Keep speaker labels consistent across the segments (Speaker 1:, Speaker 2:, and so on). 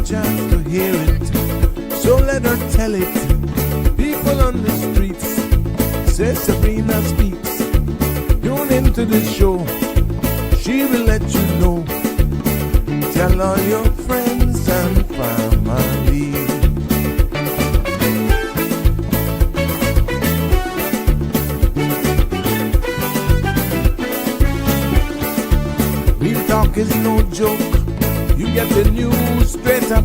Speaker 1: chance to hear it, so let her tell it. People on the streets say Sabrina speaks. Tune into the show, she will let you know. Tell all your friends and family. Real talk is no joke. You get the news straight up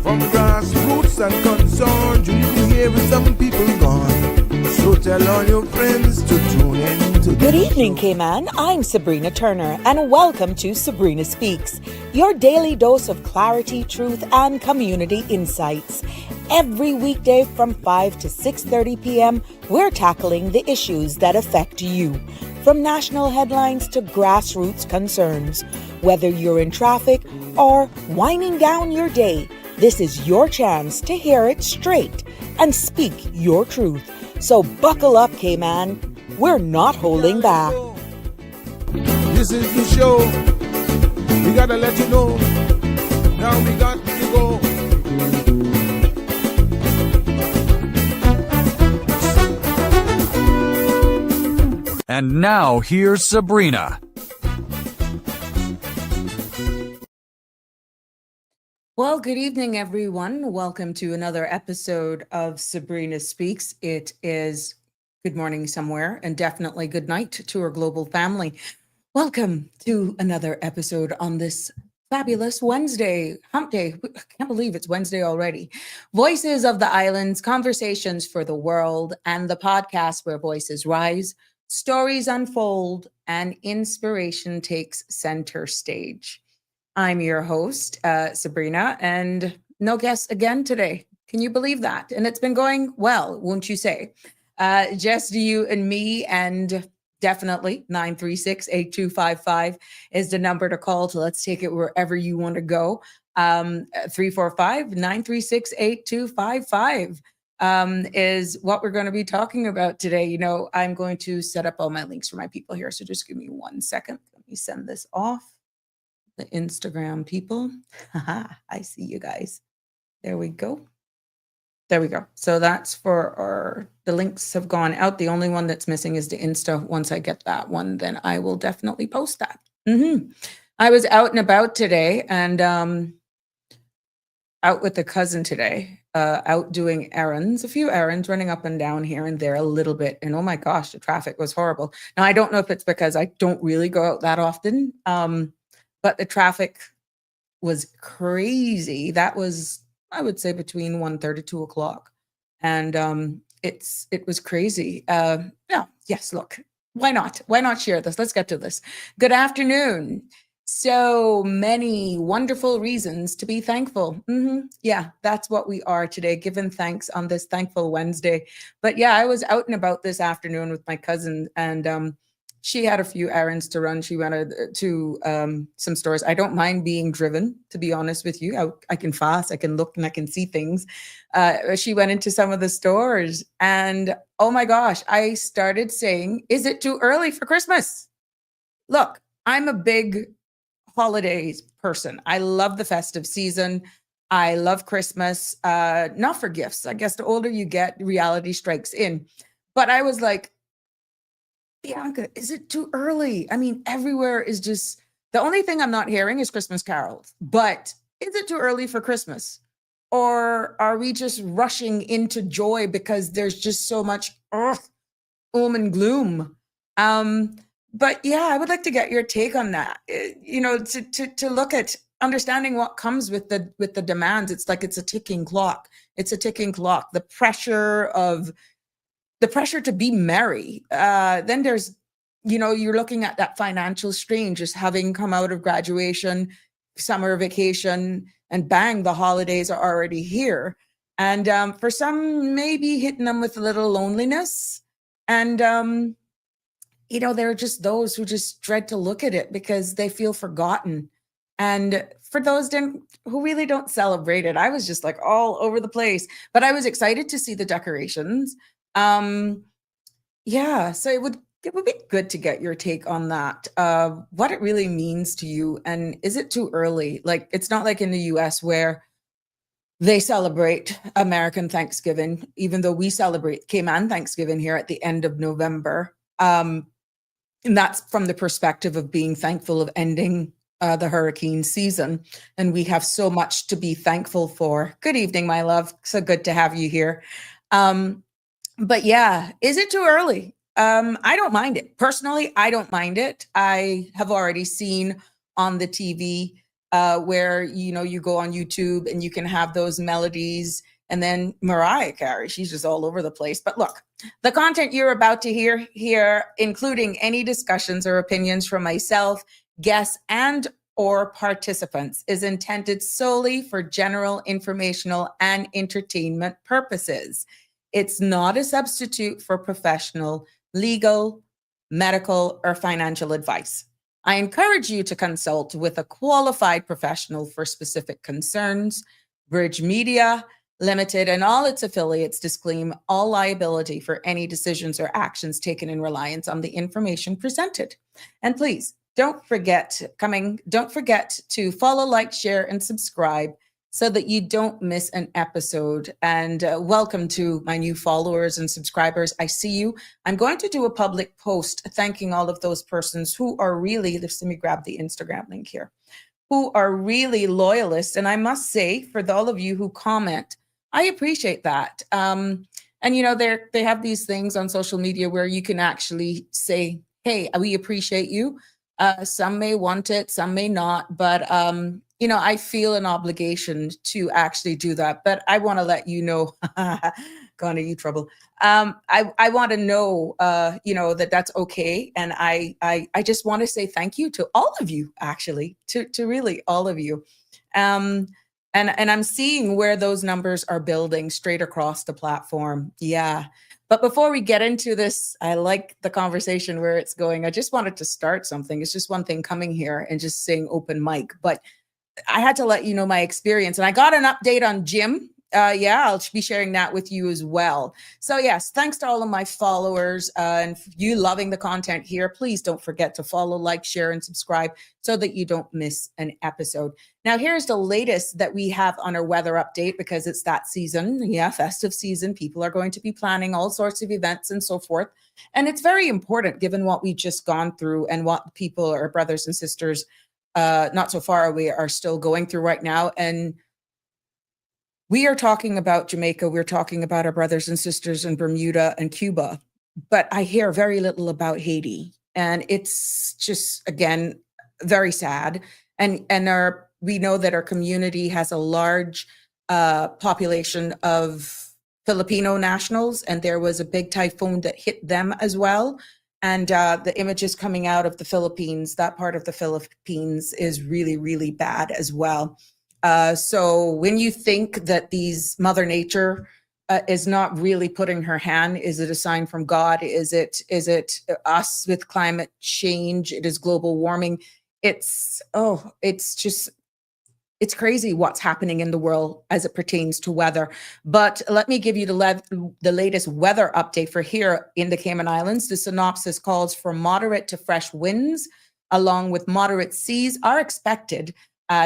Speaker 1: from grassroots and concerns. You can hear with some people gone. So tell all your friends to tune in to
Speaker 2: Good evening, Cayman. I'm Sabrina Turner, and welcome to Sabrina Speaks, your daily dose of clarity, truth, and community insights. Every weekday from 5 to 6:30 p.m., we're tackling the issues that affect you, from national headlines to grassroots concerns. Whether you're in traffic or winding down your day, this is your chance to hear it straight and speak your truth. So buckle up, Cayman. We're not holding back.
Speaker 1: This is the show. We gotta let you know. Now we got to go.
Speaker 3: And now here's Sabrina.
Speaker 2: Well, good evening, everyone. Welcome to another episode of Sabrina Speaks. It is good morning somewhere, and definitely good night to our global family. Welcome to another episode on this fabulous Wednesday, hump day. I can't believe it's Wednesday already. Voices of the Islands, conversations for the world, and the podcast where voices rise, stories unfold, and inspiration takes center stage. I'm your host, Sabrina, and no guests again today. Can you believe that? And it's been going well, won't you say? Just you and me, and definitely 936-8255 is the number to call. So let's take it wherever you want to go. 345-936-8255 is what we're going to be talking about today. You know, I'm going to set up all my links for my people here. So just give me 1 second. Let me send this off. The Instagram people. I see you guys. There we go. There we go. So that's for the links have gone out. The only one that's missing is the Insta. Once I get that one, then I will definitely post that. I was out and about today and out with a cousin today, out doing errands, a few errands, running up and down here and there a little bit. And oh my gosh, the traffic was horrible. Now, I don't know if it's because I don't really go out that often, but the traffic was crazy. That was, I would say, between 1:30 2 o'clock. And it was crazy. Yes, look, why not? Why not share this? Let's get to this. Good afternoon. So many wonderful reasons to be thankful. Yeah, that's what we are today, giving thanks on this Thankful Wednesday. But yeah, I was out and about this afternoon with my cousin, and she had a few errands to run. She went to some stores. I don't mind being driven, to be honest with you. I can fast, I can look, and I can see things. She went into some of the stores, and oh my gosh, I started saying, is it too early for Christmas? Look, I'm a big holidays person. I love the festive season. I love Christmas, not for gifts. I guess the older you get, reality strikes in. But I was like, Bianca, is it too early? I mean, everywhere is just, the only thing I'm not hearing is Christmas carols. But is it too early for Christmas? Or are we just rushing into joy because there's just so much and gloom? But yeah, I would like to get your take on that. You know, to look at understanding what comes with the demands. It's like it's a ticking clock. It's a ticking clock. The pressure to be merry. Then there's, you know, you're looking at that financial strain, just having come out of graduation, summer vacation, and bang, the holidays are already here. And for some, maybe hitting them with a little loneliness. And, you know, there are just those who just dread to look at it because they feel forgotten. And for those who really don't celebrate it, I was just like all over the place. But I was excited to see the decorations. Yeah, so it would be good to get your take on that. What it really means to you, and is it too early? Like, it's not like in the US where they celebrate American Thanksgiving, even though we celebrate Cayman Thanksgiving here at the end of November. And that's from the perspective of being thankful of ending the hurricane season. And we have so much to be thankful for. Good evening, my love. So good to have you here. But yeah, is it too early? I don't mind it. Personally, I don't mind it. I have already seen on the TV where, you know, you go on YouTube and you can have those melodies. And then Mariah Carey, she's just all over the place. But look, the content you're about to hear here, including any discussions or opinions from myself, guests, and or participants, is intended solely for general informational and entertainment purposes. It's not a substitute for professional, legal, medical, or financial advice. I encourage you to consult with a qualified professional for specific concerns. Bridge Media Limited and all its affiliates disclaim all liability for any decisions or actions taken in reliance on the information presented. And please don't forget to follow, like, share, and subscribe so that you don't miss an episode. And welcome to my new followers and subscribers. I see you. I'm going to do a public post thanking all of those persons who are really, let me grab the Instagram link here, who are really loyalists. And I must say, for all of you who comment, I appreciate that. And, you know, they have these things on social media where you can actually say, hey, we appreciate you. Some may want it, some may not. But, you know, I feel an obligation to actually do that. But I want to let you know, gone to you trouble. I want to know, you know, that's okay. And I just want to say thank you to all of you, actually, to really all of you. And I'm seeing where those numbers are building straight across the platform. Yeah. But before we get into this, I like the conversation where it's going. I just wanted to start something. It's just one thing coming here and just saying open mic. But I had to let you know my experience. And I got an update on Jim. Yeah, I'll be sharing that with you as well. So yes, thanks to all of my followers and you loving the content here. Please don't forget to follow, like, share, and subscribe so that you don't miss an episode. Now, here's the latest that we have on our weather update because it's that season. Yeah, festive season. People are going to be planning all sorts of events and so forth. And it's very important given what we've just gone through and what people, our brothers and sisters, not so far away, are still going through right now. And we are talking about Jamaica. We're talking about our brothers and sisters in Bermuda and Cuba, but I hear very little about Haiti. And it's just, again, very sad. And we know that our community has a large population of Filipino nationals, and there was a big typhoon that hit them as well. And the images coming out of the Philippines, that part of the Philippines, is really, really bad as well. So when you think that Mother Nature is not really putting her hand, is it a sign from God? Is it us with climate change? It is global warming. It's crazy what's happening in the world as it pertains to weather. But let me give you the latest weather update for here in the Cayman Islands. The synopsis calls for moderate to fresh winds, along with moderate seas are expected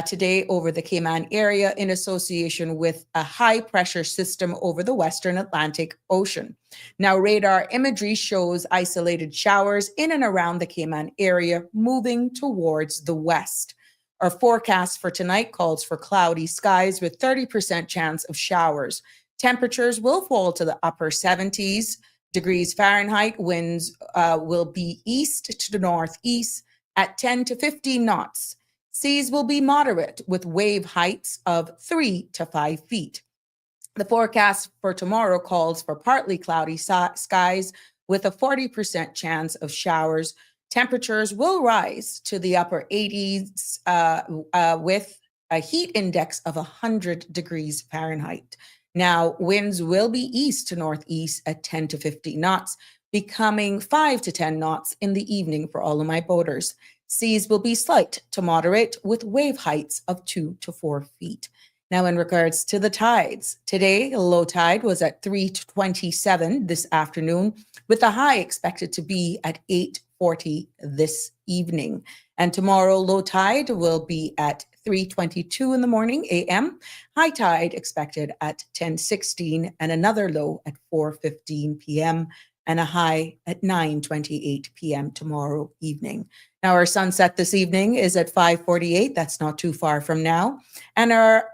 Speaker 2: today over the Cayman area in association with a high pressure system over the Western Atlantic Ocean. Now, radar imagery shows isolated showers in and around the Cayman area moving towards the west. Our forecast for tonight calls for cloudy skies with 30% chance of showers. Temperatures will fall to the upper 70s degrees Fahrenheit. Winds will be east to northeast at 10 to 15 knots. Seas will be moderate with wave heights of 3 to 5 feet. The forecast for tomorrow calls for partly cloudy skies with a 40% chance of showers. Temperatures will rise to the upper 80s with a heat index of 100 degrees Fahrenheit. Now, winds will be east to northeast at 10 to 15 knots, becoming 5 to 10 knots in the evening for all of my boaters. Seas will be slight to moderate with wave heights of 2 to 4 feet. Now, in regards to the tides, today, low tide was at 3:27 this afternoon, with the high expected to be at 8:40 this evening. And tomorrow, low tide will be at 3:22 in the morning a.m. High tide expected at 10:16 and another low at 4:15 p.m. and a high at 9:28 p.m. tomorrow evening. Now our sunset this evening is at 5:48. That's not too far from now. And our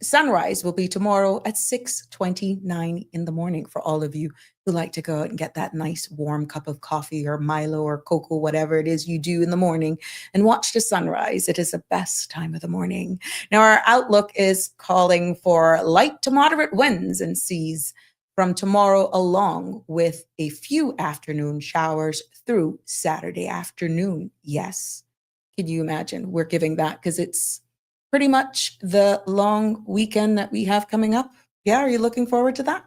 Speaker 2: sunrise will be tomorrow at 6:29 in the morning for all of you who like to go out and get that nice warm cup of coffee or Milo or cocoa, whatever it is you do in the morning, and watch the sunrise. It is the best time of the morning. Now, our outlook is calling for light to moderate winds and seas from tomorrow, along with a few afternoon showers through Saturday afternoon. Yes. Can you imagine? We're giving that because it's pretty much the long weekend that we have coming up. Yeah, are you looking forward to that?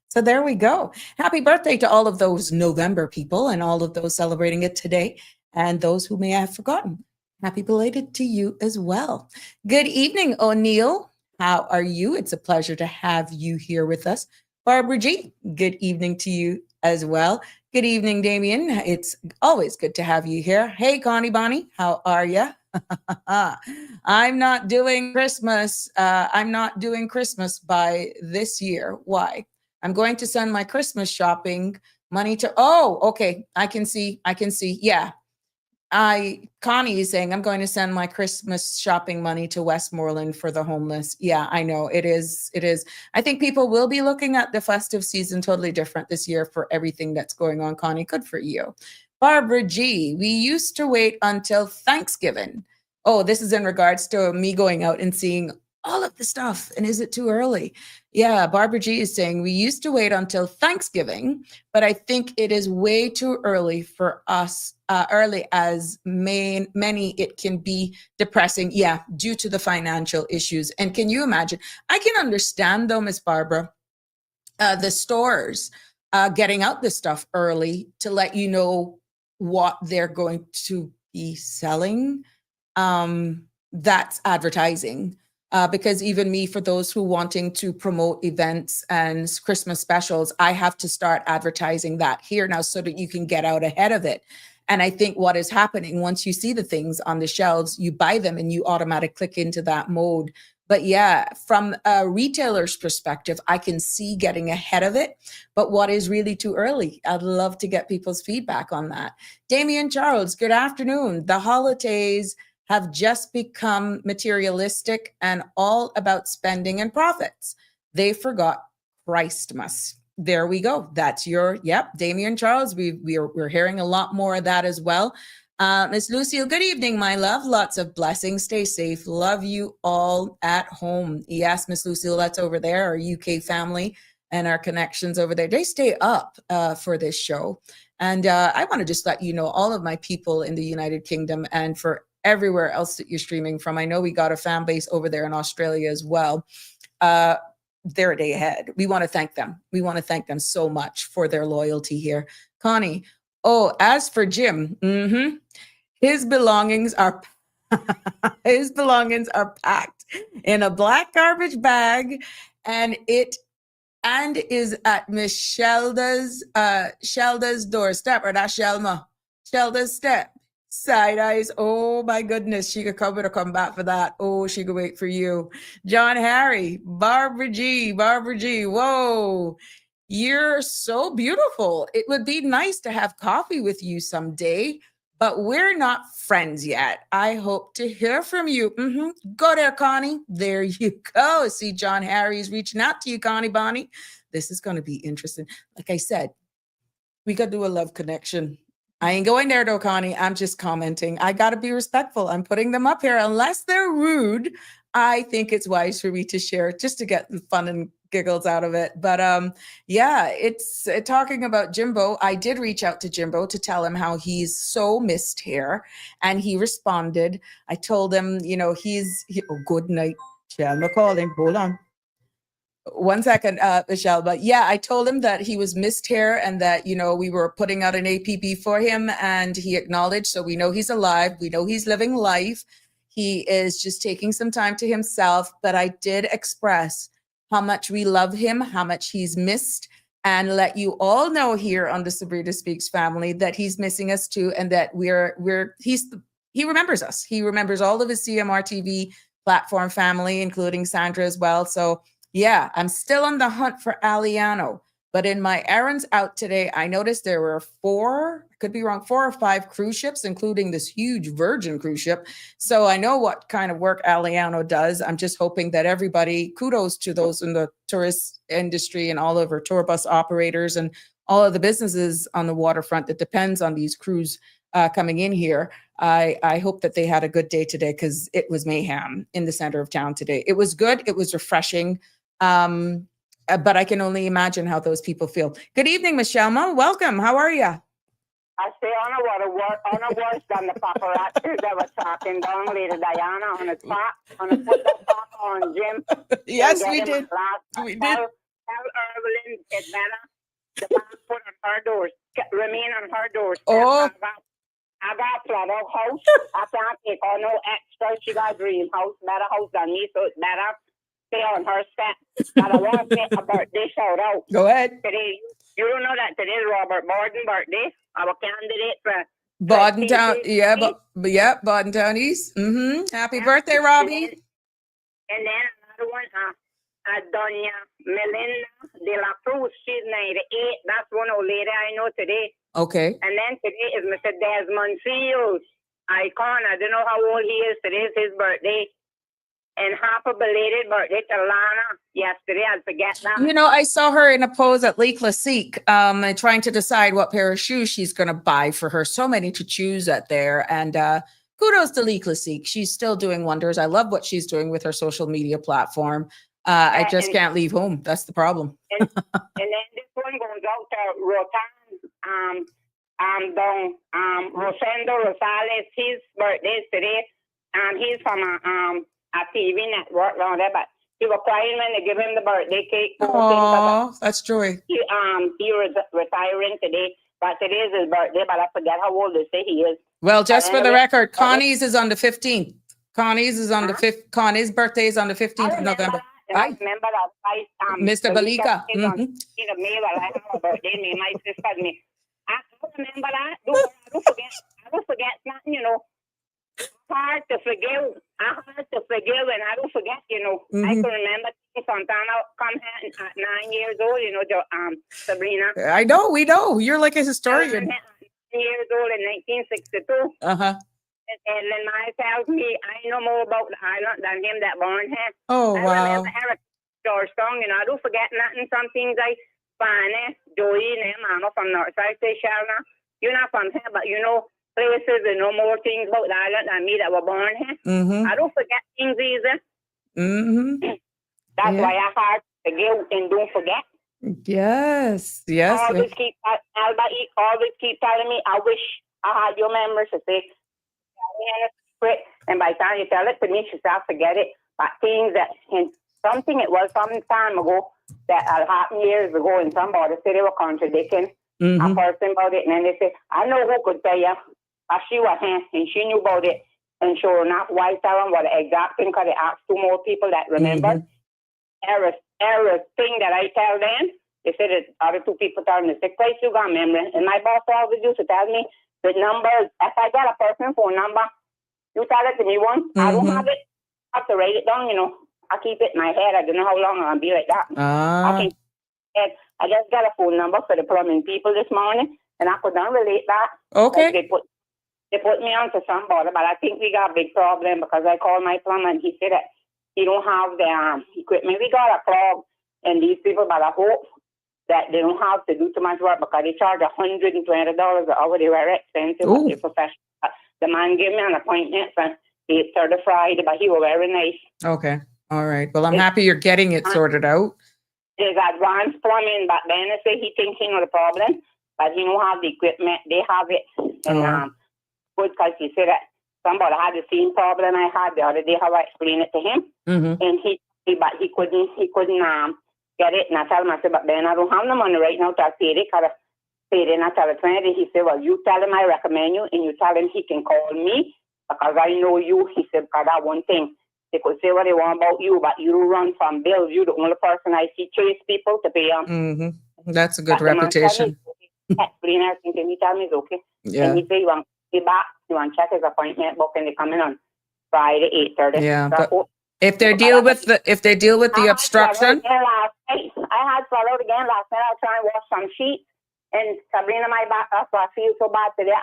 Speaker 2: So there we go. Happy birthday to all of those November people and all of those celebrating it today, and those who may have forgotten. Happy belated to you as well. Good evening, O'Neill. How are you? It's a pleasure to have you here with us. Barbara G, good evening to you as well. Good evening, Damien. It's always good to have you here. Hey, Connie Bonnie, how are you? I'm not doing Christmas. I'm not doing Christmas by this year. Why? I'm going to send my Christmas shopping money to, oh, okay. I can see. Yeah. Connie is saying I'm going to send my Christmas shopping money to Westmoreland for the homeless. Yeah, I know it is. I think people will be looking at the festive season totally different this year for everything that's going on. Connie, good for you. Barbara G, we used to wait until Thanksgiving. Oh, this is in regards to me going out and seeing all of the stuff. And is it too early? Yeah, Barbara G is saying we used to wait until Thanksgiving, but I think it is way too early for us. Early as many, it can be depressing. Yeah, due to the financial issues. And can you imagine? I can understand though, Miss Barbara, the stores getting out this stuff early to let you know what they're going to be selling. That's advertising. Because even me, for those who wanting to promote events and Christmas specials, I have to start advertising that here now so that you can get out ahead of it. And I think what is happening, once you see the things on the shelves, you buy them and you automatically click into that mode. But yeah, from a retailer's perspective, I can see getting ahead of it. But what is really too early? I'd love to get people's feedback on that. Damien Charles, good afternoon. The holidays have just become materialistic and all about spending and profits. They forgot Christmas. There we go. That's your, yep, Damien Charles. We're hearing a lot more of that as well. Miss Lucille, good evening, my love. Lots of blessings. Stay safe. Love you all at home. Yes, Miss Lucille, that's over there, our UK family and our connections over there. They stay up for this show. And I want to just let you know, all of my people in the United Kingdom and for everywhere else that you're streaming from. I know we got a fan base over there in Australia as well. They're a day ahead. We want to thank them. We want to thank them so much for their loyalty here. Connie, oh, as for Jim, his belongings are packed in a black garbage bag, and is at Miss Shelda's doorstep, or that's Shelda's step. Side eyes. Oh my goodness. She could come back for that. Oh, she could wait for you. John Harry, Barbara G. Whoa. You're so beautiful. It would be nice to have coffee with you someday, but we're not friends yet. I hope to hear from you. Go there, Connie. There you go. See, John Harry's reaching out to you, Connie Bonnie. This is going to be interesting. Like I said, we got to do a love connection. I ain't going there though, Connie. I'm just commenting. I got to be respectful. I'm putting them up here. Unless they're rude, I think it's wise for me to share just to get the fun and giggles out of it. But yeah, it's talking about Jimbo. I did reach out to Jimbo to tell him how he's so missed here. And he responded. I told him, you know, oh, good night. Shall I call him? Hold on. 1 second, Michelle. But yeah, I told him that he was missed here and that, you know, we were putting out an APB for him and he acknowledged. So we know he's alive. We know he's living life. He is just taking some time to himself. But I did express how much we love him, how much he's missed, and let you all know here on the Sabrina Speaks family that he's missing us too. And that he's he remembers us. He remembers all of his CMR TV platform family, including Sandra as well. So yeah, I'm still on the hunt for Aliano. But in my errands out today, I noticed there were 4, I could be wrong, 4 or 5 cruise ships, including this huge Virgin cruise ship. So I know what kind of work Aliano does. I'm just hoping that everybody, kudos to those in the tourist industry and all over tour bus operators and all of the businesses on the waterfront that depends on these crews coming in here. I hope that they had a good day today, because it was mayhem in the center of town today. It was good. It was refreshing. But I can only imagine how those people feel. Good evening, Michelle. Welcome. How are you?
Speaker 4: I say on a worse than the paparazzi that were talking down Lady Diana on a spot, on a football on Jim.
Speaker 2: Yes, we did. We did.
Speaker 4: Tell Evelyn it's better. The passport on her doors, remain on her doors.
Speaker 2: Oh.
Speaker 4: I got flat out house. I can't take on no extra. She got dream house, better house than me, so it's better. Stay on her step. But I want to make a birthday shout out.
Speaker 2: Go ahead.
Speaker 4: Today, you don't know that today is Robert Borden's birthday, our candidate for
Speaker 2: Bordentown, yeah, Bordentown East. Happy birthday, Robbie.
Speaker 4: And then another one, Doña Melinda de la Cruz. She's 98. That's one old lady I know today.
Speaker 2: Okay.
Speaker 4: And then today is Mr. Desmond Fields, icon. I don't know how old he is. Today is his birthday. And happy belated birthday to Lana yesterday. I'll forget that.
Speaker 2: You know, I saw her in a pose at Lake Classique, trying to decide what pair of shoes she's going to buy for her. So many to choose at there. And kudos to Lake Classique. She's still doing wonders. I love what she's doing with her social media platform. I just can't leave home. That's the problem.
Speaker 4: And then this one goes out to Rotan, Rosendo Rosales. His birthday is today. He's from a TV network around there, but he was crying when they give him the birthday cake.
Speaker 2: Oh, that's joy.
Speaker 4: He was retiring today, but today is his birthday, but I forget how old they say he is.
Speaker 2: Well, just for the record, Connie's is on the 15th. Connie's is on the 5th. Connie's birthday is on the 15th of November.
Speaker 4: I remember that.
Speaker 2: Mr. Balika.
Speaker 4: In the mail, I have a birthday name. My sister me. I remember that. I don't forget nothing, you know. Hard to forgive. I hard to forgive, and I don't forget, you know. I can remember Santana come here at 9 years old, you know, Sabrina.
Speaker 2: I know, we know. You're like a historian.
Speaker 4: 9 years old in 1962.
Speaker 2: Uh-huh.
Speaker 4: And then my tells me I know more about the island than him that born here.
Speaker 2: Oh,
Speaker 4: I
Speaker 2: wow.
Speaker 4: remember George song, you know, I don't forget nothing. Some things I find, Joey and Mama from Northside, say, Shalna, you're not from here, but you know, places and know more things about the island than me that were born here. I don't forget things either. That's why I hard to forgive and don't forget.
Speaker 2: Yes.
Speaker 4: Always keep telling me, I wish I had your memory to say, and by the time you tell it to me, she said, forget it. But things that, and something it was some time ago that happened years ago, and somebody said they were contradicting a person about it, and then they said, I know who could tell you. But she was here, and she knew about it. And sure enough, why tell them what the exact thing, because they asked 2 more people that remember. Error thing that I tell them, they said the other 2 people tell me, the sick place you got memory. And my boss always used to tell me the numbers. If I get a person's phone number, you tell it to me once. I don't have it. I have to write it down, you know. I keep it in my head. I don't know how long I'll be like that. I just got a phone number for the plumbing people this morning, and I could not relate that.
Speaker 2: Okay.
Speaker 4: Like they put me on to somebody, but I think we got a big problem because I called my plumber and he said that he don't have the equipment. We got a clog and these people, but I hope that they don't have to do too much work because they charge $120 an hour. They were expensive, but they're professional. The man gave me an appointment for 8:30 Friday, but he was very nice.
Speaker 2: Okay. All right. Well, I'm happy you're getting it sorted out.
Speaker 4: There's advanced plumbing, but then they say he thinks he know the problem, but he don't have the equipment. They have it. And good, because he said that somebody had the same problem I had the other day, how I explained it to him. And he couldn't get it. And I told him, I said, but then I don't have no money right now to pay it, because I paid it, and I tell him, he said, well, you tell him I recommend you, and you tell him he can call me, because I know you. He said, because that one thing, they could say what they want about you, but you run from bills. You're the only person I see chase people to pay them.
Speaker 2: That's a good reputation.
Speaker 4: Explain everything to me, tell me it's okay.
Speaker 2: Yeah.
Speaker 4: And he said, He back. You want to check his appointment book, and they coming on Friday 8:30.
Speaker 2: Yeah,
Speaker 4: So,
Speaker 2: but if they deal with the obstruction.
Speaker 4: I had swallowed again last night. I was trying to wash some sheets, and Sabrina, my back, that's why I feel so bad today.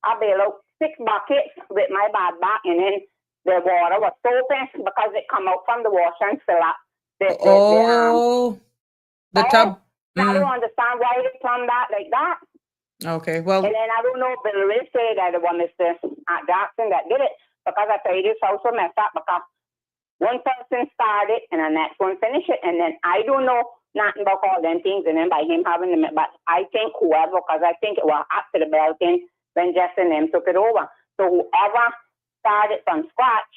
Speaker 4: I bailed out 6 buckets with my bad back, and then the water was soaping because it come out from the washer and fill up the
Speaker 2: tub.
Speaker 4: I don't understand why they plumb that like that.
Speaker 2: Okay, well.
Speaker 4: And then I don't know if Bill Ray said that it was Mr. Jackson that did it, because I tell you this house was messed up because one person started and the next one finished it, and then I don't know nothing about all them things, and then by him having them, but I think whoever, because I think it was after the bell thing when Jess and them took it over. So whoever started from scratch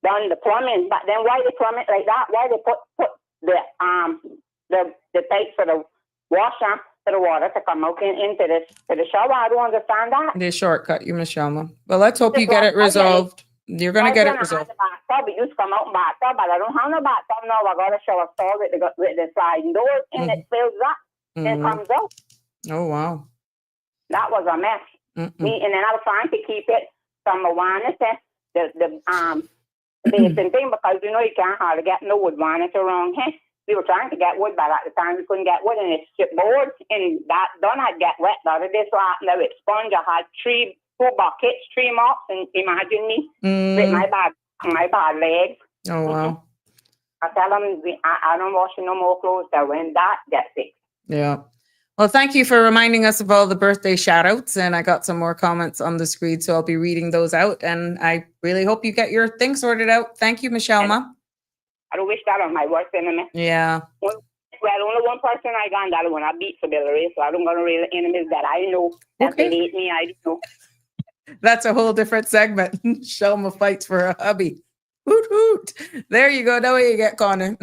Speaker 4: done the plumbing, but then why they plumb it like that? Why they put the pipe for the washer for the water to come out into the shower? I don't understand that.
Speaker 2: They shortcut you, Michelle. Well, let's hope you get it resolved. You're going to get it resolved.
Speaker 4: It used to come out in bathtub, but I don't have no bathtub now. I got a shower stall with the sliding doors, and it fills up and comes out.
Speaker 2: Oh, wow.
Speaker 4: That was a mess. And then I was trying to keep it from the vanity, the basin thing, because you can't hardly get no wood vanity around here. We were trying to get wood, but at the time we couldn't get wood, and it's chipboard, and that done had get wet the other day, so now it's sponge. I had 2 buckets, 3 mops, and imagine me with my bad legs.
Speaker 2: Oh, wow.
Speaker 4: I tell them I don't wash no more clothes, so when that gets fixed.
Speaker 2: Yeah. Well, thank you for reminding us of all the birthday shout outs, and I got some more comments on the screen, so I'll be reading those out, and I really hope you get your thing sorted out. Thank you, Michelle.
Speaker 4: I don't wish that on my worst enemy.
Speaker 2: Yeah.
Speaker 4: Well, only one person I got, that one I beat for Bill Ray, so I don't got no real enemies that I know that they hate me. I don't know.
Speaker 2: That's a whole different segment. Shelma fights for a hubby. Hoot hoot. There you go. That way you get Connor.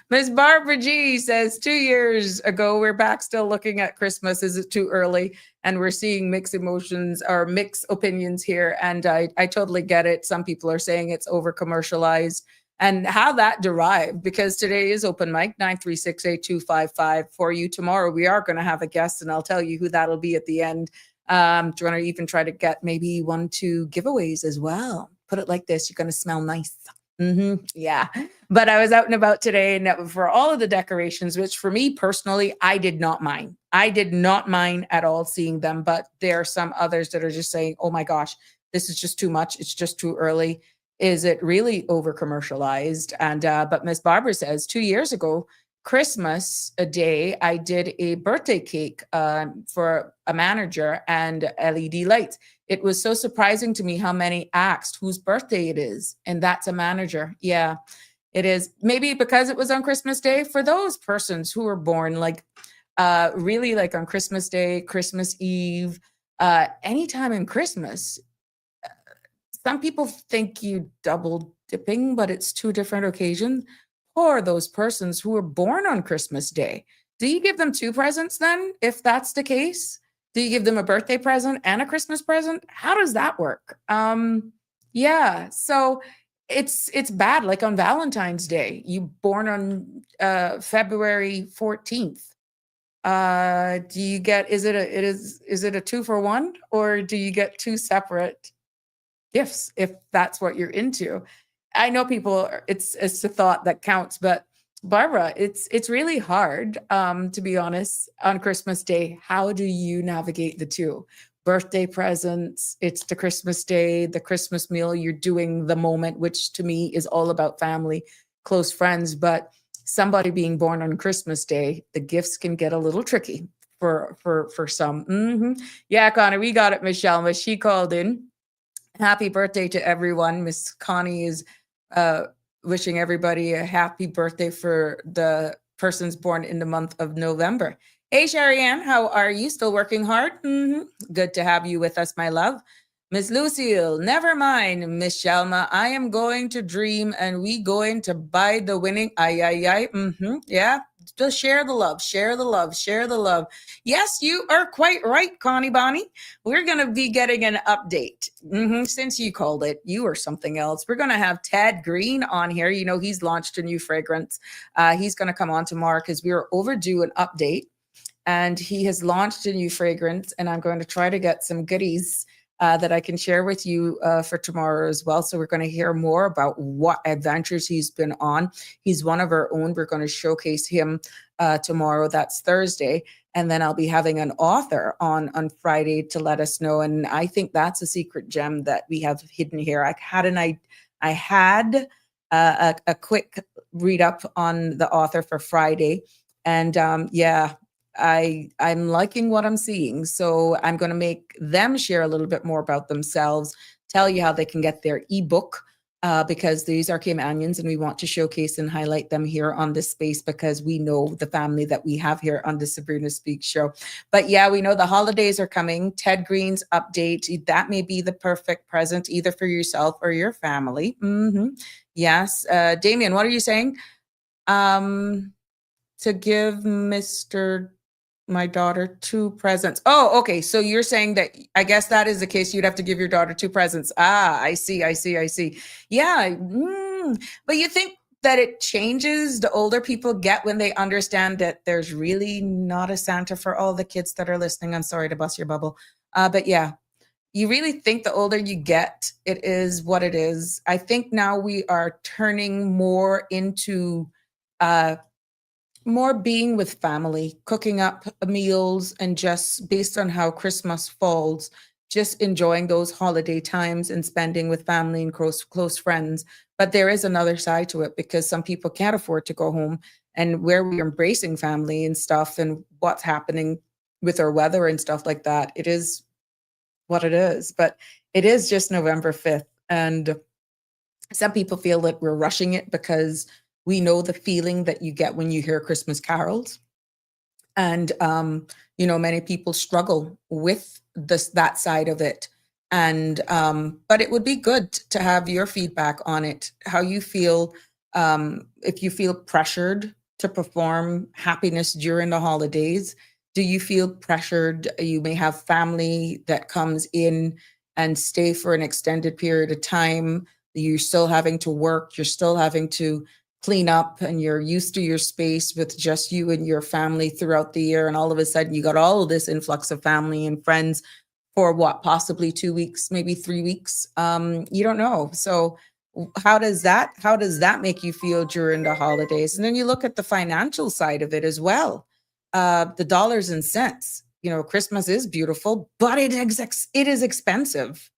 Speaker 2: Miss Barbara G says 2 years ago, we're back still looking at Christmas. Is it too early? And we're seeing mixed emotions or mixed opinions here. And I totally get it. Some people are saying it's over commercialized. And how that derived, because today is open mic 936-8255 for you. Tomorrow we are going to have a guest, and I'll tell you who that'll be at the end. Do you want to even try to get maybe 1-2 giveaways as well? Put it like this: you're going to smell nice. Yeah. But I was out and about today, and for all of the decorations, which for me personally, I did not mind. I did not mind at all seeing them. But there are some others that are just saying, oh my gosh, this is just too much. It's just too early. Is it really over commercialized? And but Miss Barbara says 2 years ago, Christmas a day, I did a birthday cake for a manager and LED lights. It was so surprising to me how many asked whose birthday it is, and that's a manager. Yeah, it is. Maybe because it was on Christmas Day. For those persons who were born really like on Christmas Day, Christmas Eve, anytime in Christmas. Some people think you double dipping, but it's 2 different occasions. Or those persons who were born on Christmas Day. Do you give them 2 presents then, if that's the case? Do you give them a birthday present and a Christmas present? How does that work? Yeah, so it's bad. Like on Valentine's Day, you born on February 14th. Do you get, is it a 2-for-1, or do you get 2 separate gifts if that's what you're into? I know people, it's a thought that counts, but Barbara, it's really hard, to be honest, on Christmas Day. How do you navigate the 2? Birthday presents, it's the Christmas Day, the Christmas meal, you're doing the moment, which to me is all about family, close friends. But somebody being born on Christmas Day, the gifts can get a little tricky for some. Yeah, Connor, we got it, Michelle. But she called in. Happy birthday to everyone. Miss Connie is wishing everybody a happy birthday for the persons born in the month of November. Hey, Sherry Ann, how are you? Still working hard? Good to have you with us, my love. Miss Lucille, never mind, Miss Shelma. I am going to dream and we going to buy the winning. Yeah. Just share the love, share the love, share the love. Yes, you are quite right, Connie Bonnie. We're going to be getting an update. Since you called it, you or something else. We're going to have Ted Green on here. You know, he's launched a new fragrance. He's going to come on tomorrow because we are overdue an update. And he has launched a new fragrance. And I'm going to try to get some goodies that I can share with you for tomorrow as well. So we're going to hear more about what adventures he's been on. He's one of our own. We're going to showcase him tomorrow. That's Thursday. And then I'll be having an author on Friday to let us know. And I think that's a secret gem that we have hidden here. I had a quick read up on the author for Friday. And I'm liking what I'm seeing. So I'm going to make them share a little bit more about themselves, tell you how they can get their ebook, because these are Caymanians and we want to showcase and highlight them here on this space because we know the family that we have here on the Sabrina Speaks show. But yeah, we know the holidays are coming. Ted Green's update, that may be the perfect present either for yourself or your family. Yes. Damien, what are you saying? To give my daughter 2 presents. Oh, okay. So you're saying that, I guess that is the case. You'd have to give your daughter 2 presents. Ah, I see. Yeah. But you think that it changes the older people get when they understand that there's really not a Santa for all the kids that are listening. I'm sorry to bust your bubble. But yeah, you really think the older you get, it is what it is. I think now we are turning more into more being with family, cooking up meals, and just based on how Christmas falls, just enjoying those holiday times and spending with family and close friends. But there is another side to it because some people can't afford to go home, and where we're embracing family and stuff and what's happening with our weather and stuff like that, it is what it is. But it is just November 5th. And some people feel that we're rushing it because we know the feeling that you get when you hear Christmas carols. And, many people struggle with that side of it. And, but it would be good to have your feedback on it, how you feel, if you feel pressured to perform happiness during the holidays. Do you feel pressured? You may have family that comes in and stay for an extended period of time. You're still having to work. You're still having to clean up, and you're used to your space with just you and your family throughout the year. And all of a sudden you got all of this influx of family and friends for what, possibly 2 weeks, maybe 3 weeks. You don't know. So how does that make you feel during the holidays? And then you look at the financial side of it as well. The dollars and cents, Christmas is beautiful, but it is expensive.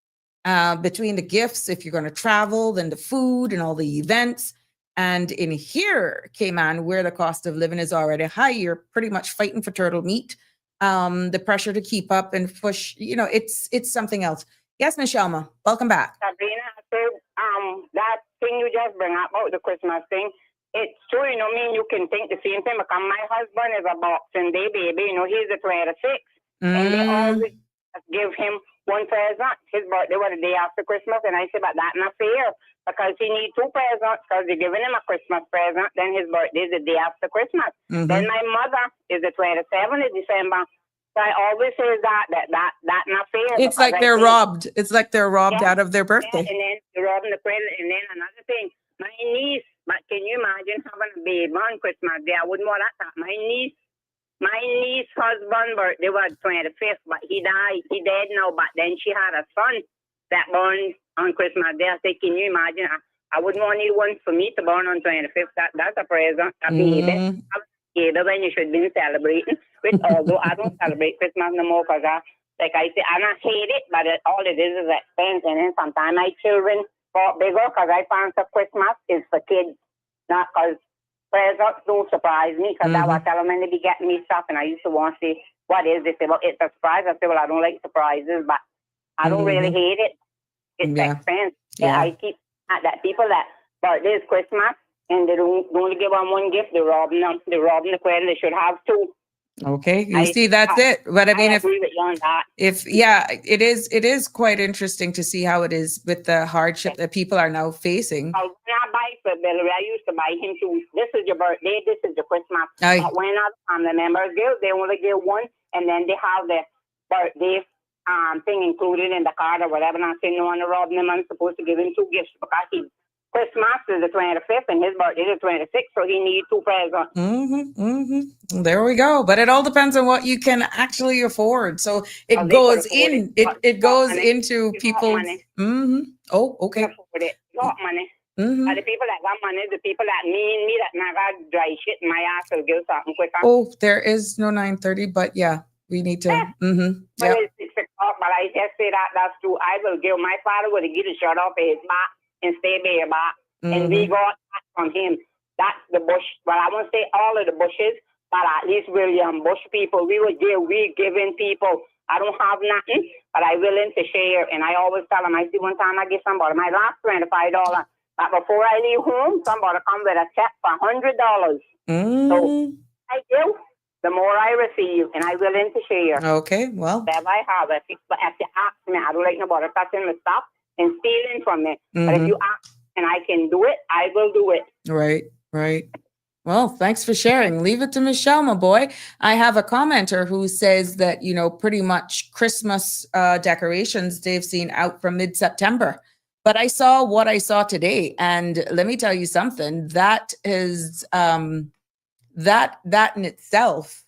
Speaker 2: Between the gifts, if you're going to travel, then the food and all the events. And in here, Cayman, where the cost of living is already high, you're pretty much fighting for turtle meat. The pressure to keep up and push, it's something else. Yes, Miss Shelma, welcome back.
Speaker 4: Sabrina, that thing you just bring up about the Christmas thing, it's true, you can think the same thing, because my husband is a Boxing Day baby, he's the 26th, and they always give him one present. His birthday was the day after Christmas, and I said, but that's not fair, because he needs 2 presents, because they're giving him a Christmas present, then his birthday is the day after Christmas. Then my mother is the 27th of December. So I always say that's not fair.
Speaker 2: It's like they're robbed. It's like they're robbed out of their birthday.
Speaker 4: Yeah, and then they're robbing the present. And then another thing, my niece, but can you imagine having a baby on Christmas Day? I wouldn't want that. My niece husband's birthday was 25th, but he died. He dead now, but then she had a son that born on Christmas Day. I said, can you imagine? I wouldn't want anyone for me to born on 25th. That's a present. A baby. When you should be celebrating. Which, although I don't celebrate Christmas no more, because like I say, I don't hate it, but all it is expense. And then sometimes my children got bigger, because I find that Christmas is for kids, not because presents don't surprise me, because I was telling them when they be getting me stuff, and I used to want to say, what is this? They say, well, it's a surprise. I say, well, I don't like surprises, but I don't really hate it. It's expense. Yeah. I keep that people that birthday is Christmas, and they don't only give them one gift, they're robbing them. They're robbing the queen. They should have 2.
Speaker 2: Okay, you see, that's it. But I mean,
Speaker 4: I agree with you on that.
Speaker 2: It is quite interesting to see how it is with the hardship that people are now facing.
Speaker 4: When I buy for Billy, I used to buy him shoes. This is your birthday, this is your Christmas. But when other family members give, they only give one, and then they have the birthday thing included in the card or whatever. And I say, no, I'm robbing him. I'm supposed to give him 2 gifts, because he Christmas is the 25th and his birthday is the 26th, so he needs 2 presents.
Speaker 2: There we go. But it all depends on what you can actually afford. So it
Speaker 4: Oh, they could
Speaker 2: goes
Speaker 4: afford
Speaker 2: in.
Speaker 4: it.
Speaker 2: It goes
Speaker 4: Money.
Speaker 2: into
Speaker 4: They got
Speaker 2: people's.
Speaker 4: money.
Speaker 2: Oh,
Speaker 4: They
Speaker 2: okay.
Speaker 4: afford it. They got money. And the people that got money, the people that mean me, that never dry shit in my ass will give something quicker.
Speaker 2: Oh, there is no 9:30, but yeah, we need to.
Speaker 4: But it's 6 o'clock, but I just say that's true. I will give, my father would give a shut up his back and stay bare back. And we got that from him. That's the Bush. Well, I won't say all of the Bushes, but at least William Bush people, we giving people. I don't have nothing, but I willing to share. And I always tell them, I see one time I give somebody my last $25. But before I leave home, somebody come with a check for $100. So I do. The more I receive, and I willing to share.
Speaker 2: Okay, well.
Speaker 4: Whatever I have, if you ask me, I don't like nobody touching the stuff and stealing from me. But if you ask and I can do it, I will do it.
Speaker 2: Right. Well, thanks for sharing. Leave it to Michelle, my boy. I have a commenter who says that, pretty much Christmas decorations they've seen out from mid-September. But I saw what I saw today. And let me tell you something, that is that in itself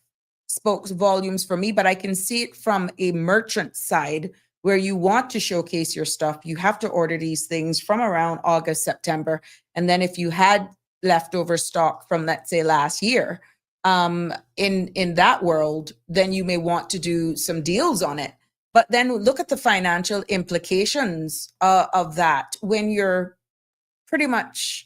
Speaker 2: spoke volumes for me, but I can see it from a merchant side where you want to showcase your stuff. You have to order these things from around August, September. And then if you had leftover stock from, let's say, last year, in that world, then you may want to do some deals on it. But then look at the financial implications of that when you're pretty much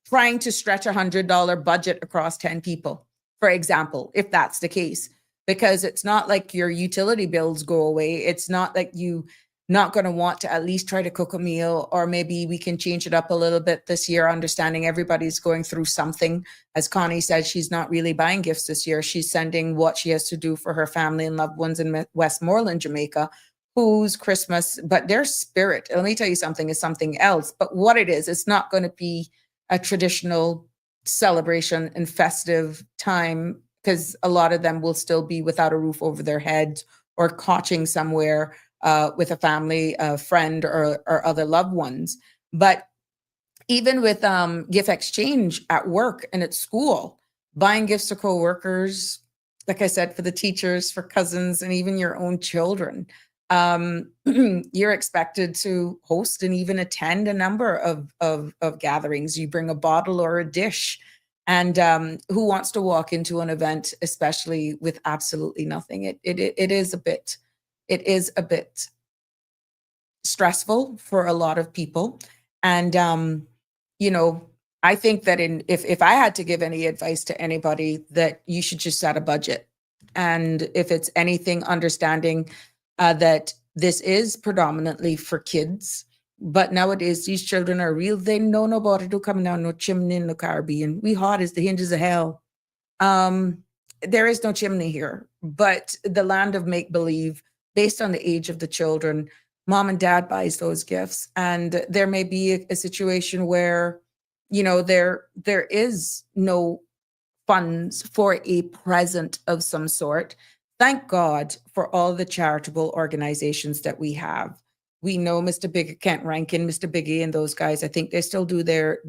Speaker 2: trying to stretch $100 budget across 10 people, for example, if that's the case, because it's not like your utility bills go away. It's not like you not going to want to at least try to cook a meal, or maybe we can change it up a little bit this year, understanding everybody's going through something. As Connie said, she's not really buying gifts this year. She's sending what she has to do for her family and loved ones in Westmoreland, Jamaica, whose Christmas, but their spirit, let me tell you something, is something else. But what it is, it's not going to be a traditional celebration and festive time, because a lot of them will still be without a roof over their heads or couching somewhere with a family, a friend, or other loved ones. But even with gift exchange at work and at school, buying gifts to coworkers, like I said, for the teachers, for cousins, and even your own children, you're expected to host and even attend a number of gatherings. You bring a bottle or a dish, and who wants to walk into an event, especially with absolutely nothing? It is a bit stressful for a lot of people. And I think that if I had to give any advice to anybody, that you should just set a budget. And if it's anything, understanding that this is predominantly for kids, but nowadays these children are real. They know nobody to come down no chimney in the Caribbean. We hot as the hinges of hell. There is no chimney here, but the land of make-believe, based on the age of the children, mom and dad buys those gifts. And there may be a situation where, there is no funds for a present of some sort. Thank God for all the charitable organizations that we have. We know Mr. Big Kent Rankin, Mr. Biggie, and those guys. I think they still do their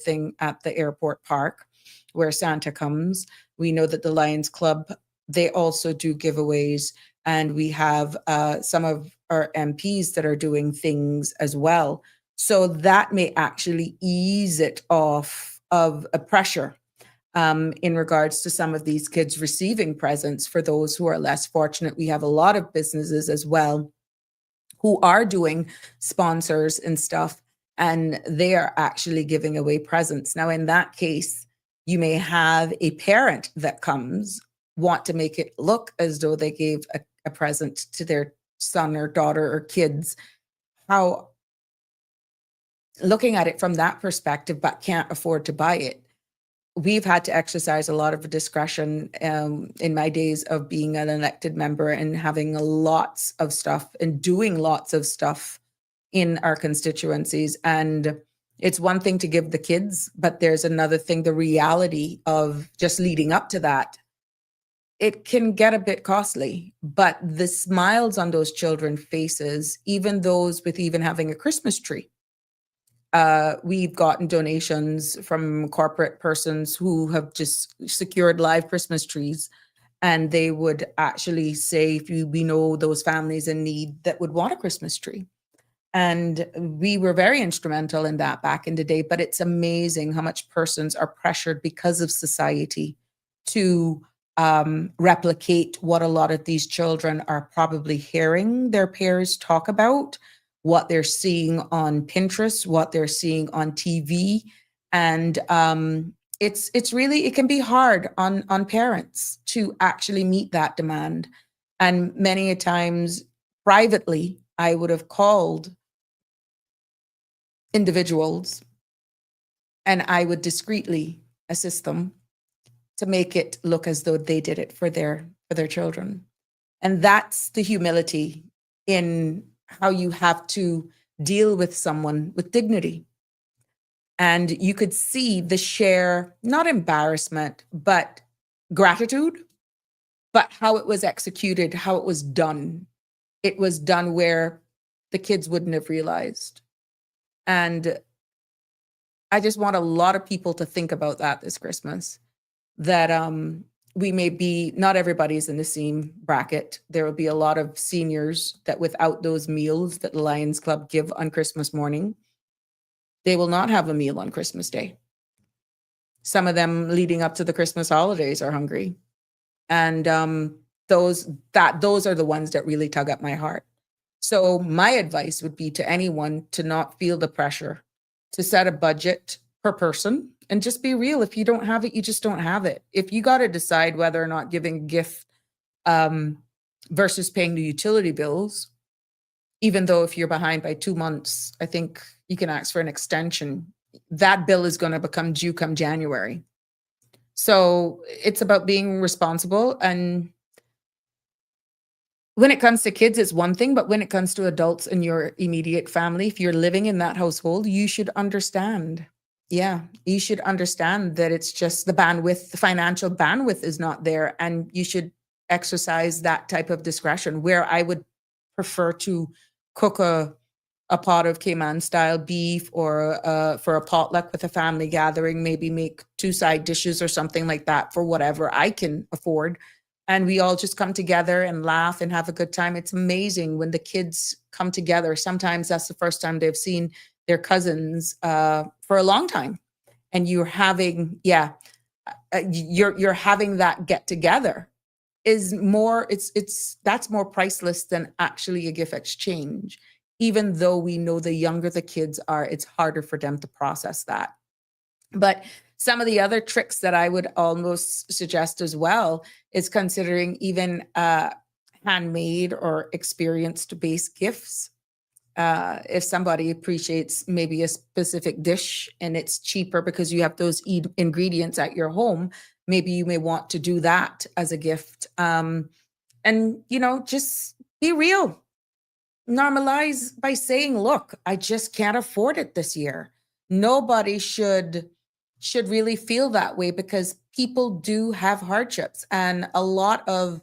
Speaker 2: thing at the airport park where Santa comes. We know that the Lions Club, they also do giveaways, and we have some of our MPs that are doing things as well. So that may actually ease it off of a pressure in regards to some of these kids receiving presents. For those who are less fortunate, we have a lot of businesses as well who are doing sponsors and stuff, and they are actually giving away presents. Now, in that case, you may have a parent that comes, want to make it look as though they gave a present to their son or daughter or kids. How, looking at it from that perspective, but can't afford to buy it. We've had to exercise a lot of discretion in my days of being an elected member and having lots of stuff and doing lots of stuff in our constituencies. And it's one thing to give the kids, but there's another thing, the reality of just leading up to that. It can get a bit costly, but the smiles on those children's faces, even those with even having a Christmas tree, We've gotten donations from corporate persons who have just secured live Christmas trees. And they would actually say, if we know those families in need that would want a Christmas tree. And we were very instrumental in that back in the day. But it's amazing how much persons are pressured because of society to replicate what a lot of these children are probably hearing their peers talk about, what they're seeing on Pinterest, what they're seeing on TV. And it's really, it can be hard on parents to actually meet that demand. And many a times privately, I would have called individuals and I would discreetly assist them to make it look as though they did it for their children. And that's the humility in how you have to deal with someone with dignity. And you could see the share, not embarrassment, but gratitude, but how it was executed, how it was done. It was done where the kids wouldn't have realized. And I just want a lot of people to think about that this Christmas, that we may be, not everybody's in the same bracket. There will be a lot of seniors that without those meals that the Lions Club give on Christmas morning, they will not have a meal on Christmas Day. Some of them leading up to the Christmas holidays are hungry. And those are the ones that really tug at my heart. So my advice would be to anyone to not feel the pressure to set a budget per person and just be real. If you don't have it, you just don't have it. If you got to decide whether or not giving a gift versus paying the utility bills, even though if you're behind by 2 months, I think you can ask for an extension. That bill is going to become due come January. So it's about being responsible. And when it comes to kids, it's one thing, but when it comes to adults in your immediate family, if you're living in that household, you should understand. Yeah, you should understand that it's just the bandwidth, the financial bandwidth is not there. And you should exercise that type of discretion, where I would prefer to cook a pot of Cayman style beef, or for a potluck with a family gathering, maybe make 2 side dishes or something like that for whatever I can afford. And we all just come together and laugh and have a good time. It's amazing when the kids come together. Sometimes that's the first time they've seen their cousins for a long time. And you're having, you're having that get together is more, that's more priceless than actually a gift exchange. Even though we know the younger the kids are, it's harder for them to process that. But some of the other tricks that I would almost suggest as well is considering even handmade or experience-based gifts. If somebody appreciates maybe a specific dish and it's cheaper because you have those ingredients at your home, maybe you may want to do that as a gift. And, just be real. Normalize by saying, look, I just can't afford it this year. Nobody should really feel that way, because people do have hardships, and a lot of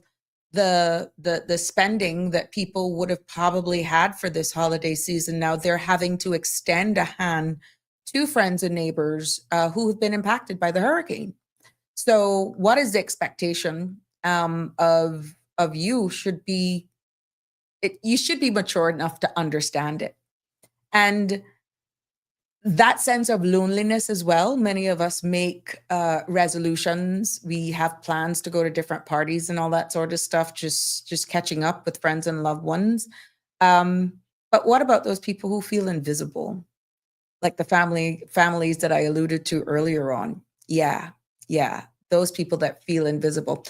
Speaker 2: the spending that people would have probably had for this holiday season, now they're having to extend a hand to friends and neighbors who have been impacted by the hurricane. So what is the expectation of you should be, you should be mature enough to understand it. And that sense of loneliness as well. Many of us make resolutions. We have plans to go to different parties and all that sort of stuff, just catching up with friends and loved ones. But what about those people who feel invisible? Like the families that I alluded to earlier on. Yeah. Those people that feel invisible.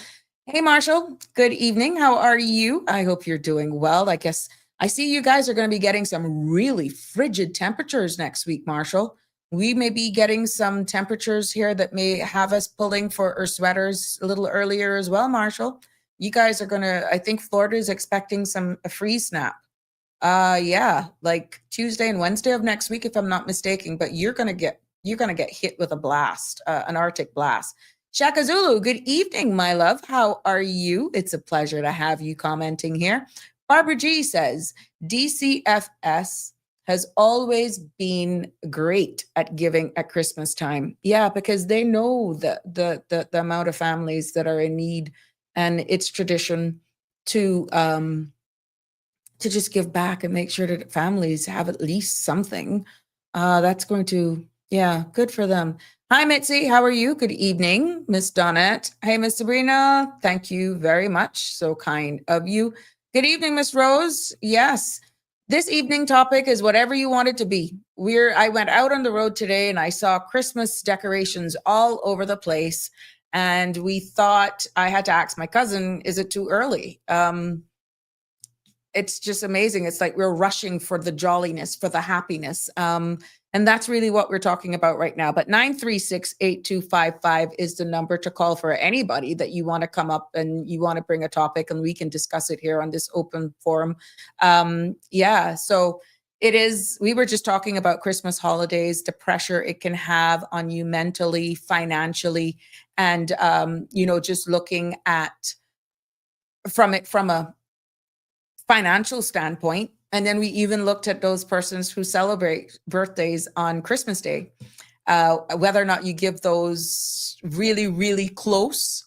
Speaker 2: Hey, Marshall, good evening. How are you? I hope you're doing well. I guess I see you guys are going to be getting some really frigid temperatures next week, Marshall. We may be getting some temperatures here that may have us pulling for our sweaters a little earlier as well, Marshall. You guys are going to, I think Florida is expecting a freeze snap. Yeah, like Tuesday and Wednesday of next week, if I'm not mistaken, but you're going to get hit with a blast, an Arctic blast. Shaka Zulu, good evening, my love. How are you? It's a pleasure to have you commenting here. Barbara G says, DCFS has always been great at giving at Christmas time. Yeah, because they know the amount of families that are in need, and it's tradition to just give back and make sure that families have at least something. That's going to, yeah, good for them. Hi, Mitzi. How are you? Good evening, Miss Donette. Hey, Miss Sabrina. Thank you very much. So kind of you. Good evening, Miss Rose. Yes. This evening topic is whatever you want it to be. I went out on the road today and I saw Christmas decorations all over the place. And we thought, I had to ask my cousin, is it too early? It's just amazing. It's like we're rushing for the jolliness, for the happiness. And that's really what we're talking about right now. But 936-8255 is the number to call for anybody that you want to come up and you want to bring a topic and we can discuss it here on this open forum. Yeah, so it is, we were just talking about Christmas holidays, the pressure it can have on you mentally, financially, and, just looking at from a financial standpoint. And then we even looked at those persons who celebrate birthdays on Christmas Day, whether or not you give those really, really close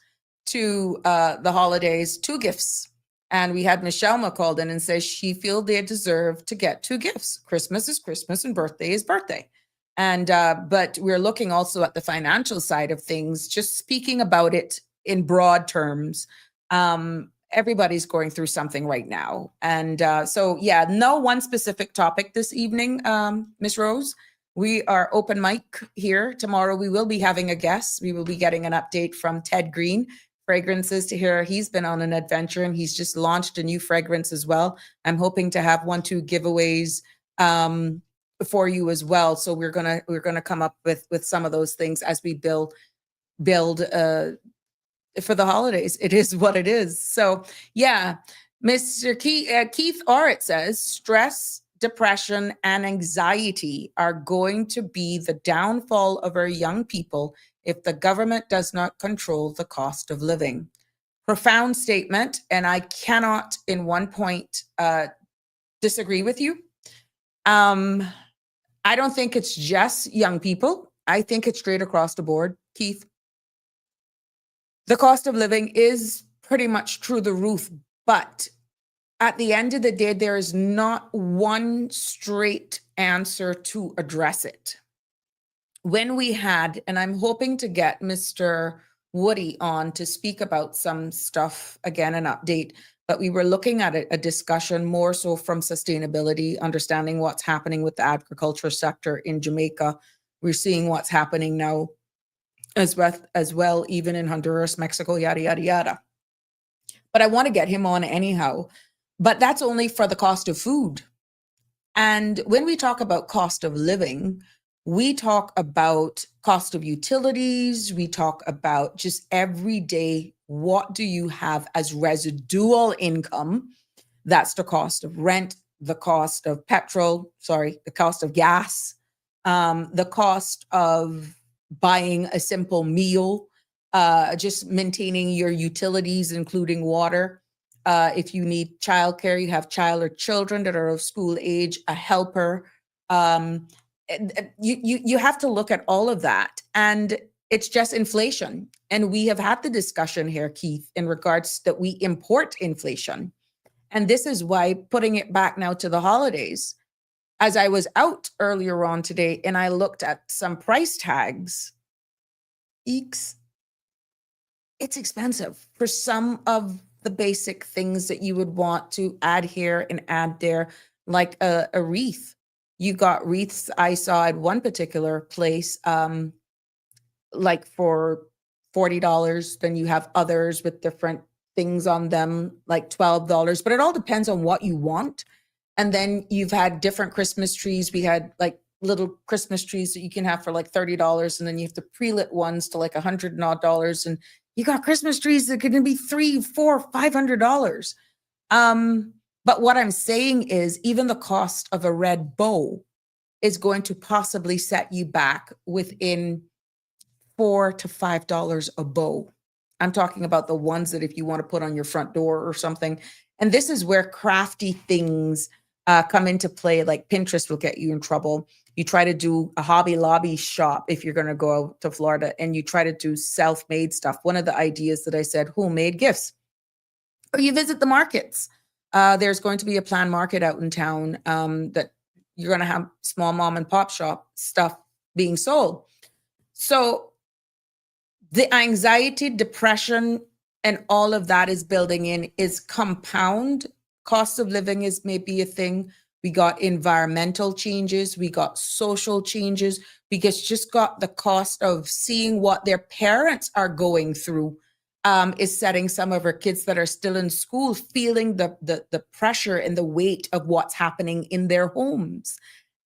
Speaker 2: to the holidays 2 gifts. And we had Michelle called in and says she feels they deserve to get 2 gifts. Christmas is Christmas and birthday is birthday. And but we're looking also at the financial side of things, just speaking about it in broad terms. Everybody's going through something right now. And so, yeah, no one specific topic this evening, Miss Rose. We are open mic here. Tomorrow we will be having a guest. We will be getting an update from Ted Green, Fragrances, to hear he's been on an adventure and he's just launched a new fragrance as well. I'm hoping to have 1-2 giveaways for you as well. So we're gonna come up with some of those things as we build for the holidays. It is what it is. So yeah, Mr. Keith Orrit says stress, depression, and anxiety are going to be the downfall of our young people if the government does not control the cost of living. Profound statement, and I cannot in one point disagree with you. I don't think it's just young people. I think it's straight across the board, Keith. The cost of living is pretty much through the roof, but at the end of the day, there is not one straight answer to address it. When we had, and I'm hoping to get Mr. Woody on to speak about some stuff, again, an update, but we were looking at a discussion more so from sustainability, understanding what's happening with the agriculture sector in Jamaica. We're seeing what's happening now as well, even in Honduras, Mexico, yada, yada, yada. But I want to get him on anyhow. But that's only for the cost of food. And when we talk about cost of living, we talk about cost of utilities. We talk about just everyday, what do you have as residual income? That's the cost of rent, the cost of the cost of gas, the cost of buying a simple meal, just maintaining your utilities, including water. If you need childcare, you have child or children that are of school age, a helper. You have to look at all of that. And it's just inflation. And we have had the discussion here, Keith, in regards that we import inflation. And this is why, putting it back now to the holidays, as I was out earlier on today and I looked at some price tags, it's expensive for some of the basic things that you would want to add here and add there, like a wreath. You got wreaths I saw at one particular place, like for $40. Then you have others with different things on them, like $12. But it all depends on what you want. And then you've had different Christmas trees. We had like little Christmas trees that you can have for like $30. And then you have the pre-lit ones to like $100 and odd. And you got Christmas trees that can be $300, $400, $500. But what I'm saying is even the cost of a red bow is going to possibly set you back within $4 to $5 a bow. I'm talking about the ones that if you want to put on your front door or something. And this is where crafty things come into play. Like Pinterest will get you in trouble. You try to do a Hobby Lobby shop if you're going to go out to Florida, and you try to do self-made stuff. One of the ideas that I said, homemade gifts. Or you visit the markets. There's going to be a planned market out in town that you're going to have small mom and pop shop stuff being sold. So the anxiety, depression, and all of that is building in is compound. Cost of living is maybe a thing. We got environmental changes. We got social changes. We just got the cost of seeing what their parents are going through is setting some of our kids that are still in school feeling the pressure and the weight of what's happening in their homes.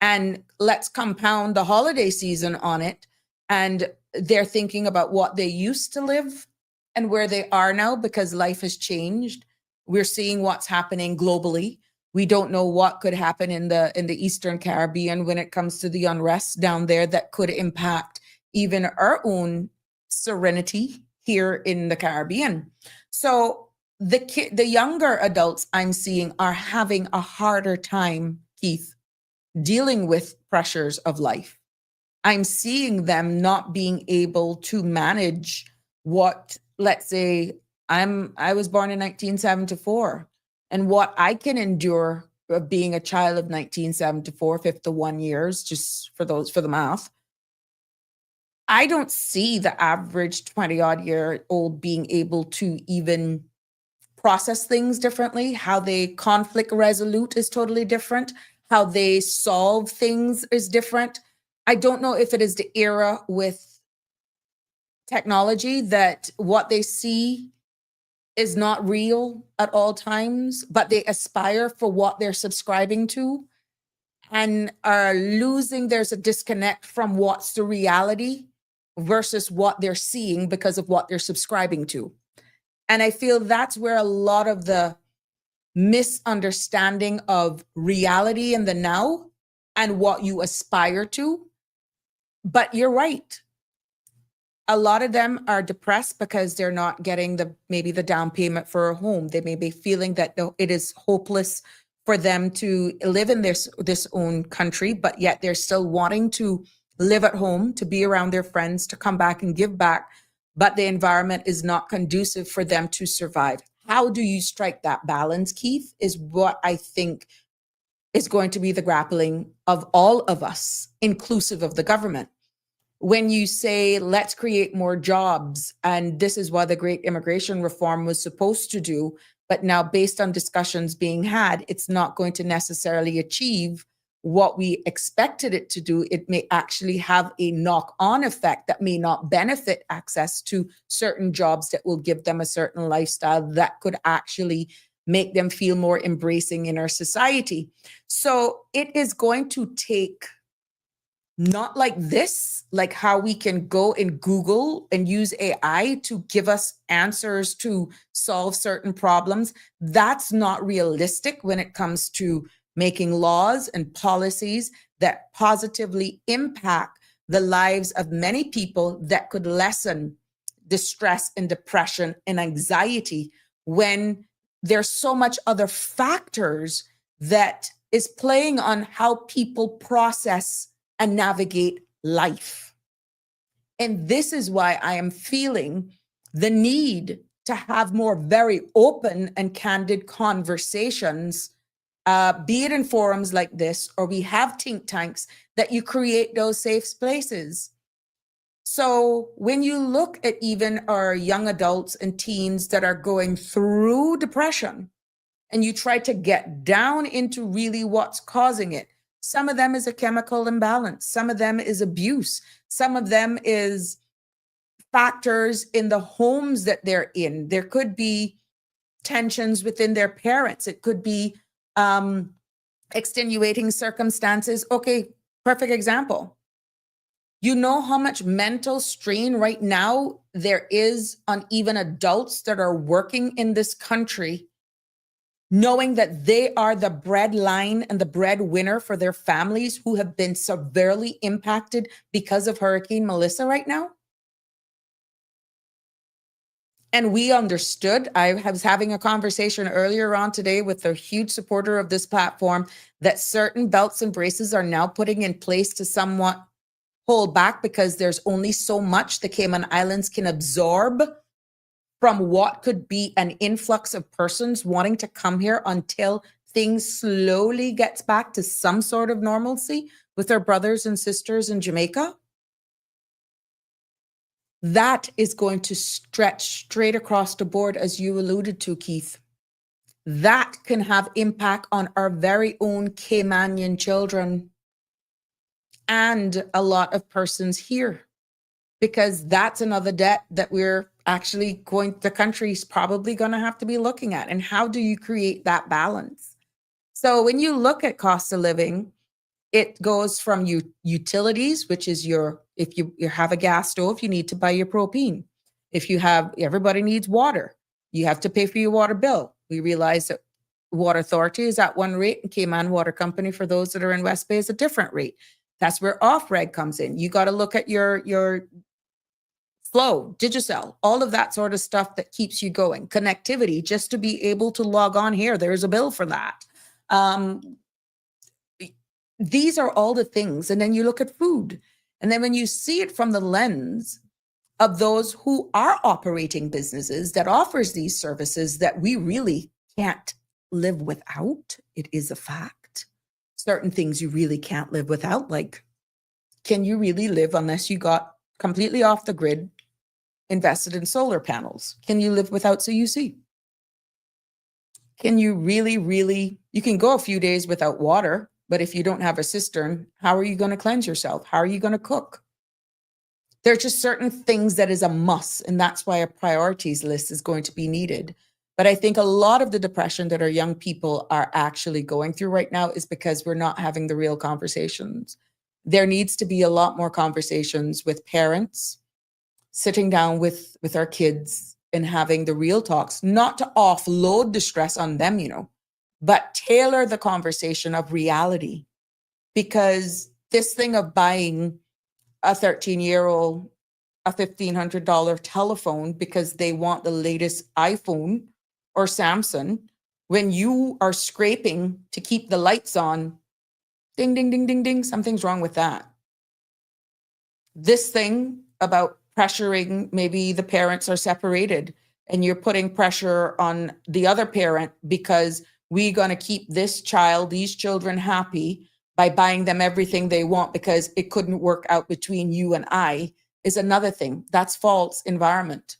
Speaker 2: And let's compound the holiday season on it. And they're thinking about what they used to live and where they are now because life has changed. We're seeing what's happening globally. We don't know what could happen in the Eastern Caribbean when it comes to the unrest down there that could impact even our own serenity here in the Caribbean. So the younger adults I'm seeing are having a harder time, Keith, dealing with pressures of life. I'm seeing them not being able to manage what, let's say, I was born in 1974, and what I can endure of being a child of 1974, 51 years, just for the math. I don't see the average 20-odd-year-old being able to even process things differently. How they conflict resolute is totally different. How they solve things is different. I don't know if it is the era with technology that what they see is not real at all times, but they aspire for what they're subscribing to and are losing. There's a disconnect from what's the reality versus what they're seeing because of what they're subscribing to. And I feel that's where a lot of the misunderstanding of reality in the now and what you aspire to. But you're right. A lot of them are depressed because they're not getting maybe the down payment for a home. They may be feeling that it is hopeless for them to live in this own country, but yet they're still wanting to live at home, to be around their friends, to come back and give back, but the environment is not conducive for them to survive. How do you strike that balance, Keith, is what I think is going to be the grappling of all of us, inclusive of the government. When you say, let's create more jobs, and this is what the great immigration reform was supposed to do, but now based on discussions being had, it's not going to necessarily achieve what we expected it to do. It may actually have a knock-on effect that may not benefit access to certain jobs that will give them a certain lifestyle that could actually make them feel more embracing in our society. So it is going to take not like this, like how we can go and Google and use AI to give us answers to solve certain problems. That's not realistic when it comes to making laws and policies that positively impact the lives of many people that could lessen distress and depression and anxiety when there's so much other factors that is playing on how people process and navigate life. And this is why I am feeling the need to have more very open and candid conversations, be it in forums like this, or we have think tanks that you create those safe spaces. So when you look at even our young adults and teens that are going through depression, and you try to get down into really what's causing it, some of them is a chemical imbalance. Some of them is abuse. Some of them is factors in the homes that they're in. There could be tensions within their parents. It could be extenuating circumstances. Okay, perfect example. You know how much mental strain right now there is on even adults that are working in this country, knowing that they are the breadline and the breadwinner for their families who have been severely impacted because of Hurricane Melissa right now? And we understood. I was having a conversation earlier on today with a huge supporter of this platform that certain belts and braces are now putting in place to somewhat hold back because there's only so much the Cayman Islands can absorb from what could be an influx of persons wanting to come here until things slowly gets back to some sort of normalcy with our brothers and sisters in Jamaica. That is going to stretch straight across the board, as you alluded to, Keith. That can have impact on our very own Caymanian children and a lot of persons here, because that's another debt that we're actually the country's probably going to have to be looking at. And how do you create that balance? So when you look at cost of living, it goes from utilities, which is if you have a gas stove, you need to buy your propane. If you have, everybody needs water. You have to pay for your water bill. We realize that Water Authority is at one rate and Cayman Water Company, for those that are in West Bay, is a different rate. That's where off-reg comes in. You got to look at your flow, Digicel, all of that sort of stuff that keeps you going. Connectivity, just to be able to log on here, there's a bill for that. These are all the things. And then you look at food. And then when you see it from the lens of those who are operating businesses that offers these services that we really can't live without, it is a fact. Certain things you really can't live without, like, can you really live unless you got completely off the grid, invested in solar panels? Can you live without CUC? Can you really, you can go a few days without water, but if you don't have a cistern, how are you going to cleanse yourself? How are you going to cook? There are just certain things that is a must, and that's why a priorities list is going to be needed. But I think a lot of the depression that our young people are actually going through right now is because we're not having the real conversations. There needs to be a lot more conversations with parents, sitting down with our kids and having the real talks, not to offload the stress on them, but tailor the conversation of reality. Because this thing of buying a 13-year-old a $1,500 telephone because they want the latest iPhone or Samsung, when you are scraping to keep the lights on, ding, ding, ding, ding, ding, something's wrong with that. This thing about pressuring, maybe the parents are separated and you're putting pressure on the other parent because we're going to keep these children happy by buying them everything they want because it couldn't work out between you and I, is another thing. That's false environment.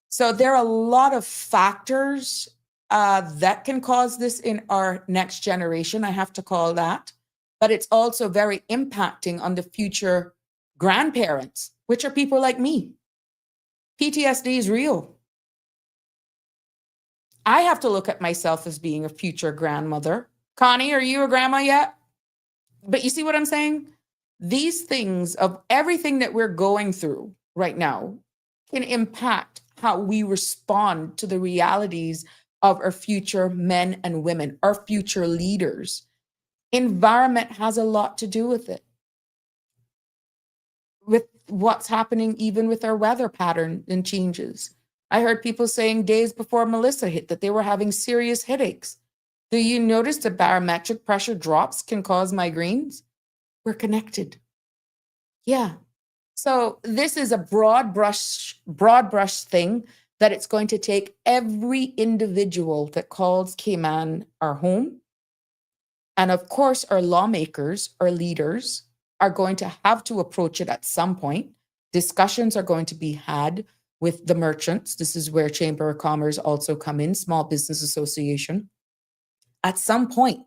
Speaker 2: So there are a lot of factors that can cause this in our next generation, I have to call that. But it's also very impacting on the future grandparents, which are people like me. PTSD is real. I have to look at myself as being a future grandmother. Connie, are you a grandma yet? But you see what I'm saying? These things of everything that we're going through right now can impact how we respond to the realities of our future men and women, our future leaders. Environment has a lot to do with it. With what's happening even with our weather pattern and changes. I heard people saying days before Melissa hit that they were having serious headaches. Do you notice the barometric pressure drops can cause migraines? We're connected. Yeah. So this is a broad brush thing that it's going to take every individual that calls Cayman our home. And of course, our lawmakers, our leaders are going to have to approach it at some point. Discussions are going to be had with the merchants. This is where Chamber of Commerce also come in, Small Business Association. At some point,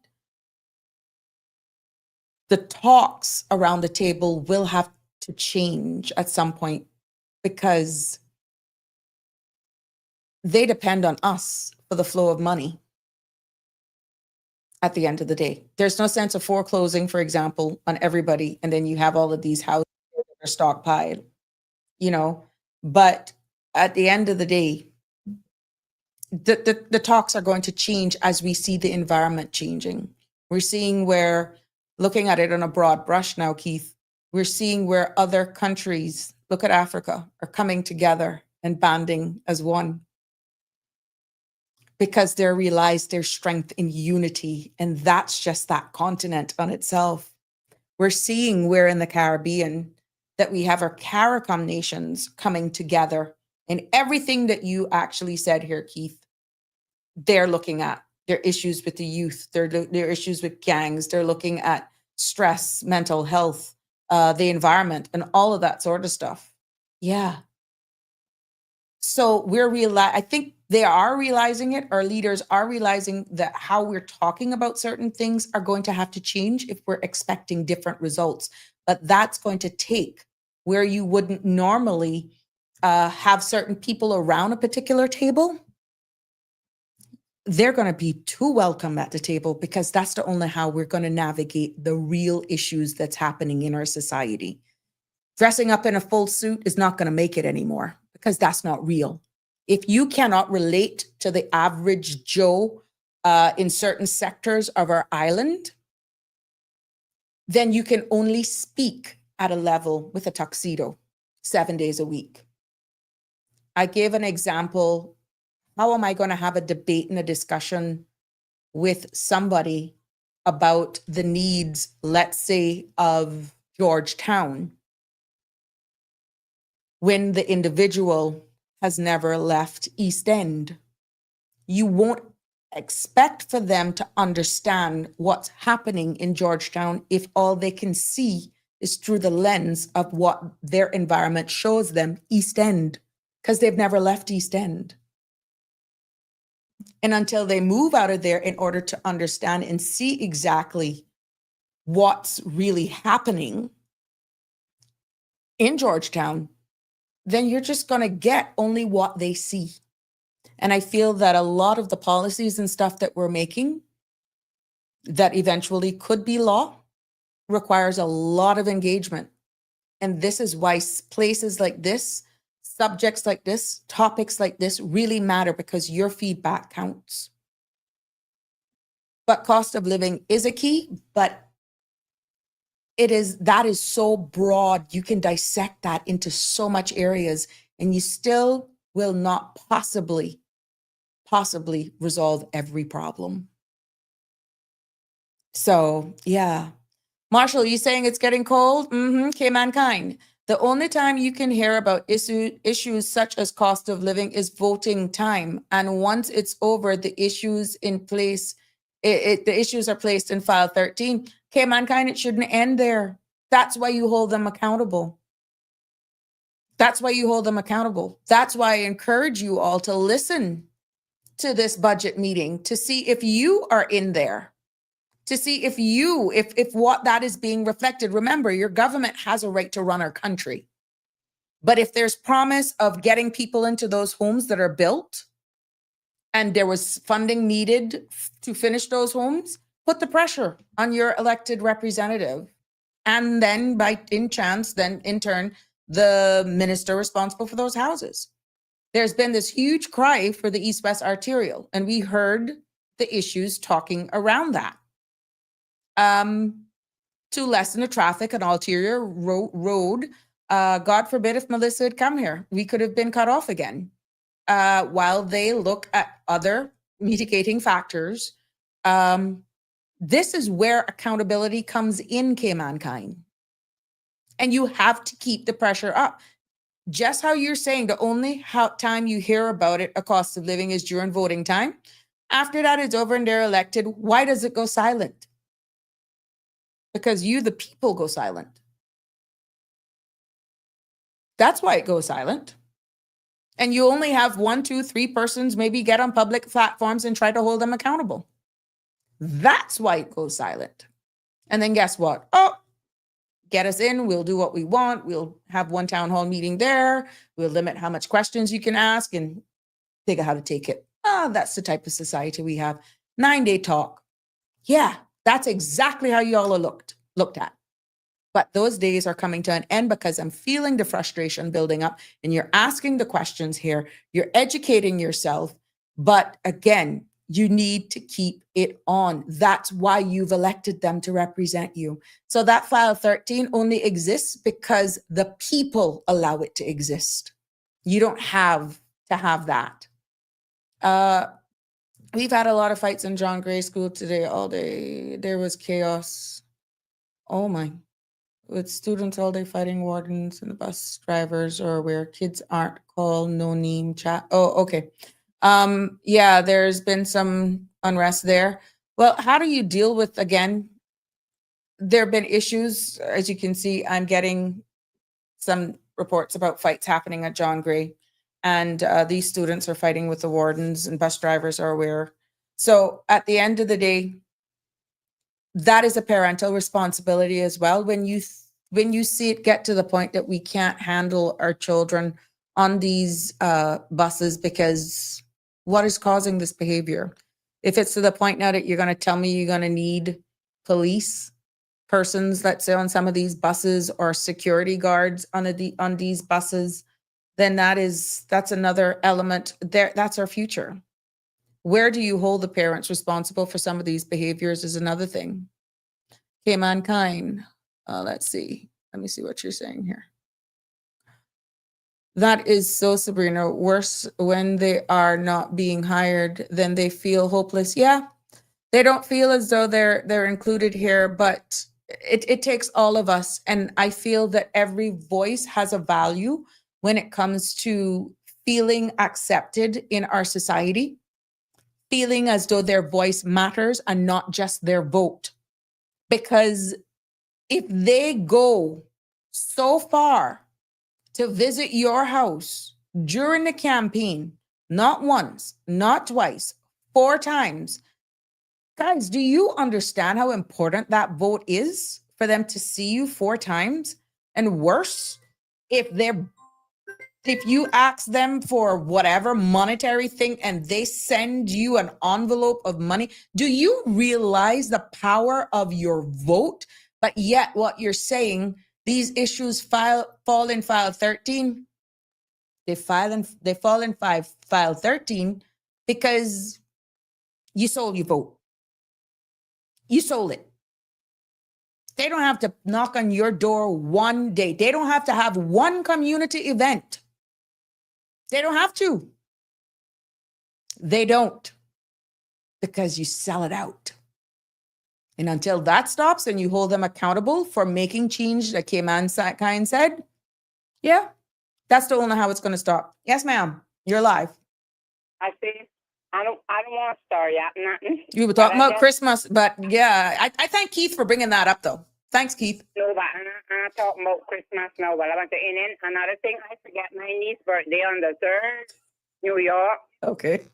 Speaker 2: the talks around the table will have to change at some point because they depend on us for the flow of money at the end of the day. There's no sense of foreclosing, for example, on everybody, and then you have all of these houses that are stockpiled, but at the end of the day, the talks are going to change as we see the environment changing. We're seeing where, looking at it on a broad brush now, Keith, we're seeing where other countries, look at Africa, are coming together and banding as one, because they realize their strength in unity. And that's just that continent on itself. We're seeing where in the Caribbean that we have our CARICOM nations coming together, and everything that you actually said here, Keith, they're looking at their issues with the youth, their issues with gangs, they're looking at stress, mental health, the environment, and all of that sort of stuff. Yeah. So I think they are realizing it. Our leaders are realizing that how we're talking about certain things are going to have to change if we're expecting different results. But that's going to take where you wouldn't normally have certain people around a particular table. They're going to be too welcome at the table, because that's the only how we're going to navigate the real issues that's happening in our society. Dressing up in a full suit is not going to make it anymore, because that's not real. If you cannot relate to the average Joe in certain sectors of our island, then you can only speak at a level with a tuxedo 7 days a week. I gave an example. How am I going to have a debate and a discussion with somebody about the needs, let's say, of Georgetown, when the individual has never left East End? You won't expect for them to understand what's happening in Georgetown if all they can see is through the lens of what their environment shows them, East End, because they've never left East End. And until they move out of there in order to understand and see exactly what's really happening in Georgetown, then you're just going to get only what they see. And I feel that a lot of the policies and stuff that we're making that eventually could be law requires a lot of engagement. And this is why places like this, subjects like this, topics like this really matter, because your feedback counts. But cost of living is a key, but that is so broad. You can dissect that into so much areas, and you still will not possibly resolve every problem. So yeah. Marshall, you saying it's getting cold? Cayman kind. The only time you can hear about issues such as cost of living is voting time. And once it's over, the issues in place, the issues are placed in file 13. Cayman kind, it shouldn't end there. That's why you hold them accountable. That's why you hold them accountable. That's why I encourage you all to listen to this budget meeting, to see if you are in there, to see if what that is being reflected. Remember, your government has a right to run our country. But if there's promise of getting people into those homes that are built, and there was funding needed to finish those homes, put the pressure on your elected representative. And then in turn, the minister responsible for those houses. There's been this huge cry for the East-West Arterial, and we heard the issues talking around that. To lessen the traffic on Ulterior Road, God forbid if Melissa had come here, we could have been cut off again. While they look at other mitigating factors, this is where accountability comes in, Cayman kind. And you have to keep the pressure up. Just how you're saying the only time you hear about it, a cost of living, is during voting time. After that, it's over and they're elected. Why does it go silent? Because you, the people, go silent. That's why it goes silent. And you only have 1, 2, 3 persons maybe get on public platforms and try to hold them accountable. That's why it goes silent. And then guess what? Oh, get us in. We'll do what we want. We'll have one town hall meeting there. We'll limit how much questions you can ask and figure how to take it. That's the type of society we have. 9-day talk. Yeah, that's exactly how you all are looked at. But those days are coming to an end, because I'm feeling the frustration building up, and you're asking the questions here. You're educating yourself. But again, you need to keep it on. That's why you've elected them to represent you. So that file 13 only exists because the people allow it to exist. You don't have to have that. We've had a lot of fights in John Gray School today, all day. There was chaos. Oh my. With students all day fighting wardens and the bus drivers, or where kids aren't called, no name chat. Oh, okay. Yeah, there's been some unrest there. Well, how do you deal with, again, there have been issues. As you can see, I'm getting some reports about fights happening at John Gray, and these students are fighting with the wardens, and bus drivers are aware. So at the end of the day, that is a parental responsibility as well. When you see it get to the point that we can't handle our children on these buses, because what is causing this behavior? If it's to the point now that you're going to tell me you're going to need police persons, let's say on some of these buses, or security guards on these buses, then that's another element there. That's our future. Where do you hold the parents responsible for some of these behaviors is another thing. Okay, mankind. Let's see. Let me see what you're saying here. That is so, Sabrina. Worse when they are not being hired, then they feel hopeless. Yeah, they don't feel as though they're included here, but it takes all of us. And I feel that every voice has a value when it comes to feeling accepted in our society, feeling as though their voice matters and not just their vote. Because if they go so far to visit your house during the campaign, not once, not twice, 4 times, guys, do you understand how important that vote is for them to see you 4 times? And worse, if you ask them for whatever monetary thing and they send you an envelope of money, do you realize the power of your vote? But yet what you're saying, these issues fall in file 13. They fall in file 13 because you sold your vote. You sold it. They don't have to knock on your door one day. They don't have to have one community event. They don't have to. They don't, because you sell it out. And until that stops and you hold them accountable for making change, like Cayman kind said, yeah, that's the only how it's going to stop. Yes, ma'am. You're live.
Speaker 4: I see. I don't want to start yet. Nothing.
Speaker 2: You were talking about Christmas, but yeah, I thank Keith for bringing that up, though. Thanks, Keith.
Speaker 4: No, but I'm not talking about Christmas now. But I want to, and then another thing, I forget my niece's birthday on the 3rd, New York.
Speaker 2: Okay.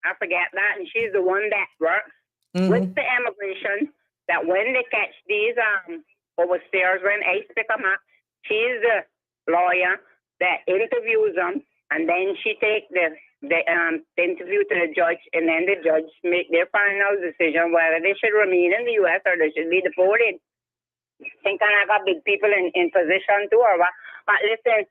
Speaker 4: I forget that, and she's the one that works with the immigration. That when they catch these overstairs, when I pick them up, she's the lawyer that interviews them, and then she takes the interview to the judge, and then the judge make their final decision whether they should remain in the U.S. or they should be deported. Think I got big people in position too, or what? But listen,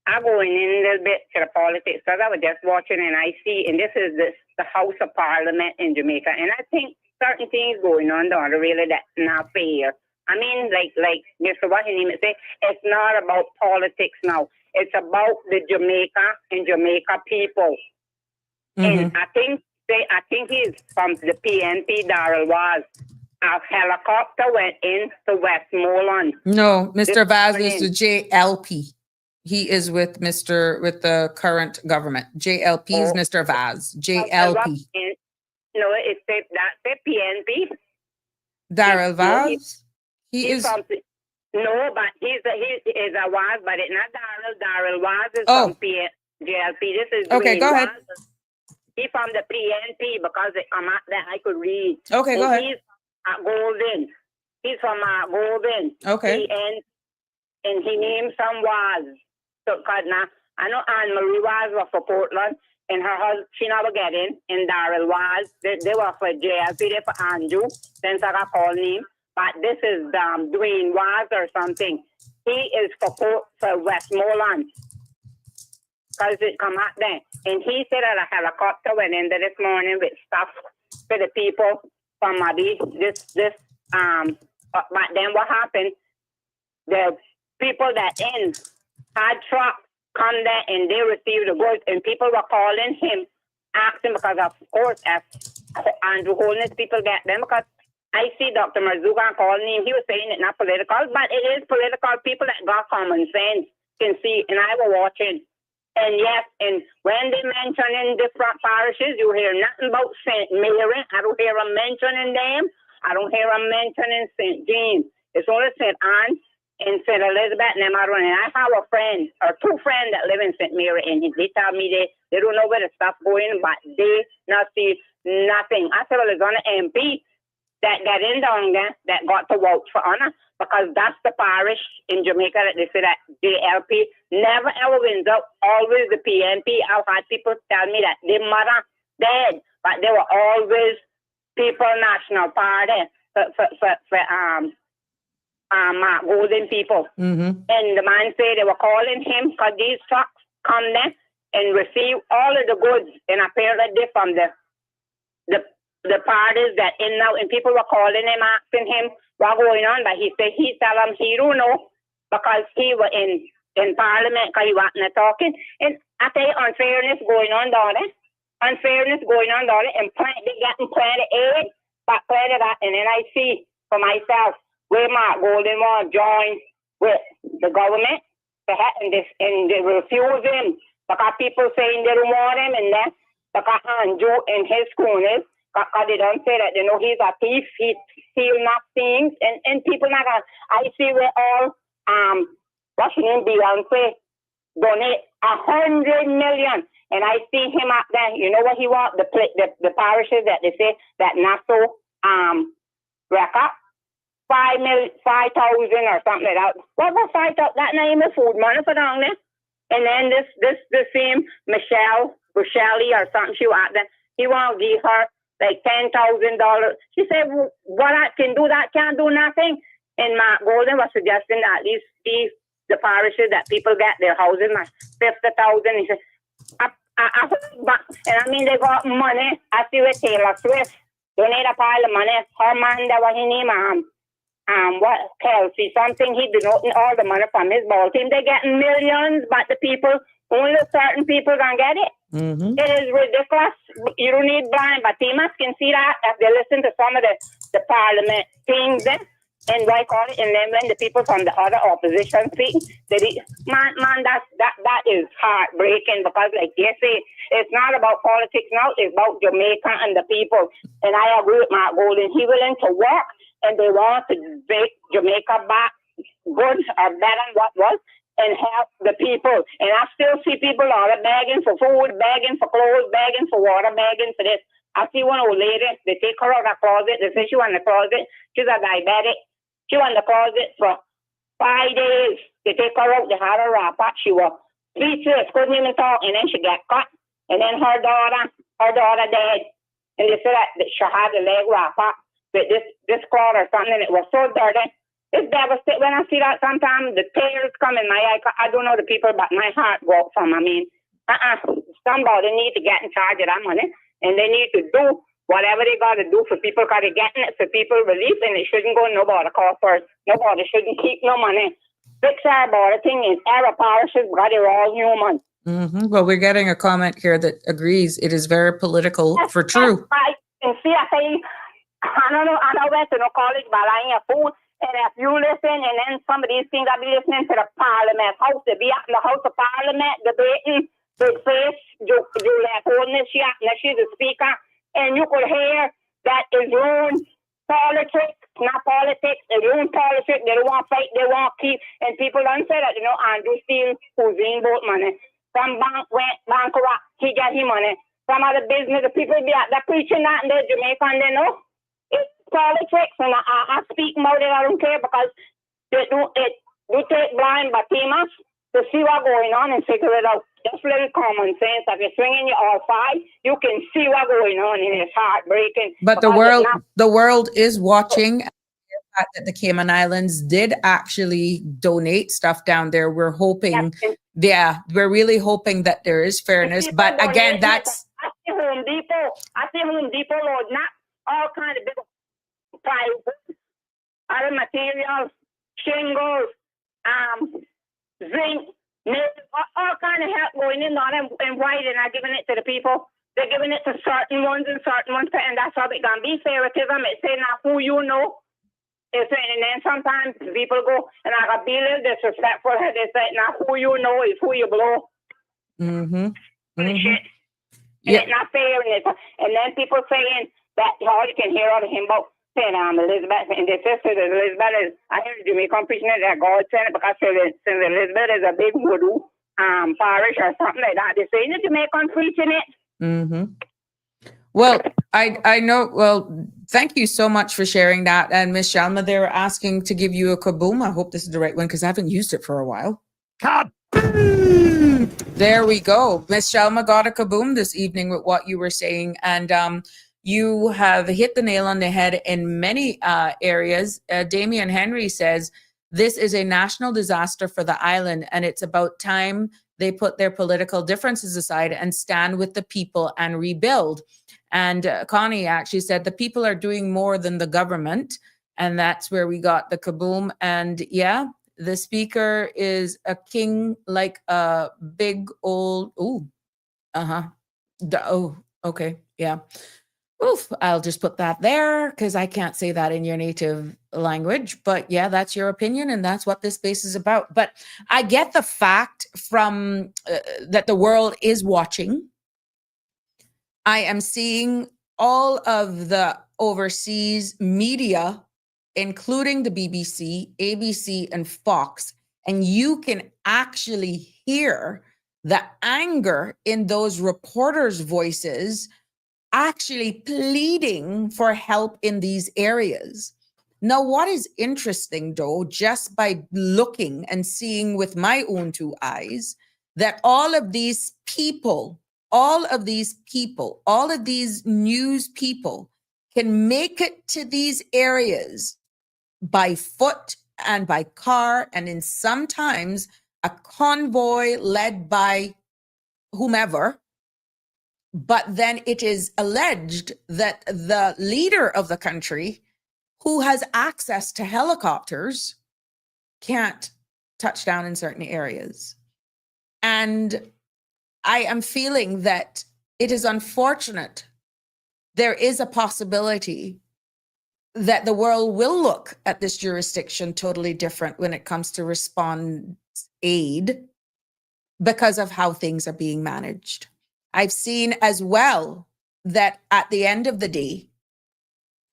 Speaker 4: I'm going in a little bit to the politics because I was just watching and I see, and this is the House of Parliament in Jamaica, and I think certain things going on down the really that's not fair. I mean, like Mr. Washington say, it's not about politics now. It's about the Jamaica and Jamaica people. And I think he's from the PNP. Darrell was. A helicopter went into Westmoreland.
Speaker 2: No, Mr. Vaz is the JLP. He is with the current government. JLP is Mr. Vaz. JLP.
Speaker 4: No, it's that's the PNP.
Speaker 2: Darrell Vaz. He is
Speaker 4: from. No, but he is a Vaz, but it's not Darrell. Darrell Vaz is from JLP. This is
Speaker 2: okay. Go ahead.
Speaker 4: He's from the PNP because I'm at that I could read.
Speaker 2: Okay, go ahead.
Speaker 4: He's Golden. He's from Golden.
Speaker 2: Okay.
Speaker 4: And he named some Vaz. So, cause now I know Anne Marie Vaz was for Portland, and her husband she never get in. And Darrell Vaz, they were for JLP, they for Andrew. Since I got called name, but this is Dwayne Vaz or something. He is for Westmoreland. Because it come out there. And he said that a helicopter went in there this morning with stuff for the people from Madi. But then what happened? The people that in had trucks come there and they receive the goods, and people were calling him, asking, because of course, as Andrew Holness people get them, because I see Dr. Marzuka calling him, he was saying it's not political, but it is political. People that got common sense can see, and I was watching. And yes, and when they mention in different parishes, you hear nothing about St. Mary. I don't hear them mentioning them. I don't hear them mentioning St. James. It's only St. Anne and St. Elizabeth and them are running. I have a friend, or two friends that live in St. Mary, and they tell me they don't know where the stuff going, but they not see nothing. I said, well, it's on the MP that got in down there that got to vote for honor, because that's the parish in Jamaica that they say that JLP never ever wins out, always the PNP. I've had people tell me that their mother dead, but they were always People National Party for golden people. And the man said they were calling him because these trucks come there and receive all of the goods, and apparently they from the parties that in now, and people were calling him, asking him what going on, but he said he tell them he don't know, because he was in Parliament, because he wasn't talking. And I tell you, unfairness going on down there, and they getting plenty aid, but plenty that, and then I see for myself where Mark Golden was joined with the government, and they refuse him, because people saying they don't want him, and then because Andrew and his cronies, because they don't say that they know he's a thief, he steal not things, and people not gonna. I see where all what's your name, Beyonce donate 100 million, and I see him up there. You know what he want? The parishes that they say that Nassau record 5,000 or something like that. What was 5,000? That name is food money for down there. And then the same Michelle or something, she was out there. He want to give her like $10,000. She said, well, what I can do, that can't do nothing. And Mark Golden was suggesting that at least the parishes that people get their houses, 50,000. He said, and I mean, they got money. I see with Taylor Swift. They need a pile of money. Her man, that was his name, what, Kelsey, something, he denoting all the money from his ball team. They're getting millions, but the people, only certain people can get it. It is ridiculous. You don't need blind, but Timas can see that if they listen to some of the parliament things then, and like all it, and then when the people from the other opposition speak, that is heartbreaking, because like they say, it's not about politics now, it's about Jamaica and the people. And I agree with Mark Golden. He willing to work, and they want to make Jamaica back good or better than what was, and help the people. And I still see people all begging for food, begging for clothes, begging for water, begging for this. I see one old lady, they take her out of the closet, they say she was in the closet, she's a diabetic, she was in the closet for 5 days. They take her out, they had her wrap up, she was speechless, couldn't even talk, and then she got cut. And then her daughter died. And they said that she had the leg wrap up with this cloth or something, and it was so dirty. It's devastating. When I see that, sometimes the tears come in my eye. I don't know the people, but my heart goes from. I mean, somebody need to get in charge of that money, and they need to do whatever they got to do for people, because they're getting it for people relief, and it shouldn't go nobody cost first. Nobody shouldn't keep no money. Fix our border thing is error parishes, because they're all human.
Speaker 2: Well, we're getting a comment here that agrees it is very political for true.
Speaker 4: I can see, I say, I don't know, I went to no college, but I ain't a fool. And if you listen, and then some of these things, I'll be listening to the Parliament House. They be out in the House of Parliament debating with face, Juliet Holness, she's the speaker, and you could hear that is ruined politics, not politics, they ruin politics, they don't want to fight, they want to keep, and people don't say that, Andrew steal cuisine boat money. Some bank went bankrupt, he got his money. Some other business, the people be out there preaching that in the Jamaica, and they know it's politics, and I speak about it, I don't care, because they do take blind but Timas to see what's going on and figure it out. Just little common sense. If you're swinging your all five, you can see what's going on, and it's heartbreaking.
Speaker 2: But the world is watching. The fact that the Cayman Islands did actually donate stuff down there. We're hoping, we're really hoping that there is fairness. But again, that's
Speaker 4: I see Home Depot, Lord, not all kind of big plywood, other materials, shingles, zinc, All kind of help going in on them in writing are giving it to the people. They're giving it to certain ones and that's how it gonna be favoritism. It's saying now who you know. And then sometimes people go and I got be a little disrespectful. They say now who you know is who you blow. Shit. And it's not fair. And then people saying that all you can hear out of him about saying Elizabeth and the sister Elizabeth is I hear Jamaican preaching it that God sent it because since Elizabeth is a big voodoo parish or something like that. They're saying the Jamaican preaching it.
Speaker 2: Well, I know. Well, thank you so much for sharing that. And Miss Shalma, they're asking to give you a kaboom. I hope this is the right one because I haven't used it for a while. Kaboom! There we go. Miss Shalma got a kaboom this evening with what you were saying. And you have hit the nail on the head in many areas. Damian Henry says, this is a national disaster for the island, and it's about time they put their political differences aside and stand with the people and rebuild. And Connie actually said the people are doing more than the government. And that's where we got the kaboom. And yeah, the speaker is a king like a big old, okay, yeah. Oof, I'll just put that there because I can't say that in your native language. But yeah, that's your opinion and that's what this space is about. But I get the fact from that the world is watching. I am seeing all of the overseas media, including the BBC, ABC, and Fox, and you can actually hear the anger in those reporters' voices actually pleading for help in these areas. Now, what is interesting, though, just by looking and seeing with my own two eyes, that all of these news people can make it to these areas by foot and by car, and in sometimes a convoy led by whomever. But then it is alleged that the leader of the country, who has access to helicopters, can't touch down in certain areas. And I am feeling that it is unfortunate. There is a possibility that the world will look at this jurisdiction totally different when it comes to response aid because of how things are being managed. I've seen as well that at the end of the day,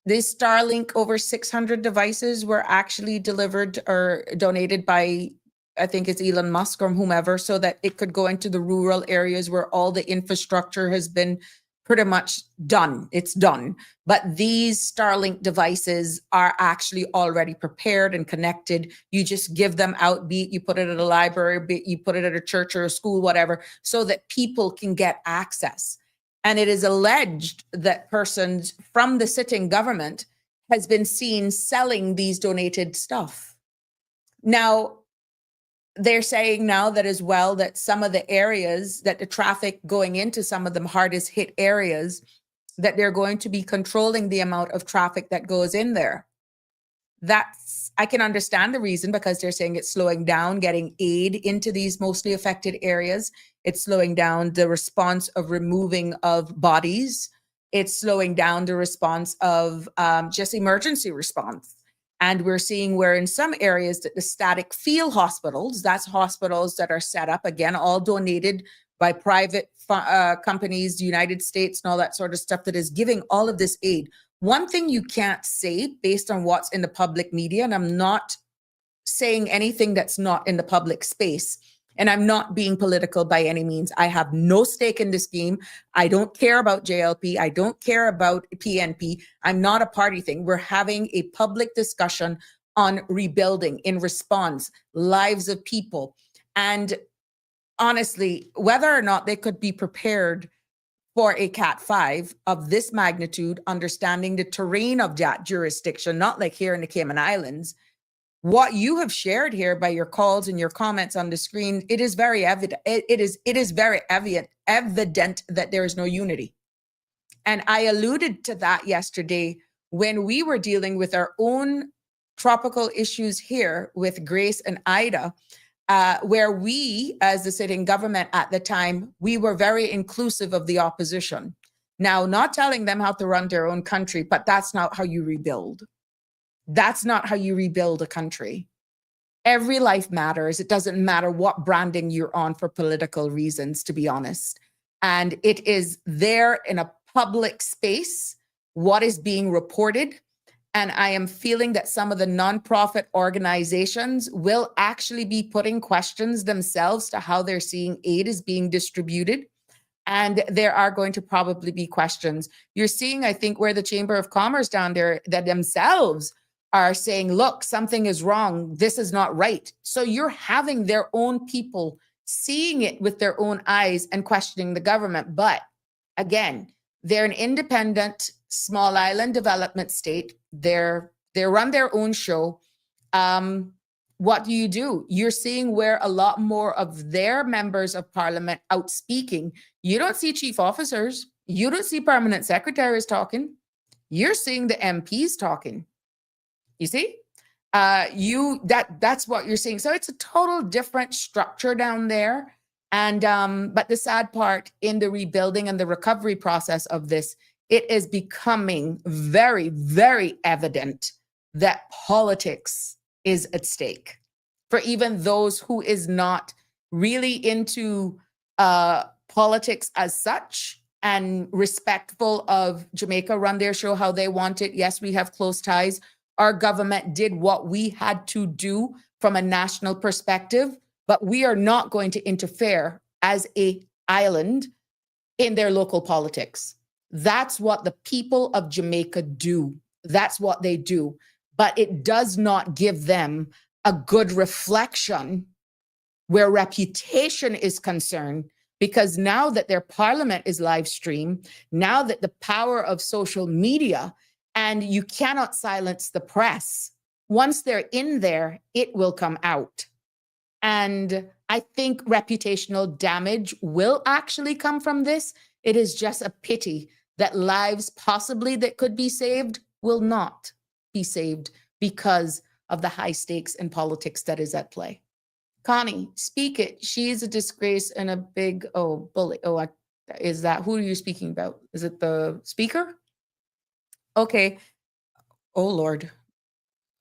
Speaker 2: this Starlink over 600 devices were actually delivered or donated by, I think it's Elon Musk or whomever, so that it could go into the rural areas where all the infrastructure has been pretty much done. It's done. But these Starlink devices are actually already prepared and connected. You just give them out, be it you put it at a library, be it you put it at a church or a school, whatever, so that people can get access. And it is alleged that persons from the sitting government has been seen selling these donated stuff. Now, they're saying now that as well that some of the areas that the traffic going into some of the hardest hit areas, that they're going to be controlling the amount of traffic that goes in there. That's, I can understand the reason, because they're saying it's slowing down getting aid into these mostly affected areas. It's slowing down the response of removing of bodies. It's slowing down the response of just emergency response. And we're seeing where in some areas that the static field hospitals, that's hospitals that are set up, again, all donated by private companies, the United States and all that sort of stuff, that is giving all of this aid. One thing you can't say based on what's in the public media, and I'm not saying anything that's not in the public space, and I'm not being political by any means. I have no stake in this game. I don't care about JLP. I don't care about PNP. I'm not a party thing. We're having a public discussion on rebuilding in response, lives of people. And honestly, whether or not they could be prepared for a Cat 5 of this magnitude, understanding the terrain of that jurisdiction, not like here in the Cayman Islands, what you have shared here by your calls and your comments on the screen, it is very evident. It is very evident that there is no unity. And I alluded to that yesterday when we were dealing with our own tropical issues here with Grace and Ida. where we, as the sitting government at the time, we were very inclusive of the opposition. Now, not telling them how to run their own country, but that's not how you rebuild. That's not how you rebuild a country. Every life matters. It doesn't matter what branding you're on for political reasons, to be honest. And it is there in a public space, what is being reported. And I am feeling that some of the nonprofit organizations will actually be putting questions themselves to how they're seeing aid is being distributed. And there are going to probably be questions. You're seeing, I think, where the Chamber of Commerce down there that themselves are saying, look, something is wrong. This is not right. So you're having their own people seeing it with their own eyes and questioning the government. But again, they're an independent small island development state. They run their own show. What do? You're seeing where a lot more of their members of parliament out speaking. You don't see chief officers. You don't see permanent secretaries talking. You're seeing the MPs talking. You see? That's what you're seeing. So it's a total different structure down there. And but the sad part in the rebuilding and the recovery process of this, it is becoming very, very evident that politics is at stake for even those who is not really into politics as such and respectful of Jamaica run their show how they want it. Yes, we have close ties. Our government did what we had to do from a national perspective, but we are not going to interfere as an island in their local politics. That's what the people of Jamaica do. That's what they do. But it does not give them a good reflection where reputation is concerned, because now that their parliament is live streamed, now that the power of social media, and you cannot silence the press, once they're in there, it will come out. And I think reputational damage will actually come from this. It is just a pity that lives possibly that could be saved will not be saved because of the high stakes in politics that is at play. Connie, speak it. She's a disgrace and a big, bully. Is that, who are you speaking about? Is it the speaker? Okay. Oh, Lord.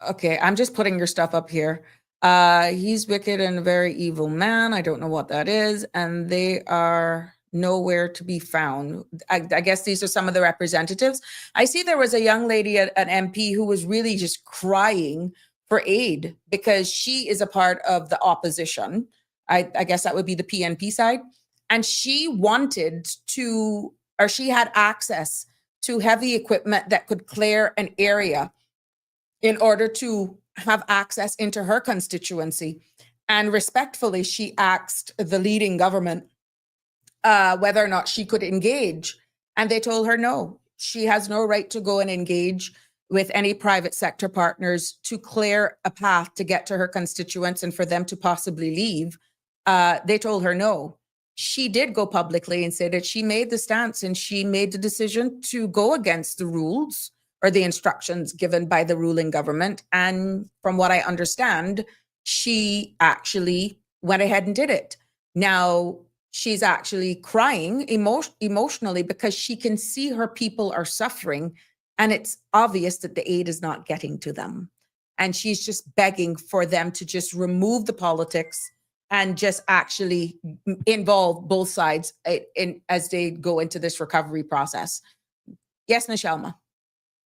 Speaker 2: Okay, I'm just putting your stuff up here. He's wicked and a very evil man. I don't know what that is. And they are nowhere to be found. I guess these are some of the representatives. I see there was a young lady, an MP, who was really just crying for aid because she is a part of the opposition. I guess that would be the PNP side. And she wanted to, or she had access to heavy equipment that could clear an area in order to have access into her constituency. And respectfully, she asked the leading government whether or not she could engage. And they told her no, she has no right to go and engage with any private sector partners to clear a path to get to her constituents and for them to possibly leave. They told her no. She did go publicly and say that she made the stance and she made the decision to go against the rules or the instructions given by the ruling government. And from what I understand, she actually went ahead and did it. Now, she's actually crying emotionally because she can see her people are suffering and it's obvious that the aid is not getting to them. And she's just begging for them to just remove the politics and just actually involve both sides in as they go into this recovery process. Yes, Nishalma.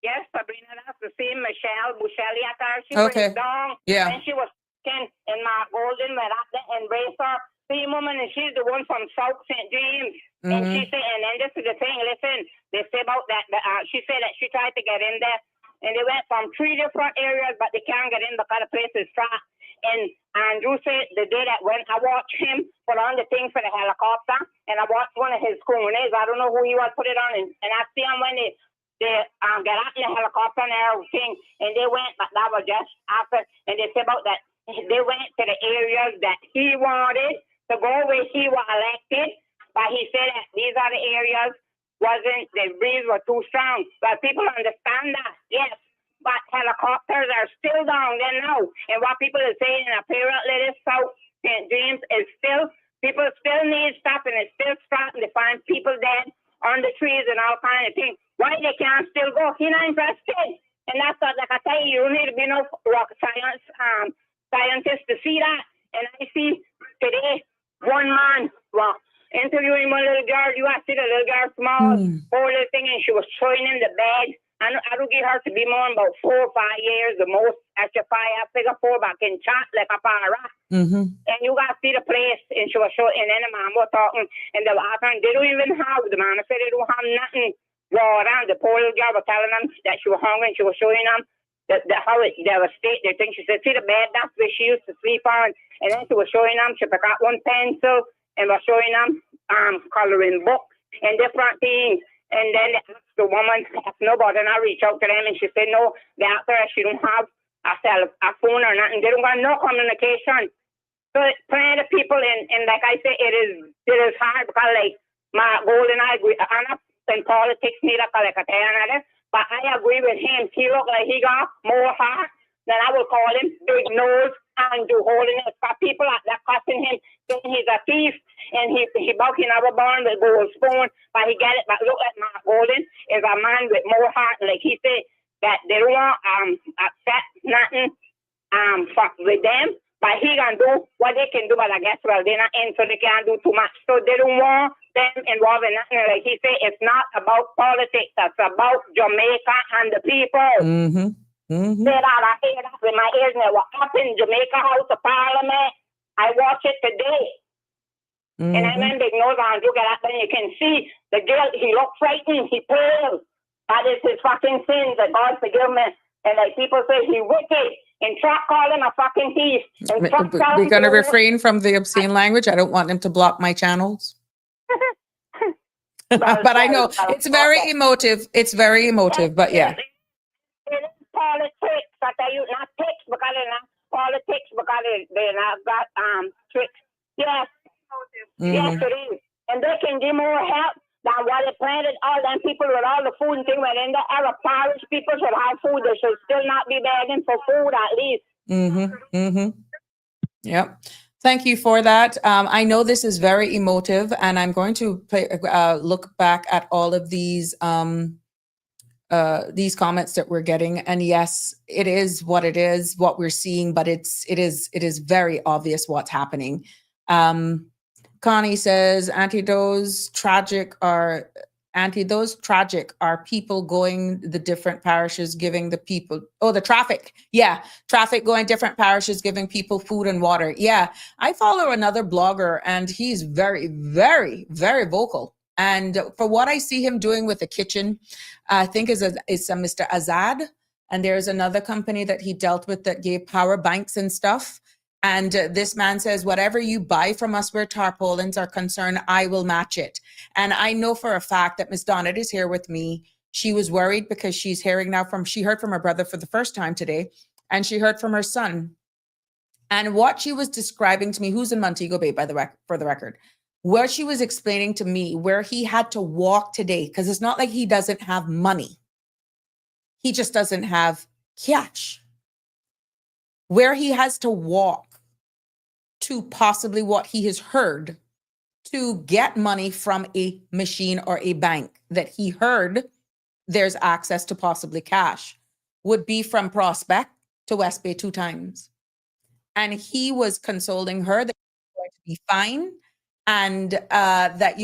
Speaker 4: Yes, Sabrina, that's the same Michelle Busheliatar. She
Speaker 2: Okay.
Speaker 4: went down and she was in my golden went up there and embraced her. See, woman, and she's the one from South St. James. And she said, and then this is the thing, listen, they say about that, she said that she tried to get in there and they went from 3 different areas, but they can't get in because the place is flat. And Andrew said the day that when I watched him put on the thing for the helicopter and I watched one of his schooners, I don't know who he was, put it on, and I see him when they get out in the helicopter and everything, and they went, but that was just after, and they said about that, they went to the areas that he wanted to go where he was elected, but he said that these are the areas the breeze were too strong. But people understand that, yes, but helicopters are still down there now, and what people are saying, apparently this South St. James is still, people still need stuff, and it's still starting to find people dead on the trees and all kind of things. Why they can't still go? He's not interested. And that's what, like I tell you, you need to be no rocket scientist to see that. And I see today one man, interviewing one little girl. You have to see the little girl, small, poor little thing, and she was showing him the bed. I don't give her to be more than about 4 or 5 years, the most. At your 5, I figure 4 back in chat like a para. And you got to see the place, and she was showing, and then the man was talking, and they don't even have, the man said they don't have nothing raw around. The poor little girl was telling them that she was hungry, and she was showing them how it devastated. They think, she said, see the bed, that's where she used to sleep on. And then she was showing them, she picked up one pencil, and was showing them coloring books and different things. And then the woman asked nobody, and I reached out to them, and she said, no, the answer is she don't have a phone or nothing. They don't got no communication. So plenty of people, and like I say, it is hard because like my goal and I agree. I'm not in politics neither, like I tell you, but I agree with him. He look like he got more heart than I will call him big nose and do holiness. For people that cussing him, saying he's a thief, and he never born with gold spoon, but he get it. But look at Mark Golden is a man with more heart. Like he said, that they don't want upset nothing with them, but he can do what they can do. But I guess they're not in, so they can't do too much. So they don't want them involved in nothing. Like he said, it's not about politics. It's about Jamaica and the people. Say that, I hear that with my ears now. What happened in Jamaica House of Parliament? I watch it today. And I remember big nose on, look at that, then you can see the guilt. He looked frightened, he pale. That is his fucking sins, that God forgive me. And like people say, he wicked. And Trump call him a fucking thief.
Speaker 2: We're going to refrain from the obscene language. I don't want them to block my channels. But I know it's very emotive. It's very emotive, but yeah.
Speaker 4: It is politics. I tell you, not tricks, because they're not politics, because they're not got tricks. Yes. Yes, it is. And they can give more help than what they planted. All them people with all the food and things, but in the Arab parish, people should have food. They should still not be begging for food at least.
Speaker 2: Yep. Thank you for that. I know this is very emotive, and I'm going to look back at all of these comments that we're getting. And yes, it is what we're seeing, but it is very obvious what's happening. Connie says, those tragic are people going the different parishes, giving the people, the traffic. Yeah. Traffic going different parishes, giving people food and water. Yeah. I follow another blogger, and he's very, very, very vocal. And for what I see him doing with the kitchen, I think is a Mr. Azad. And there's another company that he dealt with that gave power banks and stuff. And this man says, whatever you buy from us where tarpaulins are concerned, I will match it. And I know for a fact that Miss Donna is here with me. She was worried because she's hearing now she heard from her brother for the first time today, and she heard from her son. And what she was describing to me, who's in Montego Bay, for the record, where she was explaining to me where he had to walk today, because it's not like he doesn't have money. He just doesn't have cash. Where he has to walk to possibly what he has heard to get money from a machine or a bank that he heard there's access to possibly cash would be from Prospect to West Bay 2 times. And he was consoling her that he's going to be fine, and that,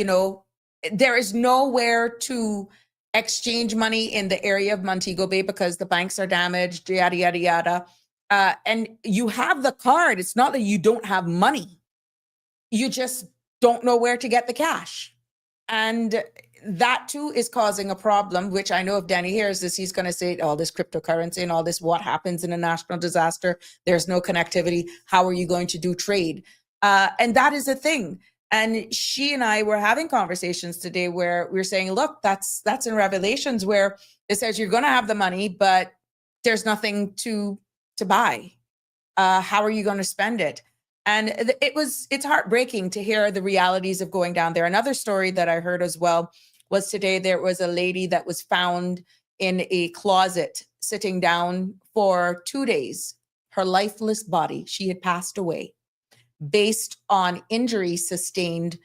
Speaker 2: there is nowhere to exchange money in the area of Montego Bay because the banks are damaged, yada, yada, yada. And you have the card. It's not that you don't have money. You just don't know where to get the cash. And that too is causing a problem, which I know if Danny hears this, he's going to say all this cryptocurrency and all this, what happens in a national disaster? There's no connectivity. How are you going to do trade? And that is a thing. And she and I were having conversations today where we're saying, look, that's in Revelations where it says you're going to have the money, but there's nothing to buy. How are you going to spend it? And it's heartbreaking to hear the realities of going down there. Another story that I heard as well was today there was a lady that was found in a closet sitting down for 2 days, her lifeless body. She had passed away. based on injuries sustained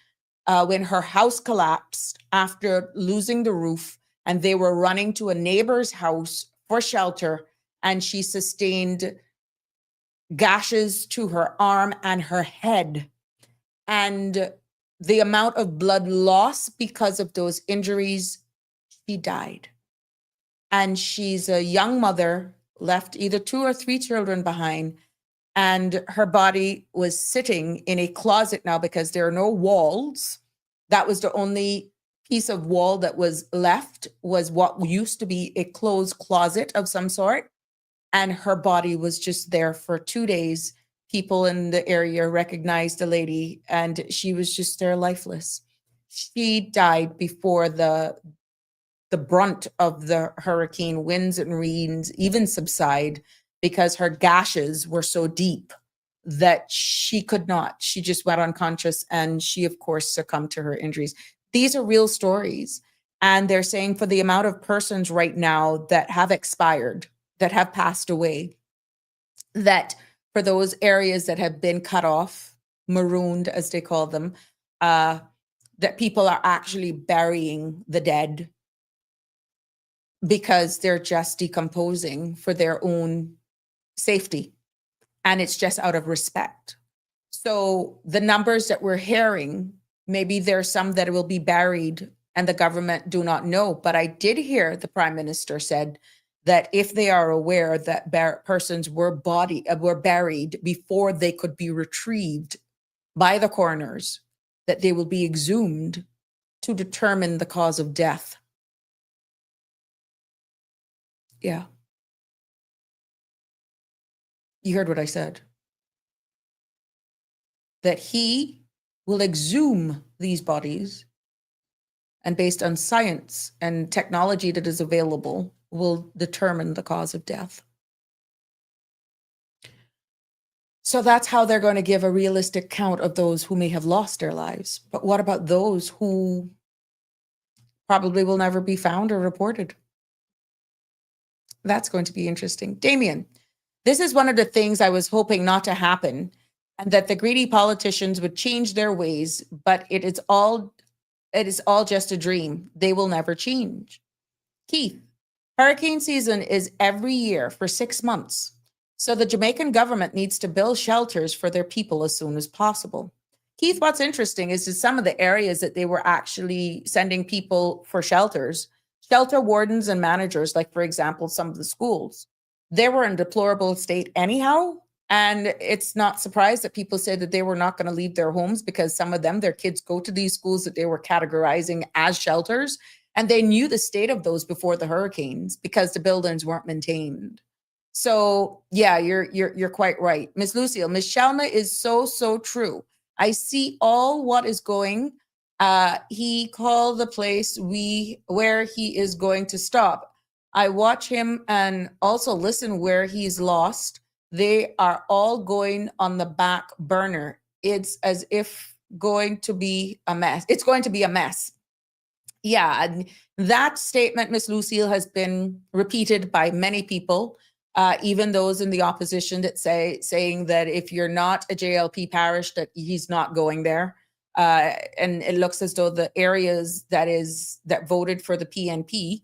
Speaker 2: when her house collapsed after losing the roof, and they were running to a neighbor's house for shelter, and she sustained gashes to her arm and her head. And the amount of blood loss because of those injuries, she died. And she's a young mother, left either 2 or 3 children behind, and her body was sitting in a closet now because there are no walls. That was the only piece of wall that was left, was what used to be a closed closet of some sort. And her body was just there for 2 days. People in the area recognized the lady, and she was just there lifeless. She died before the brunt of the hurricane winds and rains even subside, because her gashes were so deep that she could not. She just went unconscious, and she, of course, succumbed to her injuries. These are real stories. And they're saying for the amount of persons right now that have expired, that have passed away, that for those areas that have been cut off, marooned, as they call them, that people are actually burying the dead because they're just decomposing for their own safety. And it's just out of respect. So the numbers that we're hearing, maybe there's some that will be buried and the government do not know. But I did hear the Prime Minister said that if they are aware that persons were buried before they could be retrieved by the coroners, that they will be exhumed to determine the cause of death. Yeah. You heard what I said. That he will exhume these bodies, and based on science and technology that is available, will determine the cause of death. So that's how they're going to give a realistic count of those who may have lost their lives. But what about those who probably will never be found or reported? That's going to be interesting. Damien, this is one of the things I was hoping not to happen, and that the greedy politicians would change their ways, but it is all just a dream. They will never change. Keith, hurricane season is every year for 6 months. So the Jamaican government needs to build shelters for their people as soon as possible. Keith, what's interesting is that some of the areas that they were actually sending people for shelters, shelter wardens and managers, like, for example, some of the schools, they were in deplorable state anyhow. And it's not surprised that people say that they were not going to leave their homes, because some of them, their kids go to these schools that they were categorizing as shelters. And they knew the state of those before the hurricanes because the buildings weren't maintained. So yeah, you're quite right. Miss Lucille, Miss Shelma is so true. I see all what is going. He called the place where he is going to stop. I watch him and also listen where he's lost. They are all going on the back burner. It's as if going to be a mess. It's going to be a mess. Yeah, and that statement, Miss Lucille, has been repeated by many people, even those in the opposition that saying that if you're not a JLP parish, that he's not going there. And it looks as though the areas that voted for the PNP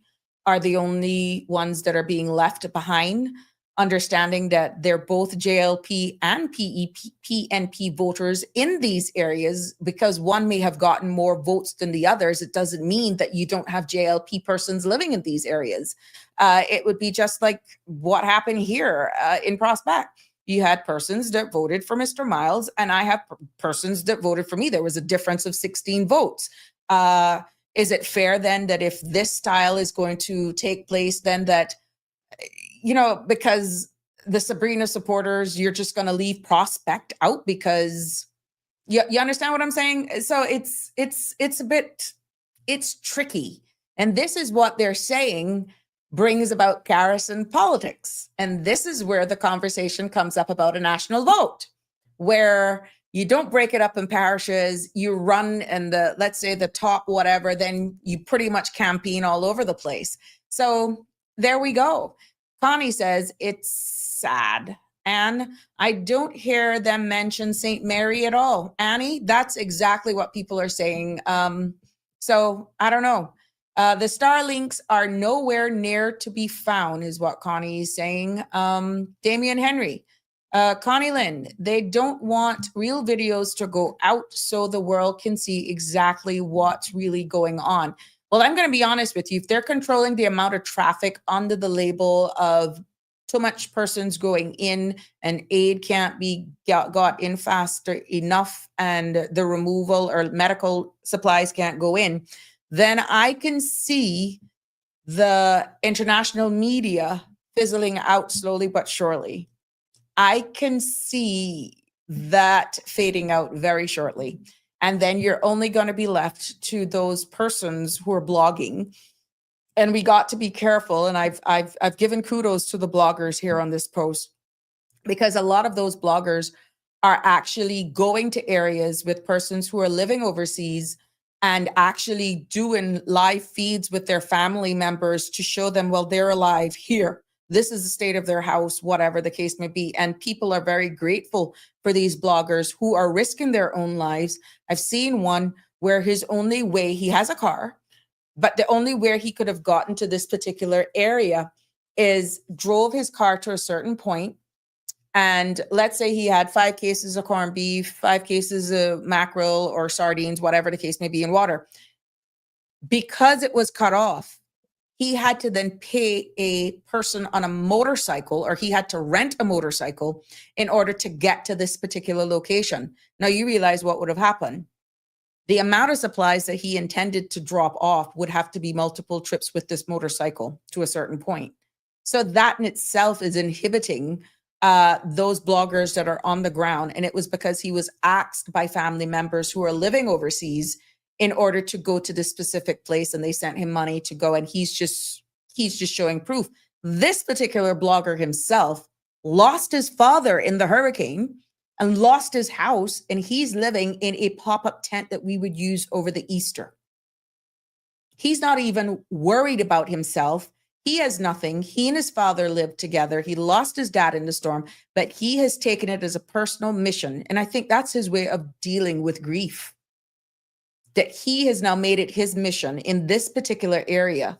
Speaker 2: are the only ones that are being left behind, understanding that they're both JLP and PNP voters in these areas. Because one may have gotten more votes than the others, it doesn't mean that you don't have JLP persons living in these areas. It would be just like what happened here in Prospect. You had persons that voted for Mr. Miles, and I have persons that voted for me. There was a difference of 16 votes. Is it fair then that if this style is going to take place, then that, because the Sabrina supporters, you're just going to leave Prospect out because you understand what I'm saying? So it's tricky. And this is what they're saying brings about garrison politics. And this is where the conversation comes up about a national vote, where you don't break it up in parishes, you run in let's say the top whatever, then you pretty much campaign all over the place. So there we go. Connie says, it's sad And I don't hear them mention St. Mary at all. Annie, that's exactly what people are saying. So I don't know. The Starlinks are nowhere near to be found, is what Connie is saying. Damian Henry, Connie Lynn, they don't want real videos to go out so the world can see exactly what's really going on. Well, I'm going to be honest with you. If they're controlling the amount of traffic under the label of too much persons going in and aid can't be got in faster enough and the removal or medical supplies can't go in, then I can see the international media fizzling out slowly but surely. I can see that fading out very shortly. And then you're only going to be left to those persons who are blogging. And we got to be careful. And I've given kudos to the bloggers here on this post, because a lot of those bloggers are actually going to areas with persons who are living overseas and actually doing live feeds with their family members to show them, well, they're alive here. This is the state of their house, whatever the case may be. And people are very grateful for these bloggers who are risking their own lives. I've seen one where his only way, he has a car, but the only way he could have gotten to this particular area is drove his car to a certain point. And let's say he had 5 cases of corned beef, 5 cases of mackerel or sardines, whatever the case may be, in water. Because it was cut off, he had to then pay a person on a motorcycle, or he had to rent a motorcycle in order to get to this particular location. Now you realize what would have happened. The amount of supplies that he intended to drop off would have to be multiple trips with this motorcycle to a certain point. So that in itself is inhibiting those bloggers that are on the ground. And it was because he was asked by family members who are living overseas in order to go to this specific place, and they sent him money to go, and he's just showing proof. This particular blogger himself lost his father in the hurricane and lost his house, and he's living in a pop-up tent that we would use over the Easter. He's not even worried about himself. He has nothing. He and his father lived together. He lost his dad in the storm, but he has taken it as a personal mission. And I think that's his way of dealing with grief, that he has now made it his mission in this particular area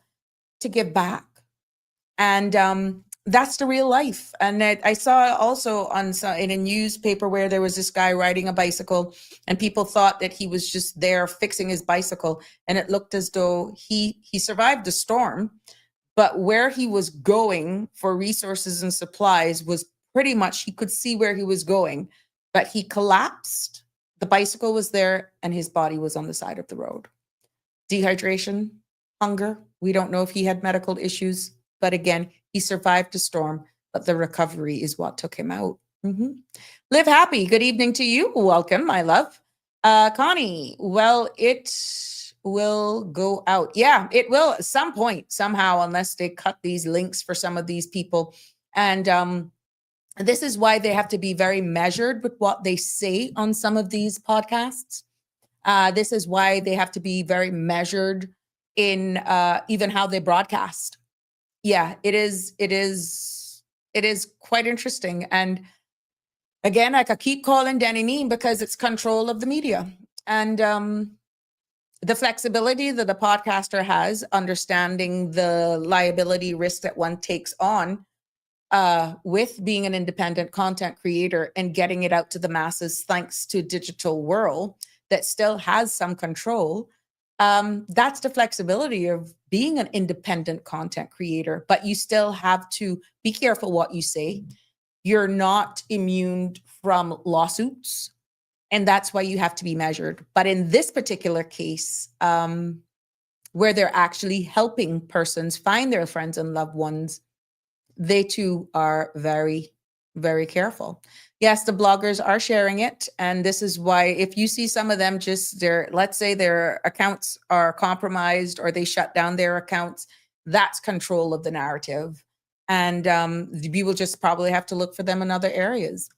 Speaker 2: to give back. And that's the real life. And I saw also in a newspaper where there was this guy riding a bicycle, and people thought that he was just there fixing his bicycle. And it looked as though he survived the storm, but where he was going for resources and supplies was pretty much, he could see where he was going, but he collapsed. The bicycle was there and his body was on the side of the road. Dehydration, hunger. We don't know if he had medical issues, but again, he survived the storm, but the recovery is what took him out. Live happy. Good evening to you. Welcome, my love. Connie, well, it will go out. Yeah, it will at some point, somehow, unless they cut these links for some of these people. And this is why they have to be very measured with what they say on some of these podcasts. This is why they have to be very measured in even how they broadcast. Yeah, it is quite interesting. And again, I could keep calling Danny Neem because it's control of the media. And the flexibility that the podcaster has, understanding the liability risk that one takes on with being an independent content creator and getting it out to the masses thanks to a digital world that still has some control. That's the flexibility of being an independent content creator, but you still have to be careful what you say. You're not immune from lawsuits, and that's why you have to be measured. But in this particular case, where they're actually helping persons find their friends and loved ones, they too are very, very careful. Yes, the bloggers are sharing it. And this is why if you see some of them let's say their accounts are compromised or they shut down their accounts, that's control of the narrative. And we will just probably have to look for them in other areas.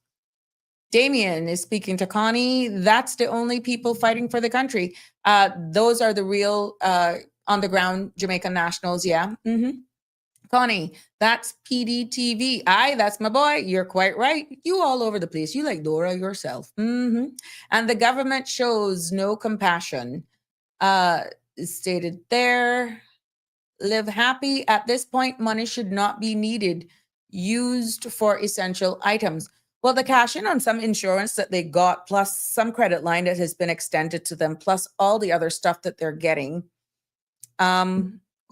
Speaker 2: Damien is speaking to Connie. That's the only people fighting for the country. Those are the real on the ground Jamaican nationals. Yeah. Connie, that's PDTV. Aye, that's my boy. You're quite right. You all over the place. You like Dora yourself. And the government shows no compassion. Stated there. Live happy. At this point, money should not be needed, used for essential items. Well, the cash in on some insurance that they got, plus some credit line that has been extended to them, plus all the other stuff that they're getting.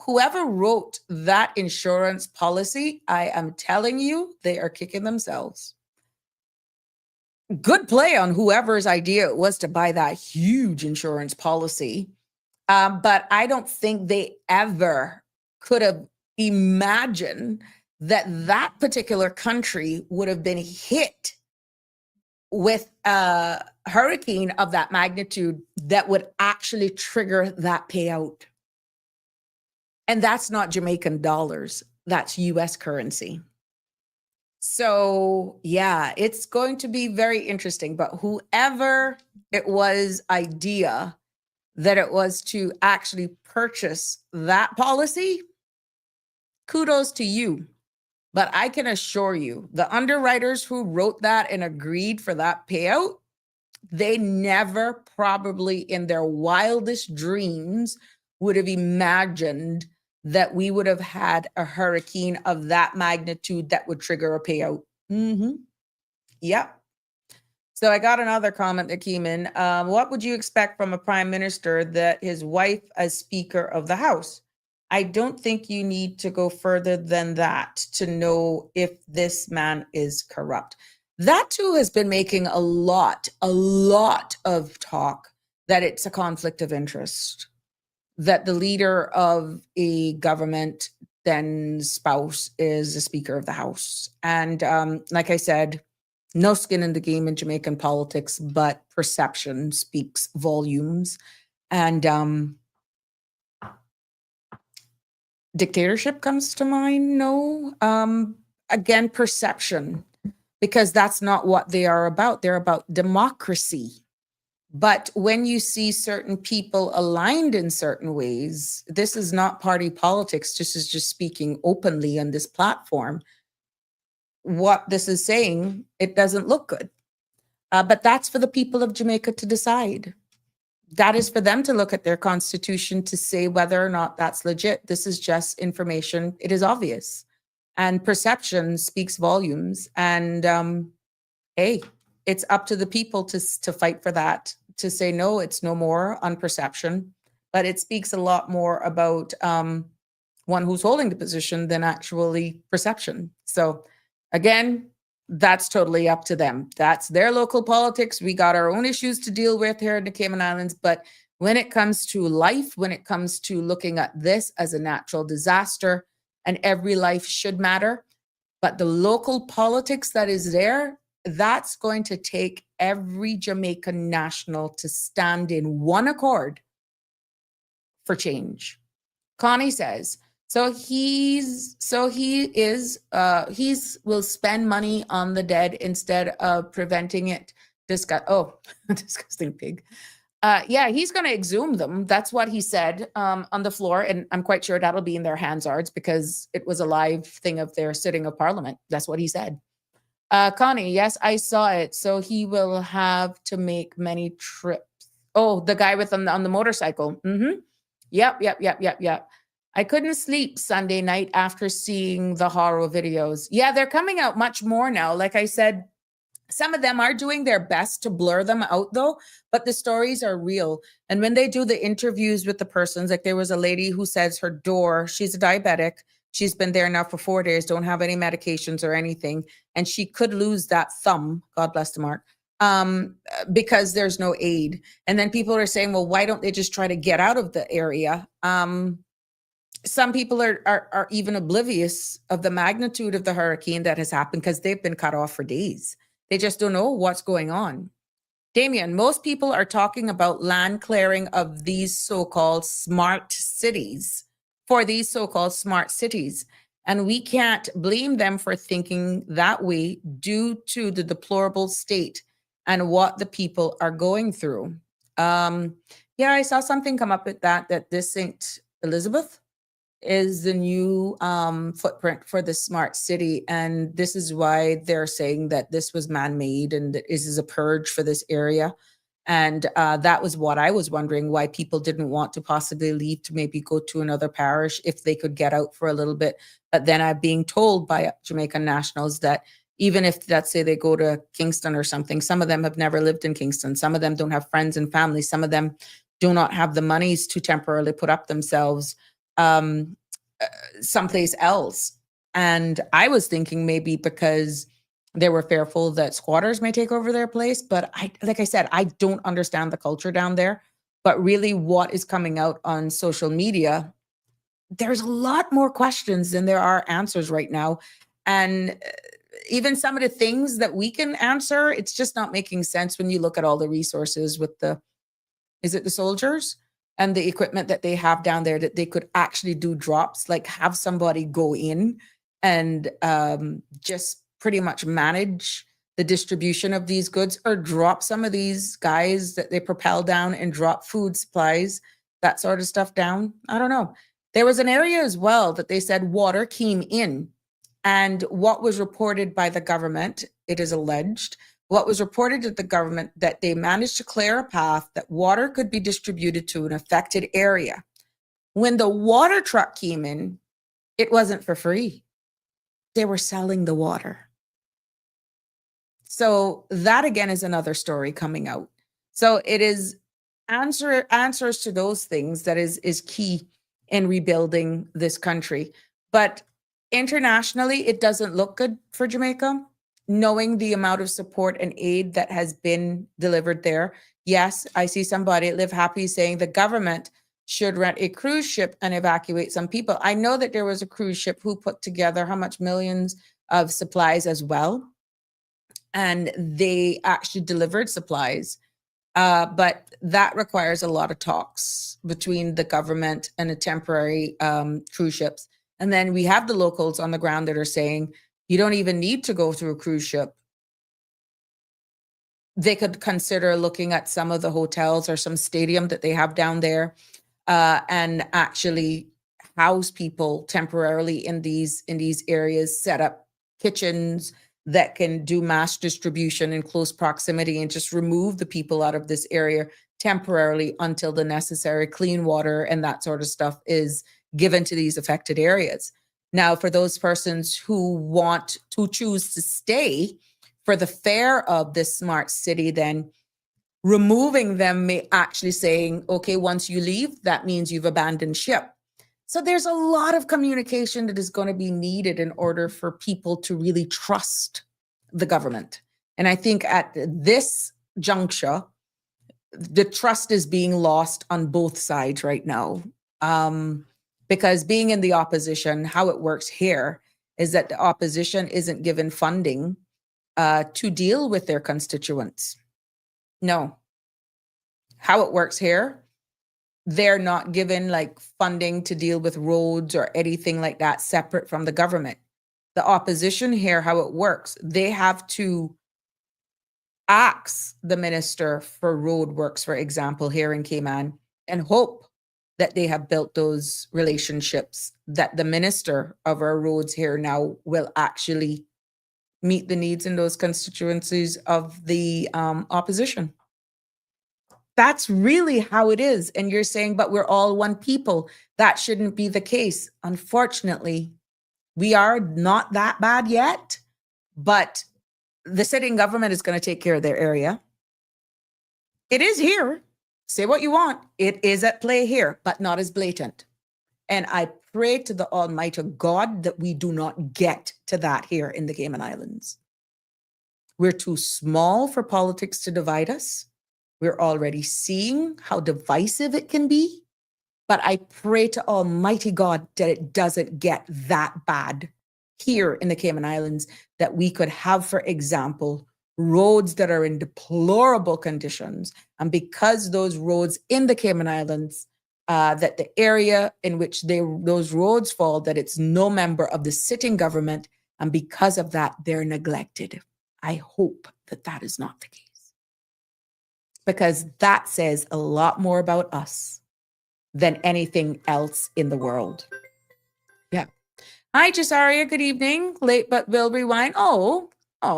Speaker 2: Whoever wrote that insurance policy, I am telling you, they are kicking themselves. Good play on whoever's idea it was to buy that huge insurance policy. But I don't think they ever could have imagined that that particular country would have been hit with a hurricane of that magnitude that would actually trigger that payout. And that's not Jamaican dollars, that's US currency. So yeah, it's going to be very interesting. But whoever it was idea that it was to actually purchase that policy, kudos to you. But I can assure you, the underwriters who wrote that and agreed for that payout, they never probably in their wildest dreams would have imagined that we would have had a hurricane of that magnitude that would trigger a payout. Yep. So I got another comment that came in. What would you expect from a prime minister that his wife as Speaker of the House? I don't think you need to go further than that to know if this man is corrupt. That too has been making a lot of talk that it's a conflict of interest, that the leader of a government then spouse is the Speaker of the House. And like I said, no skin in the game in Jamaican politics, but perception speaks volumes. And dictatorship comes to mind. No. Again, perception, because that's not what they are about. They're about democracy. But when you see certain people aligned in certain ways, this is not party politics. This is just speaking openly on this platform. What this is saying, it doesn't look good. But that's for the people of Jamaica to decide. That is for them to look at their constitution to say whether or not that's legit. This is just information. It is obvious. And perception speaks volumes. And hey, it's up to the people to fight for that, to say, no, it's no more on perception. But it speaks a lot more about one who's holding the position than actually perception. So again, that's totally up to them. That's their local politics. We got our own issues to deal with here in the Cayman Islands. But when it comes to life, when it comes to looking at this as a natural disaster, and every life should matter, but the local politics that is there, that's going to take every Jamaican national to stand in one accord for change. Connie says, he will spend money on the dead instead of preventing it. Disgusting pig. Yeah, he's going to exhume them. That's what he said on the floor. And I'm quite sure that'll be in their Hansards because it was a live thing of their sitting of parliament. That's what he said. Connie, yes, I saw it. So he will have to make many trips. Oh, the guy with on the motorcycle. Yep. I couldn't sleep Sunday night after seeing the horror videos. Yeah, they're coming out much more now. Like I said, some of them are doing their best to blur them out though, but the stories are real. And when they do the interviews with the persons, like there was a lady who says her door, she's a diabetic. She's been there now for 4 days, don't have any medications or anything. And she could lose that thumb, God bless the mark, because there's no aid. And then people are saying, well, why don't they just try to get out of the area? Some people are even oblivious of the magnitude of the hurricane that has happened because they've been cut off for days. They just don't know what's going on. Damien, most people are talking about land clearing of these so-called smart cities, for these so-called smart cities. And we can't blame them for thinking that way due to the deplorable state and what the people are going through. Yeah, I saw something come up with that this St. Elizabeth is the new footprint for the smart city. And this is why they're saying that this was man-made and that this is a purge for this area. And that was what I was wondering, why people didn't want to possibly leave to maybe go to another parish if they could get out for a little bit. But then I'm being told by Jamaican nationals that even if, let's say, they go to Kingston or something, some of them have never lived in Kingston. Some of them don't have friends and family. Some of them do not have the monies to temporarily put up themselves someplace else. And I was thinking maybe because they were fearful that squatters may take over their place. But like I said, I don't understand the culture down there. But really what is coming out on social media, there's a lot more questions than there are answers right now. And even some of the things that we can answer, it's just not making sense when you look at all the resources with is it the soldiers and the equipment that they have down there, that they could actually do drops, like have somebody go in and just pretty much manage the distribution of these goods, or drop some of these guys that they propel down and drop food supplies, that sort of stuff down. I don't know. There was an area as well that they said water came in, and what was reported by the government, it is alleged, what was reported to the government, that they managed to clear a path that water could be distributed to an affected area. When the water truck came in, it wasn't for free. They were selling the water. So that again is another story coming out. So it is answers to those things that is key in rebuilding this country. But internationally, it doesn't look good for Jamaica, knowing the amount of support and aid that has been delivered there. Yes, I see somebody at Live Happy saying the government should rent a cruise ship and evacuate some people. I know that there was a cruise ship who put together how much millions of supplies as well. And they actually delivered supplies. But that requires a lot of talks between the government and the temporary cruise ships. And then we have the locals on the ground that are saying, you don't even need to go through a cruise ship. They could consider looking at some of the hotels or some stadium that they have down there and actually house people temporarily in these areas, set up kitchens that can do mass distribution in close proximity, and just remove the people out of this area temporarily until the necessary clean water and that sort of stuff is given to these affected areas. Now, for those persons who choose to stay for the fare of this smart city, then removing them may actually saying, okay, once you leave, that means you've abandoned ship. So there's a lot of communication that is going to be needed in order for people to really trust the government. And I think at this juncture, the trust is being lost on both sides right now. Because being in the opposition, how it works here is that the opposition isn't given funding to deal with their constituents. No. How it works here, they're not given like funding to deal with roads or anything like that separate from the government. The opposition here, how it works, they have to ask the minister for road works, for example, here in Cayman, and hope that they have built those relationships, that the minister of our roads here now will actually meet the needs in those constituencies of the opposition. That's really how it is. And you're saying, but we're all one people. That shouldn't be the case. Unfortunately, we are not that bad yet, but the sitting government is going to take care of their area. It is here. Say what you want. It is at play here, but not as blatant. And I pray to the Almighty God that we do not get to that here in the Cayman Islands. We're too small for politics to divide us. We're already seeing how divisive it can be. But I pray to Almighty God that it doesn't get that bad here in the Cayman Islands, that we could have, for example, roads that are in deplorable conditions. And because those roads in the Cayman Islands, that the area in which those roads fall, that it's no member of the sitting government. And because of that, they're neglected. I hope that that is not the case. Because that says a lot more about us than anything else in the world. Hi, Jasaria. Good evening. Late but will rewind. Oh,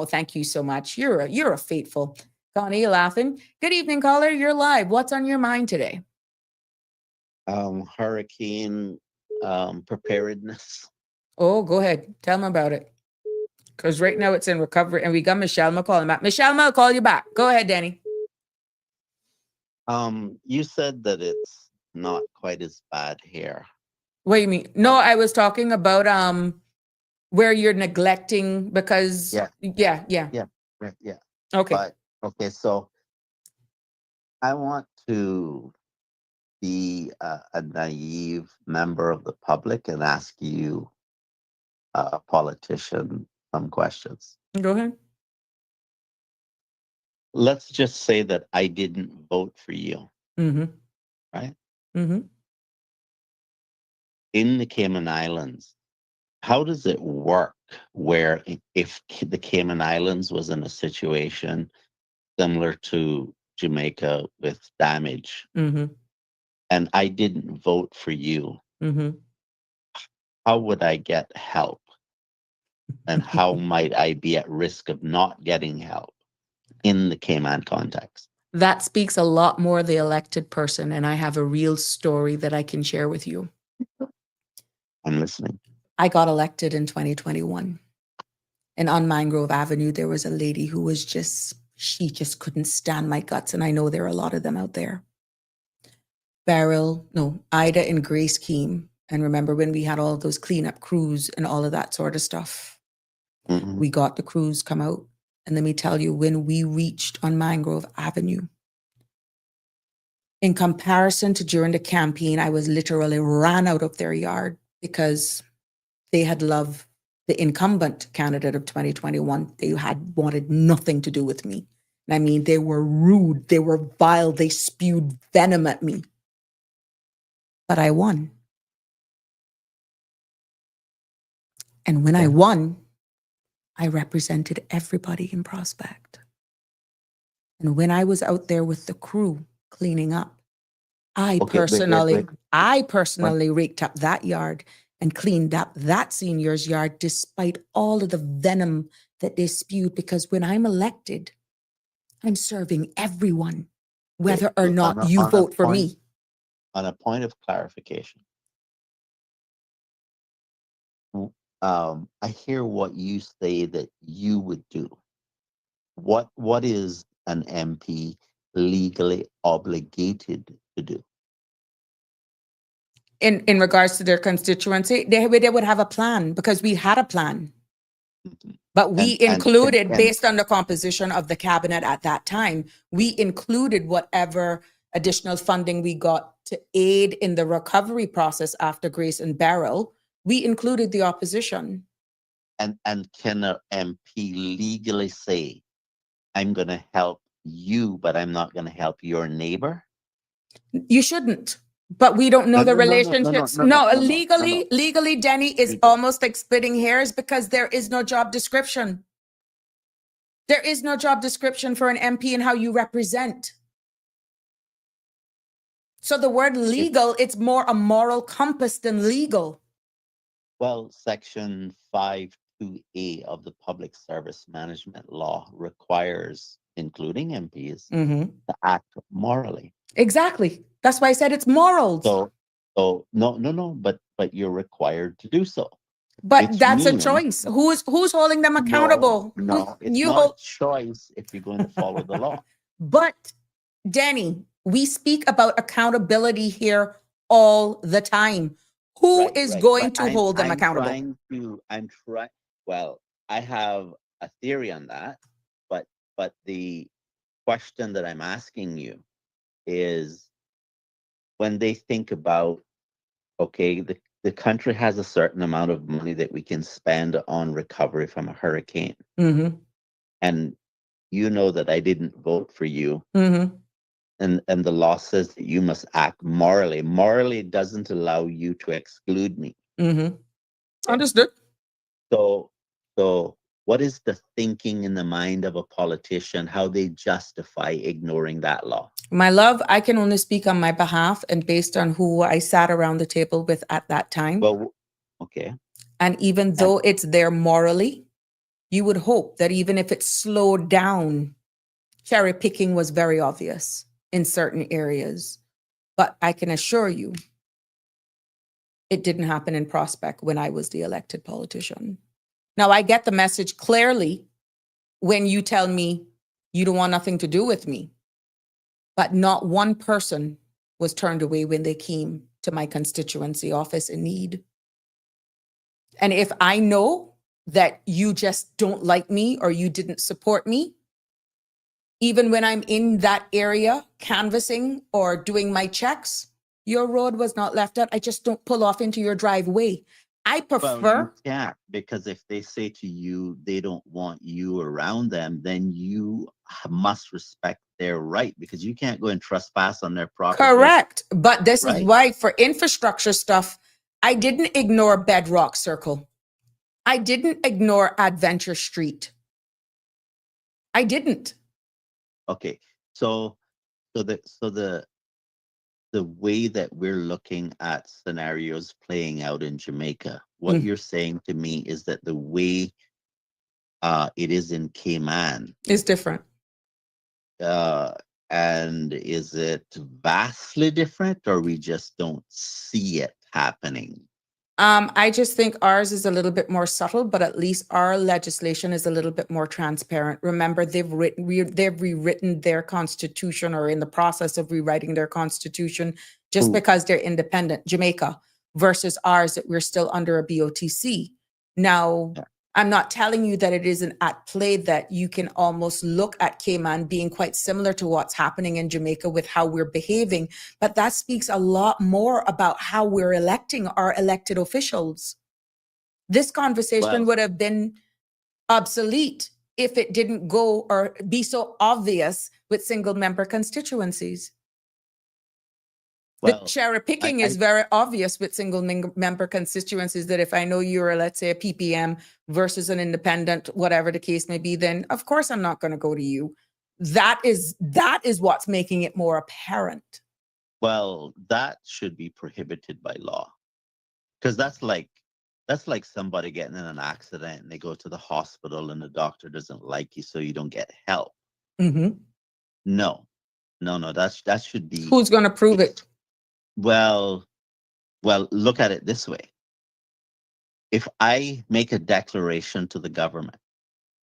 Speaker 2: thank you so much. You're a faithful. Connie, you laughing? Good evening, caller. You're live. What's on your mind today?
Speaker 5: Hurricane preparedness.
Speaker 2: Oh, go ahead. Tell me about it. Because right now it's in recovery, and we got Michelle. I'll call him back. Michelle, I'll call you back. Go ahead, Danny.
Speaker 5: You said that it's not quite as bad here.
Speaker 2: What do you mean? No, I was talking about where you're neglecting because yeah.
Speaker 5: Okay.
Speaker 2: Okay.
Speaker 5: Okay, so I want to be a naive member of the public and ask you, a politician, some questions.
Speaker 2: Go ahead.
Speaker 5: Let's just say that I didn't vote for you,
Speaker 2: Mm-hmm.
Speaker 5: right?
Speaker 2: Mm-hmm.
Speaker 5: In the Cayman Islands, how does it work where if the Cayman Islands was in a situation similar to Jamaica with damage
Speaker 2: Mm-hmm.
Speaker 5: and I didn't vote for you,
Speaker 2: Mm-hmm.
Speaker 5: how would I get help? And how might I be at risk of not getting help in the Cayman context?
Speaker 2: That speaks a lot more of the elected person, and I have a real story that I can share with you.
Speaker 5: I'm listening.
Speaker 2: I got elected in 2021. And on Mangrove Avenue, there was a lady who was she just couldn't stand my guts. And I know there are a lot of them out there. Ida and Grace came. And remember when we had all those cleanup crews and all of that sort of stuff?
Speaker 5: Mm-hmm.
Speaker 2: We got the crews come out. And let me tell you, when we reached on Mangrove Avenue, in comparison to during the campaign, I was literally ran out of their yard because they had loved the incumbent candidate of 2021. They had wanted nothing to do with me. I mean, they were rude, they were vile, they spewed venom at me. But I won. And when I won, I represented everybody in Prospect. And when I was out there with the crew cleaning up, I personally raked up that yard and cleaned up that senior's yard despite all of the venom that they spewed, because when I'm elected, I'm serving everyone, whether or not you vote for me.
Speaker 5: On a point of clarification, I hear what you say that you would do. What is an MP legally obligated to do?
Speaker 2: In regards to their constituency, they would have a plan, because we had a plan.
Speaker 5: Mm-hmm.
Speaker 2: But we included, based on the composition of the cabinet at that time, we included whatever additional funding we got to aid in the recovery process after Grace and Beryl. We included the opposition.
Speaker 5: And can an MP legally say, I'm going to help you, but I'm not going to help your neighbor?
Speaker 2: You shouldn't. But we don't know the relationships. Legally, Denny, is almost like splitting hairs, because there is no job description. There is no job description for an MP and how you represent. So the word legal, it's more a moral compass than legal.
Speaker 5: Well, Section 5(2)(a) of the Public Service Management Law requires, including MPs, to act morally.
Speaker 2: Exactly. That's why I said it's morals.
Speaker 5: So no, but you're required to do so.
Speaker 2: But that's a choice. Who's holding them accountable?
Speaker 5: No, it's not a choice if you're going to follow the law.
Speaker 2: But Danny, we speak about accountability here all the time. Who is going to hold them accountable?
Speaker 5: Well, I have a theory on that, but the question that I'm asking you is, when they think about, okay, the country has a certain amount of money that we can spend on recovery from a hurricane.
Speaker 2: Mm-hmm.
Speaker 5: And you know that I didn't vote for you.
Speaker 2: Mm-hmm.
Speaker 5: And the law says that you must act morally. Morally doesn't allow you to exclude me.
Speaker 2: Mm-hmm. Understood.
Speaker 5: So what is the thinking in the mind of a politician, how they justify ignoring that law?
Speaker 2: My love, I can only speak on my behalf and based on who I sat around the table with at that time.
Speaker 5: Well, Okay.
Speaker 2: And even though it's there morally, you would hope that even if it slowed down, cherry picking was very obvious in certain areas. But I can assure you, it didn't happen in Prospect when I was the elected politician. Now, I get the message clearly when you tell me you don't want nothing to do with me. But not one person was turned away when they came to my constituency office in need. And if I know that you just don't like me or you didn't support me, even when I'm in that area canvassing or doing my checks, your road was not left out. I just don't pull off into your driveway. I
Speaker 5: Well,
Speaker 2: prefer.
Speaker 5: you can't, because if they say to you they don't want you around them, then you must respect their right, because you can't go and trespass on their property.
Speaker 2: Correct. But this is
Speaker 5: Right.
Speaker 2: why for infrastructure stuff, I didn't ignore Bedrock Circle. I didn't ignore Adventure Street. I didn't.
Speaker 5: Okay. So the way that we're looking at scenarios playing out in Jamaica, what
Speaker 2: Mm.
Speaker 5: you're saying to me is that the way it is in Cayman,
Speaker 2: It's different.
Speaker 5: and is it vastly different, or we just don't see it happening?
Speaker 2: I just think ours is a little bit more subtle, but at least our legislation is a little bit more transparent. Remember, they've rewritten their constitution, or in the process of rewriting their constitution, just
Speaker 5: Who?
Speaker 2: because they're independent, Jamaica, versus ours that we're still under a BOTC. Now,
Speaker 5: Yeah.
Speaker 2: I'm not telling you that it isn't at play, that you can almost look at Cayman being quite similar to what's happening in Jamaica with how we're behaving, but that speaks a lot more about how we're electing our elected officials. This conversation
Speaker 5: Well,
Speaker 2: would have been obsolete if it didn't go or be so obvious with single member constituencies. The
Speaker 5: well,
Speaker 2: cherry picking
Speaker 5: I
Speaker 2: is very obvious with single member constituencies, that if I know you're, let's say, a PPM versus an independent, whatever the case may be, then of course I'm not going to go to you. That is what's making it more apparent.
Speaker 5: well, that should be prohibited by law, because that's like somebody getting in an accident and they go to the hospital and the doctor doesn't like you, so you don't get help.
Speaker 2: Mm-hmm.
Speaker 5: No, that should be.
Speaker 2: Who's going to prove it?
Speaker 5: Well, look at it this way. If I make a declaration to the government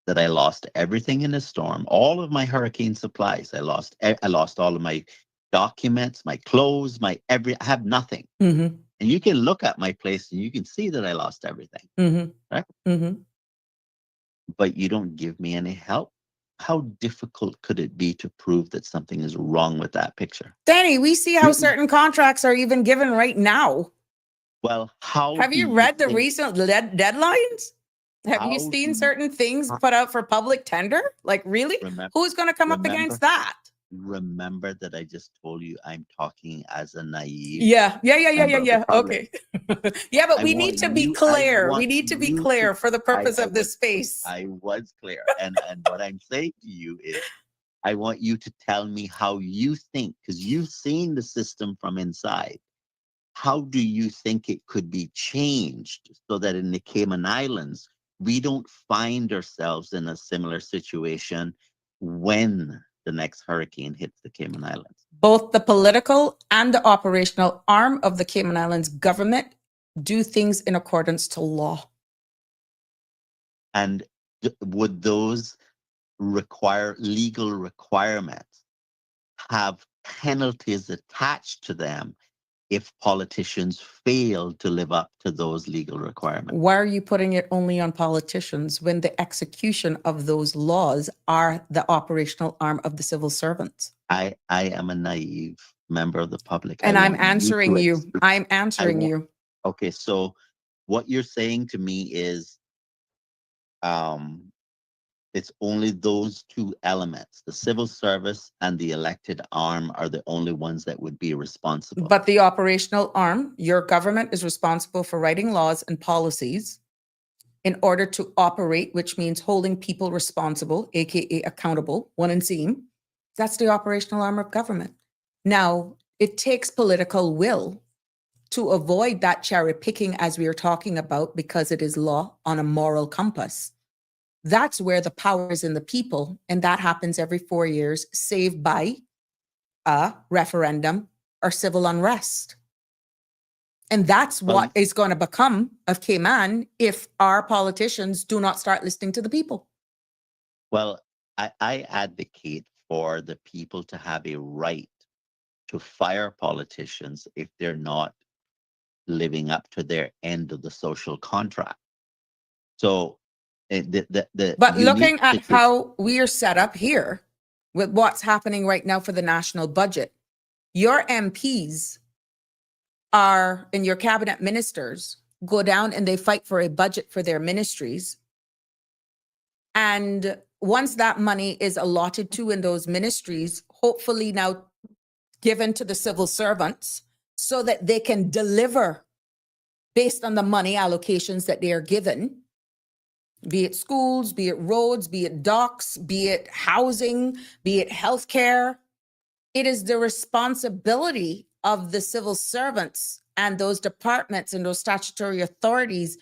Speaker 5: that I lost everything in a storm, all of my hurricane supplies, I lost all of my documents, my clothes, I have nothing.
Speaker 2: Mm-hmm.
Speaker 5: And you can look at my place and you can see that I lost everything.
Speaker 2: Mm-hmm.
Speaker 5: Right?
Speaker 2: Mm-hmm.
Speaker 5: But you don't give me any help. How difficult could it be to prove that something is wrong with that picture?
Speaker 2: Danny, we see how certain contracts are even given right now.
Speaker 5: Well, how
Speaker 2: have you read the recent deadlines? Have you seen certain things put out for public tender? Like, really? Who's going to come up against that?
Speaker 5: Remember that I just told you I'm talking as a naive.
Speaker 2: Yeah. Okay. Yeah, but we need to be clear. We need to be clear for the purpose of this space.
Speaker 5: I was clear. And what I'm saying to you is, I want you to tell me how you think, because you've seen the system from inside. How do you think it could be changed so that in the Cayman Islands, we don't find ourselves in a similar situation when the next hurricane hits the Cayman Islands?
Speaker 2: Both the political and the operational arm of the Cayman Islands government do things in accordance to law.
Speaker 5: And would those legal requirements have penalties attached to them if politicians fail to live up to those legal requirements?
Speaker 2: Why are you putting it only on politicians when the execution of those laws are the operational arm of the civil servants?
Speaker 5: I am a naive member of the public.
Speaker 2: And I'm answering you. I'm answering you.
Speaker 5: Okay, so what you're saying to me is it's only those two elements, the civil service and the elected arm, are the only ones that would be responsible.
Speaker 2: But the operational arm, your government, is responsible for writing laws and policies in order to operate, which means holding people responsible, aka accountable, one and same. That's the operational arm of government. Now, it takes political will to avoid that cherry picking as we are talking about, because it is law on a moral compass. That's where the power is in the people. And that happens every 4 years, save by a referendum or civil unrest. And that's what is going to become of Cayman if our politicians do not start listening to the people.
Speaker 5: Well, I advocate for the people to have a right to fire politicians if they're not living up to their end of the social contract. So,
Speaker 2: but looking at how we are set up here with what's happening right now for the national budget, your MPs are, and your cabinet ministers go down and they fight for a budget for their ministries. And once that money is allotted to in those ministries, hopefully now given to the civil servants so that they can deliver based on the money allocations that they are given, be it schools, be it roads, be it docks, be it housing, be it healthcare. It is the responsibility of the civil servants and those departments and those statutory authorities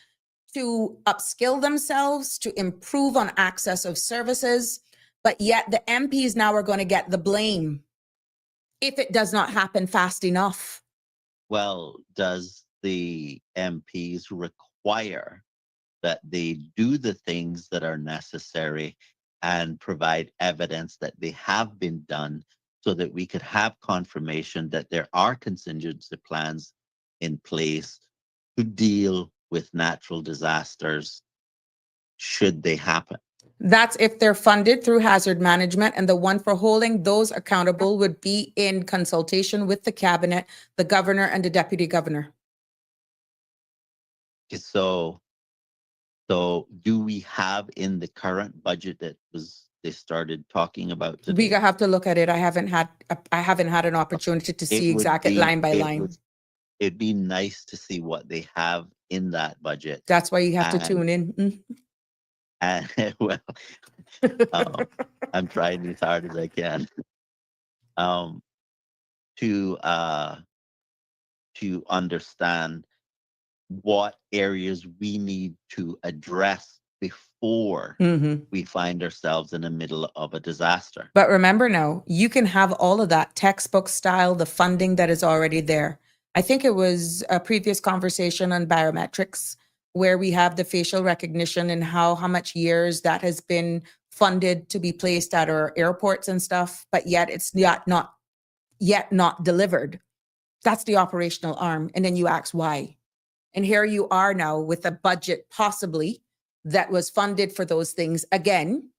Speaker 2: to upskill themselves, to improve on access of services. But yet the MPs now are going to get the blame if it does not happen fast enough.
Speaker 5: Well, does the MPs require that they do the things that are necessary and provide evidence that they have been done so that we could have confirmation that there are contingency plans in place to deal with natural disasters should they happen?
Speaker 2: That's if they're funded through hazard management, and the one for holding those accountable would be in consultation with the cabinet, the governor, and the deputy governor.
Speaker 5: So do we have in the current budget that they started talking about today?
Speaker 2: We have to look at it. I haven't had an opportunity to see exactly line by line.
Speaker 5: It'd be nice to see what they have in that budget.
Speaker 2: That's why you have to tune in.
Speaker 5: And well, I'm trying as hard as I can to understand what areas we need to address before we find ourselves in the middle of a disaster.
Speaker 2: But remember now, you can have all of that textbook style, the funding that is already there. I think it was a previous conversation on biometrics where we have the facial recognition and how much years that has been funded to be placed at our airports and stuff, but yet it's not delivered. That's the operational arm. And then you ask why. And here you are now with a budget possibly that was funded for those things, again,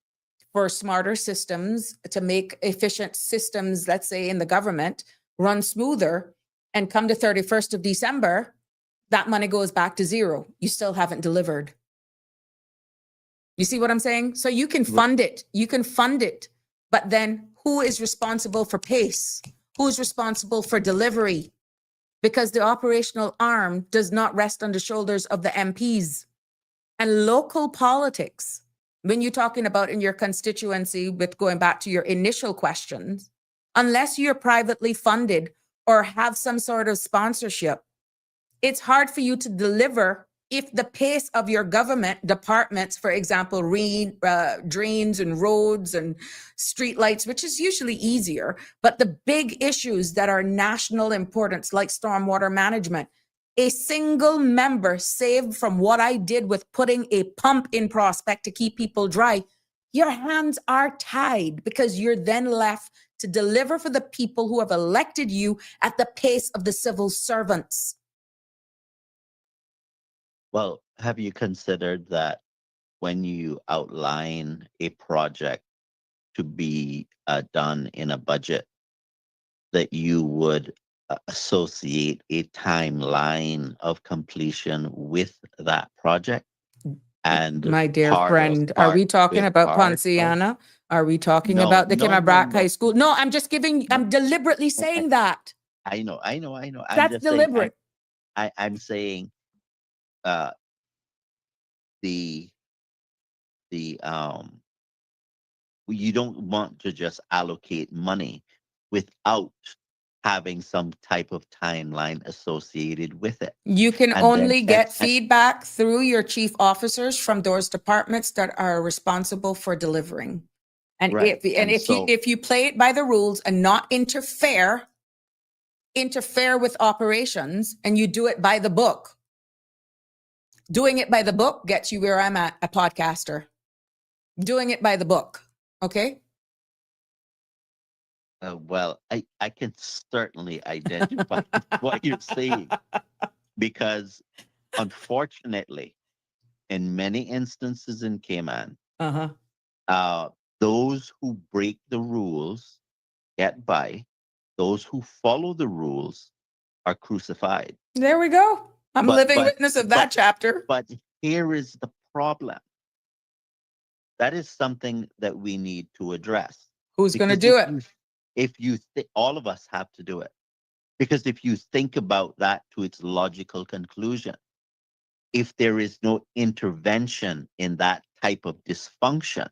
Speaker 2: for smarter systems to make efficient systems, let's say in the government, run smoother. And come to 31st of December, that money goes back to zero. You still haven't delivered. You see what I'm saying? So you can fund it. You can fund it. But then who is responsible for pace? Who's responsible for delivery? Because the operational arm does not rest on the shoulders of the MPs. And local politics, when you're talking about in your constituency, with going back to your initial questions, unless you're privately funded or have some sort of sponsorship, it's hard for you to deliver if the pace of your government departments, for example, drains and roads and streetlights, which is usually easier, but the big issues that are national importance, like stormwater management, a single member saved from what I did with putting a pump in Prospect to keep people dry, your hands are tied because you're then left to deliver for the people who have elected you at the pace of the civil servants.
Speaker 5: Well, have you considered that when you outline a project to be done in a budget, that you would associate a timeline of completion with that project? And
Speaker 2: my dear friend, are we talking about Ponciana? Are we talking about the Kimabrak High School? No, I'm just I'm deliberately saying that.
Speaker 5: I know.
Speaker 2: That's just deliberate.
Speaker 5: I'm saying you don't want to just allocate money without having some type of timeline associated with it.
Speaker 2: You can
Speaker 5: And then,
Speaker 2: only get feedback through your chief officers from those departments that are responsible for delivering. And
Speaker 5: right.
Speaker 2: if you play it by the rules and not interfere with operations, and you do it by the book, doing it by the book gets you where I'm at, a podcaster. Doing it by the book. Okay.
Speaker 5: Well, I can certainly identify what you're saying, because unfortunately, in many instances in Cayman, those who break the rules get by. Those who follow the rules are crucified.
Speaker 2: There we go. I'm
Speaker 5: But-
Speaker 2: living
Speaker 5: but-
Speaker 2: witness of that chapter.
Speaker 5: But here is the problem. That is something that we need to address.
Speaker 2: Who's going to
Speaker 5: Because
Speaker 2: do it?
Speaker 5: If you all of us have to do it, because if you think about that to its logical conclusion, if there is no intervention in that type of dysfunction,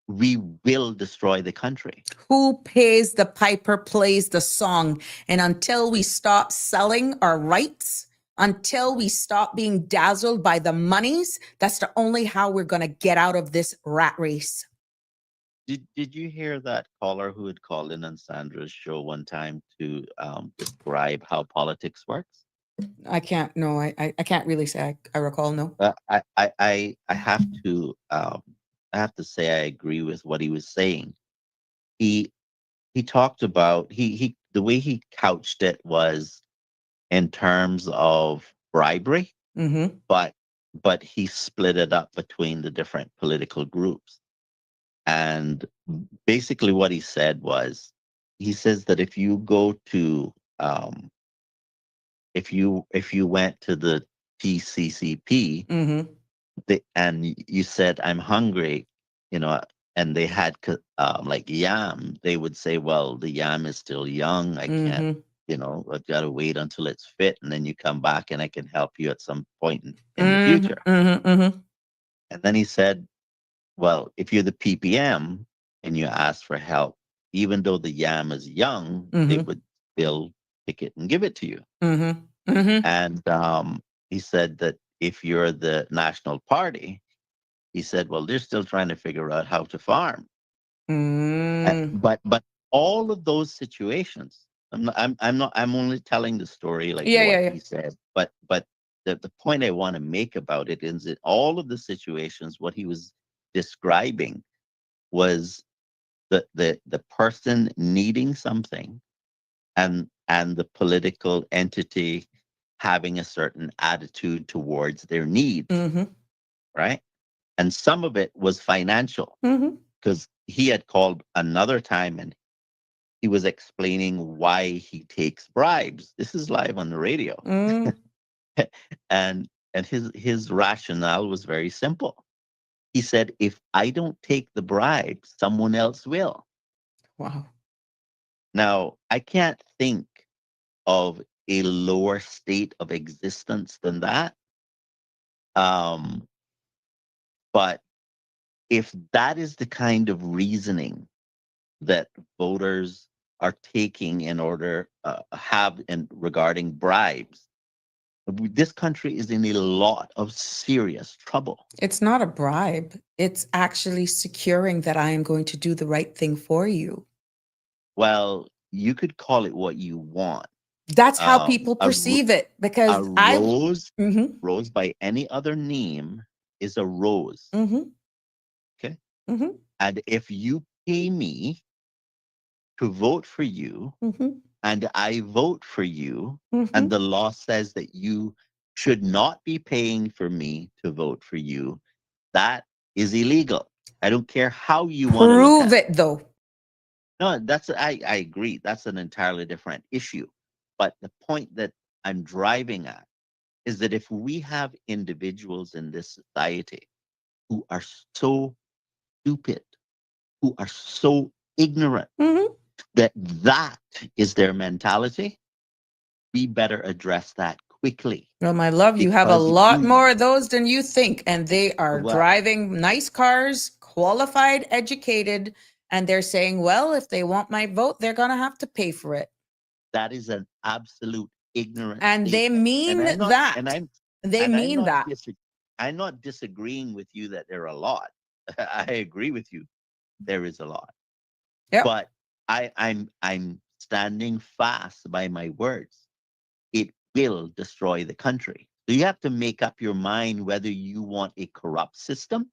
Speaker 5: we will destroy the country.
Speaker 2: Who pays the piper plays the song. And until we stop selling our rights, until we stop being dazzled by the monies, that's the only how we're going to get out of this rat race.
Speaker 5: Did you hear that caller who had called in on Sandra's show one time to describe how politics works?
Speaker 2: I can't. No, I can't really say I recall. No.
Speaker 5: I have to say I agree with what he was saying. He talked about he the way he couched it was in terms of bribery,
Speaker 2: Mm-hmm.
Speaker 5: but he split it up between the different political groups. And basically what he said was, he says that if you go to if you went to the TCCP,
Speaker 2: Mm-hmm.
Speaker 5: and you said, I'm hungry, and they had like yam, they would say, well, the yam is still young, I can't, I've got to wait until it's fit, and then you come back and I can help you at some point in the future.
Speaker 2: Mm-hmm. Mm-hmm.
Speaker 5: And then he said, well, if you're the PPM and you ask for help, even though the yam is young, they would still pick it and give it to you.
Speaker 2: Mm-hmm. Mm-hmm.
Speaker 5: And he said that if you're the National Party, he said, well, they're still trying to figure out how to farm. But all of those situations, I'm only telling the story like what he said. But the point I want to make about it is that all of the situations, what he was describing was the person needing something, and the political entity having a certain attitude towards their needs, right? And some of it was financial, because he had called another time and he was explaining why he takes bribes. This is live on the radio. and his rationale was very simple. He said, if I don't take the bribe, someone else will.
Speaker 2: Wow.
Speaker 5: Now, I can't think of a lower state of existence than that. But if that is the kind of reasoning that voters are taking in order regarding bribes, this country is in a lot of serious trouble.
Speaker 2: It's not a bribe. It's actually securing that I am going to do the right thing for you.
Speaker 5: Well, you could call it what you want.
Speaker 2: That's how people perceive it, because
Speaker 5: rose by any other name is a rose. Okay. And if you pay me to vote for you, and I vote for you, and the law says that you should not be paying for me to vote for you, that is illegal. I don't care how you want to
Speaker 2: prove it, though.
Speaker 5: No, I agree. That's an entirely different issue. But the point that I'm driving at is that if we have individuals in this society who are so stupid, who are so ignorant, that is their mentality, we better address that quickly.
Speaker 2: Well, my love, you have a lot more of those than you think. And they are driving nice cars, qualified, educated. And they're saying, well, if they want my vote, they're going to have to pay for it.
Speaker 5: that is an absolute ignorant
Speaker 2: And they
Speaker 5: statement.
Speaker 2: mean
Speaker 5: And I'm not,
Speaker 2: that.
Speaker 5: and I'm
Speaker 2: They
Speaker 5: and
Speaker 2: mean that.
Speaker 5: I'm not disagreeing with you that there are a lot. I agree with you. There is a lot.
Speaker 2: Yep.
Speaker 5: But I'm standing fast by my words. It will destroy the country. So you have to make up your mind whether you want a corrupt system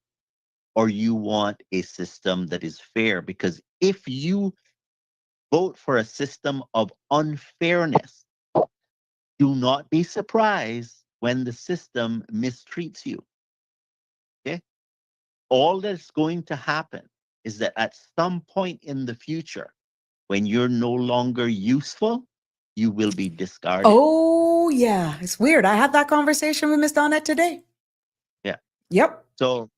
Speaker 5: or you want a system that is fair. Because if you vote for a system of unfairness, do not be surprised when the system mistreats you. Okay? All that's going to happen is that at some point in the future, when you're no longer useful, you will be discarded.
Speaker 2: Oh, yeah. It's weird. I had that conversation with Miss Donnette today.
Speaker 5: Yeah.
Speaker 2: Yep.
Speaker 5: So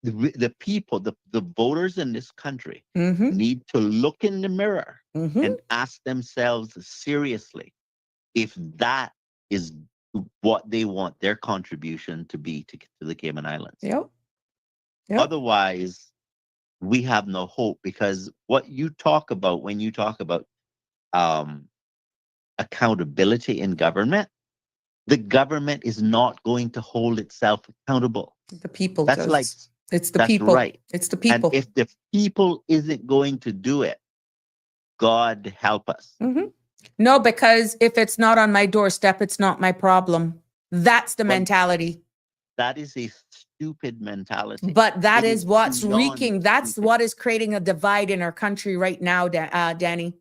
Speaker 5: the people, the voters in this country
Speaker 2: Mm-hmm.
Speaker 5: need to look in the mirror
Speaker 2: Mm-hmm.
Speaker 5: and ask themselves seriously if that is what they want their contribution to be to the Cayman Islands.
Speaker 2: Yep. Yep.
Speaker 5: Otherwise, we have no hope, because what you talk about when you talk about accountability in government, the government is not going to hold itself accountable.
Speaker 2: The people
Speaker 5: That's
Speaker 2: does.
Speaker 5: like,
Speaker 2: It's the
Speaker 5: that's
Speaker 2: people.
Speaker 5: right.
Speaker 2: It's the
Speaker 5: And
Speaker 2: people.
Speaker 5: if the people isn't going to do it, God help us.
Speaker 2: Mm-hmm. No, because if it's not on my doorstep, it's not my problem. That's the
Speaker 5: But
Speaker 2: mentality.
Speaker 5: that is a stupid mentality.
Speaker 2: But that
Speaker 5: It
Speaker 2: is what's
Speaker 5: beyond
Speaker 2: wreaking. That's
Speaker 5: stupid.
Speaker 2: what is creating a divide in our country right now, Danny.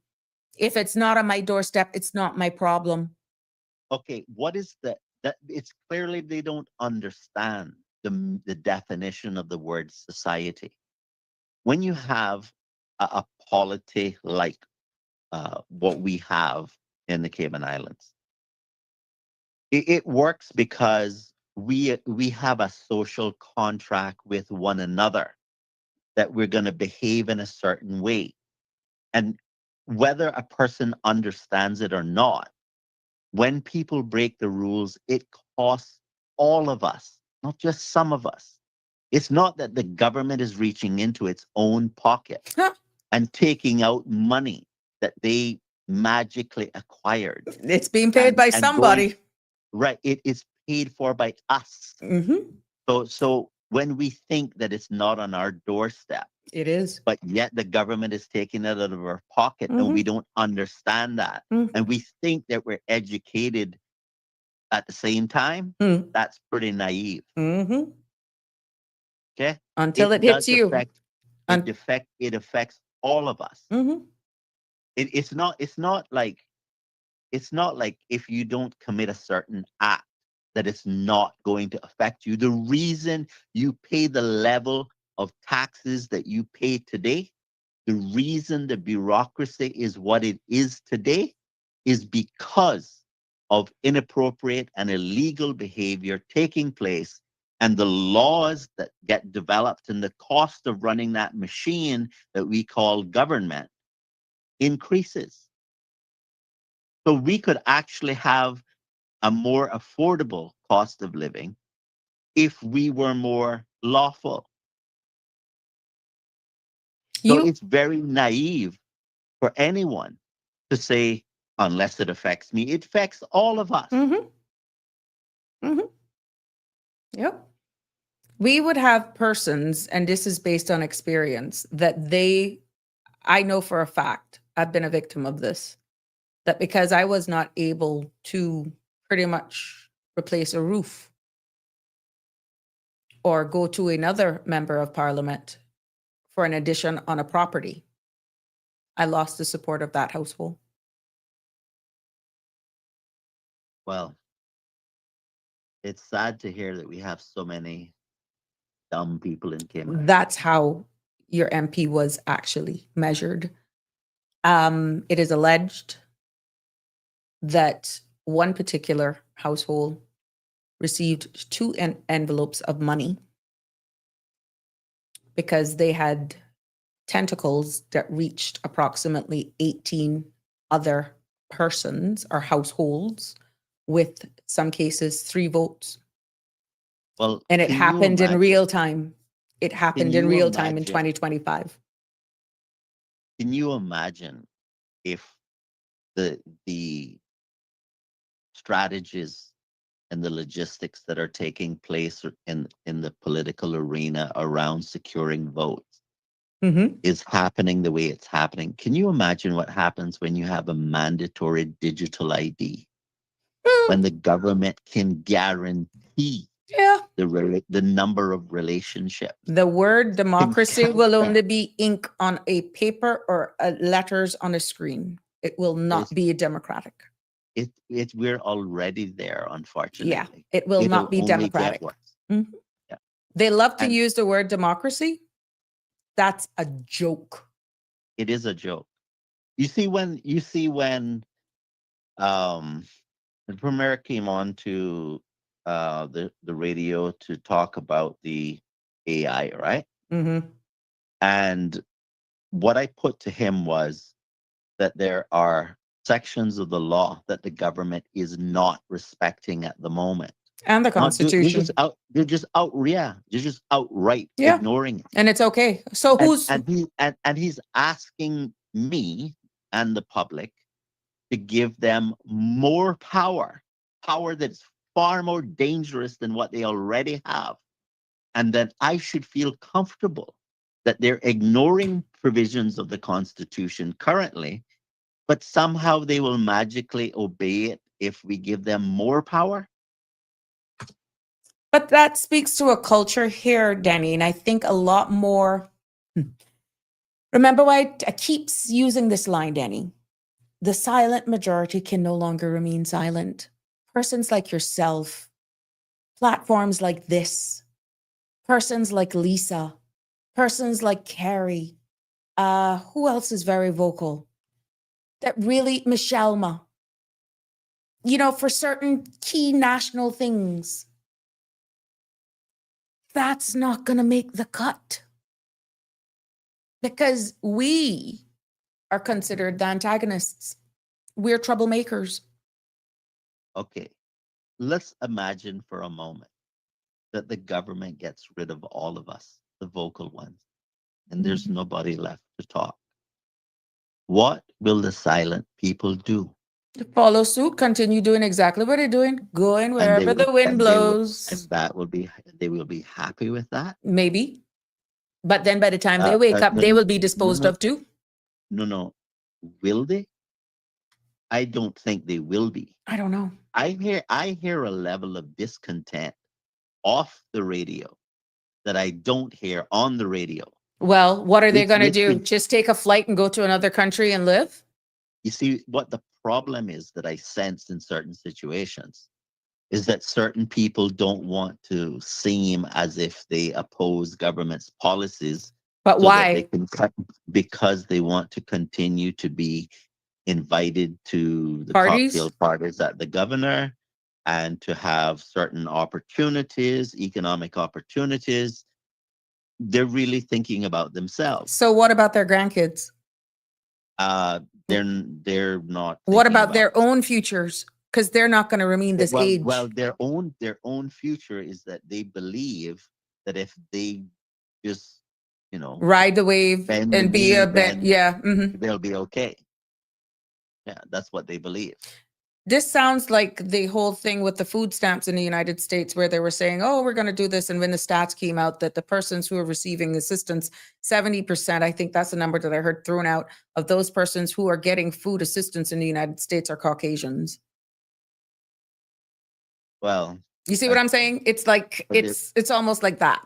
Speaker 2: If it's not on my doorstep, it's not my problem.
Speaker 5: Okay, what is that? It's clearly they don't understand the definition of the word society. When you have a polity like what we have in the Cayman Islands, it works because we have a social contract with one another that we're going to behave in a certain way. And whether a person understands it or not, when people break the rules, it costs all of us, not just some of us. It's not that the government is reaching into its own pocket and taking out money that they magically acquired.
Speaker 2: It's being paid by somebody.
Speaker 5: Right. It is paid for by us.
Speaker 2: Mm-hmm.
Speaker 5: So when we think that it's not on our doorstep,
Speaker 2: It is.
Speaker 5: but yet the government is taking it out of our pocket, and we don't understand that. And we think that we're educated at the same time, that's pretty naive.
Speaker 2: Mm-hmm.
Speaker 5: Okay?
Speaker 2: Until it hits you.
Speaker 5: It affects all of us.
Speaker 2: Mm-hmm.
Speaker 5: It's not like if you don't commit a certain act that it's not going to affect you. The reason you pay the level of taxes that you pay today, the reason the bureaucracy is what it is today, is because of inappropriate and illegal behavior taking place, and the laws that get developed and the cost of running that machine that we call government increases. So we could actually have a more affordable cost of living if we were more lawful. So it's very naive for anyone to say, unless it affects me, it affects all of us.
Speaker 2: Mm-hmm. Mm-hmm. Yep. We would have persons, and this is based on experience, that I know for a fact, I've been a victim of this, that because I was not able to pretty much replace a roof or go to another member of parliament for an addition on a property, I lost the support of that household.
Speaker 5: Well, it's sad to hear that we have so many dumb people in Cayman.
Speaker 2: That's how your MP was actually measured. It is alleged that one particular household received 2 envelopes of money because they had tentacles that reached approximately 18 other persons or households, with some cases 3 votes.
Speaker 5: Well,
Speaker 2: and it happened in real time. It happened in real time in
Speaker 5: imagine?
Speaker 2: 2025.
Speaker 5: Can you imagine if the strategies and the logistics that are taking place in the political arena around securing votes is happening the way it's happening. Can you imagine what happens when you have a mandatory digital ID? When the government can guarantee
Speaker 2: Yeah.
Speaker 5: the number of relationships.
Speaker 2: The word democracy
Speaker 5: count
Speaker 2: will
Speaker 5: that.
Speaker 2: only be ink on a paper or letters on a screen. It will not be democratic.
Speaker 5: We're already there, unfortunately.
Speaker 2: Yeah, it will not be
Speaker 5: only get
Speaker 2: democratic.
Speaker 5: worse.
Speaker 2: Mhm.
Speaker 5: Yeah.
Speaker 2: They love to
Speaker 5: And-
Speaker 2: use the word democracy. That's a joke.
Speaker 5: It is a joke. You see when the premier came on to the radio to talk about the AI, right?
Speaker 2: Mm-hmm.
Speaker 5: And what I put to him was that there are sections of the law that the government is not respecting at the moment.
Speaker 2: And the Constitution.
Speaker 5: They're just outright
Speaker 2: Yeah.
Speaker 5: ignoring it.
Speaker 2: And it's okay. So who's
Speaker 5: And he's asking me and the public to give them more power that's far more dangerous than what they already have. And then I should feel comfortable that they're ignoring provisions of the Constitution currently, but somehow they will magically obey it if we give them more power?
Speaker 2: But that speaks to a culture here, Danny, and I think a lot more. Remember why I keep using this line, Danny? The silent majority can no longer remain silent. Persons like yourself, platforms like this, persons like Lisa, persons like Carrie, who else is very vocal? That really, Michelma, for certain key national things. That's not going to make the cut because we are considered the antagonists. We're troublemakers.
Speaker 5: Okay, let's imagine for a moment that the government gets rid of all of us, the vocal ones, and there's nobody left to talk. What will the silent people do?
Speaker 2: Follow suit, continue doing exactly what they're doing, going wherever the wind blows.
Speaker 5: They will be happy with that.
Speaker 2: Maybe. But then by the time they wake up, they will be disposed of too.
Speaker 5: No. Will they? I don't think they will be.
Speaker 2: I don't know.
Speaker 5: I hear a level of discontent off the radio that I don't hear on the radio.
Speaker 2: Well, what are they going to do?
Speaker 5: Listen.
Speaker 2: Just take a flight and go to another country and live?
Speaker 5: You see, what the problem is that I sense in certain situations is that certain people don't want to seem as if they oppose government's policies.
Speaker 2: But
Speaker 5: so
Speaker 2: why?
Speaker 5: That they can because they want to continue to be invited to the
Speaker 2: Parties?
Speaker 5: cocktail parties at the governor and to have certain opportunities, economic opportunities. They're really thinking about themselves.
Speaker 2: So what about their grandkids?
Speaker 5: They're not.
Speaker 2: What about their own futures? Because they're not going to remain this age.
Speaker 5: Well, their own future is that they believe that if they just,
Speaker 2: ride the wave
Speaker 5: bend
Speaker 2: and
Speaker 5: the
Speaker 2: be a
Speaker 5: knee,
Speaker 2: bit,
Speaker 5: then
Speaker 2: yeah.
Speaker 5: they'll be okay. Yeah, that's what they believe.
Speaker 2: This sounds like the whole thing with the food stamps in the United States where they were saying, oh, we're going to do this. And when the stats came out that the persons who are receiving assistance, 70%, I think that's the number that I heard thrown out, of those persons who are getting food assistance in the United States are Caucasians.
Speaker 5: Well,
Speaker 2: you see what I'm saying? It's like, it's almost like that.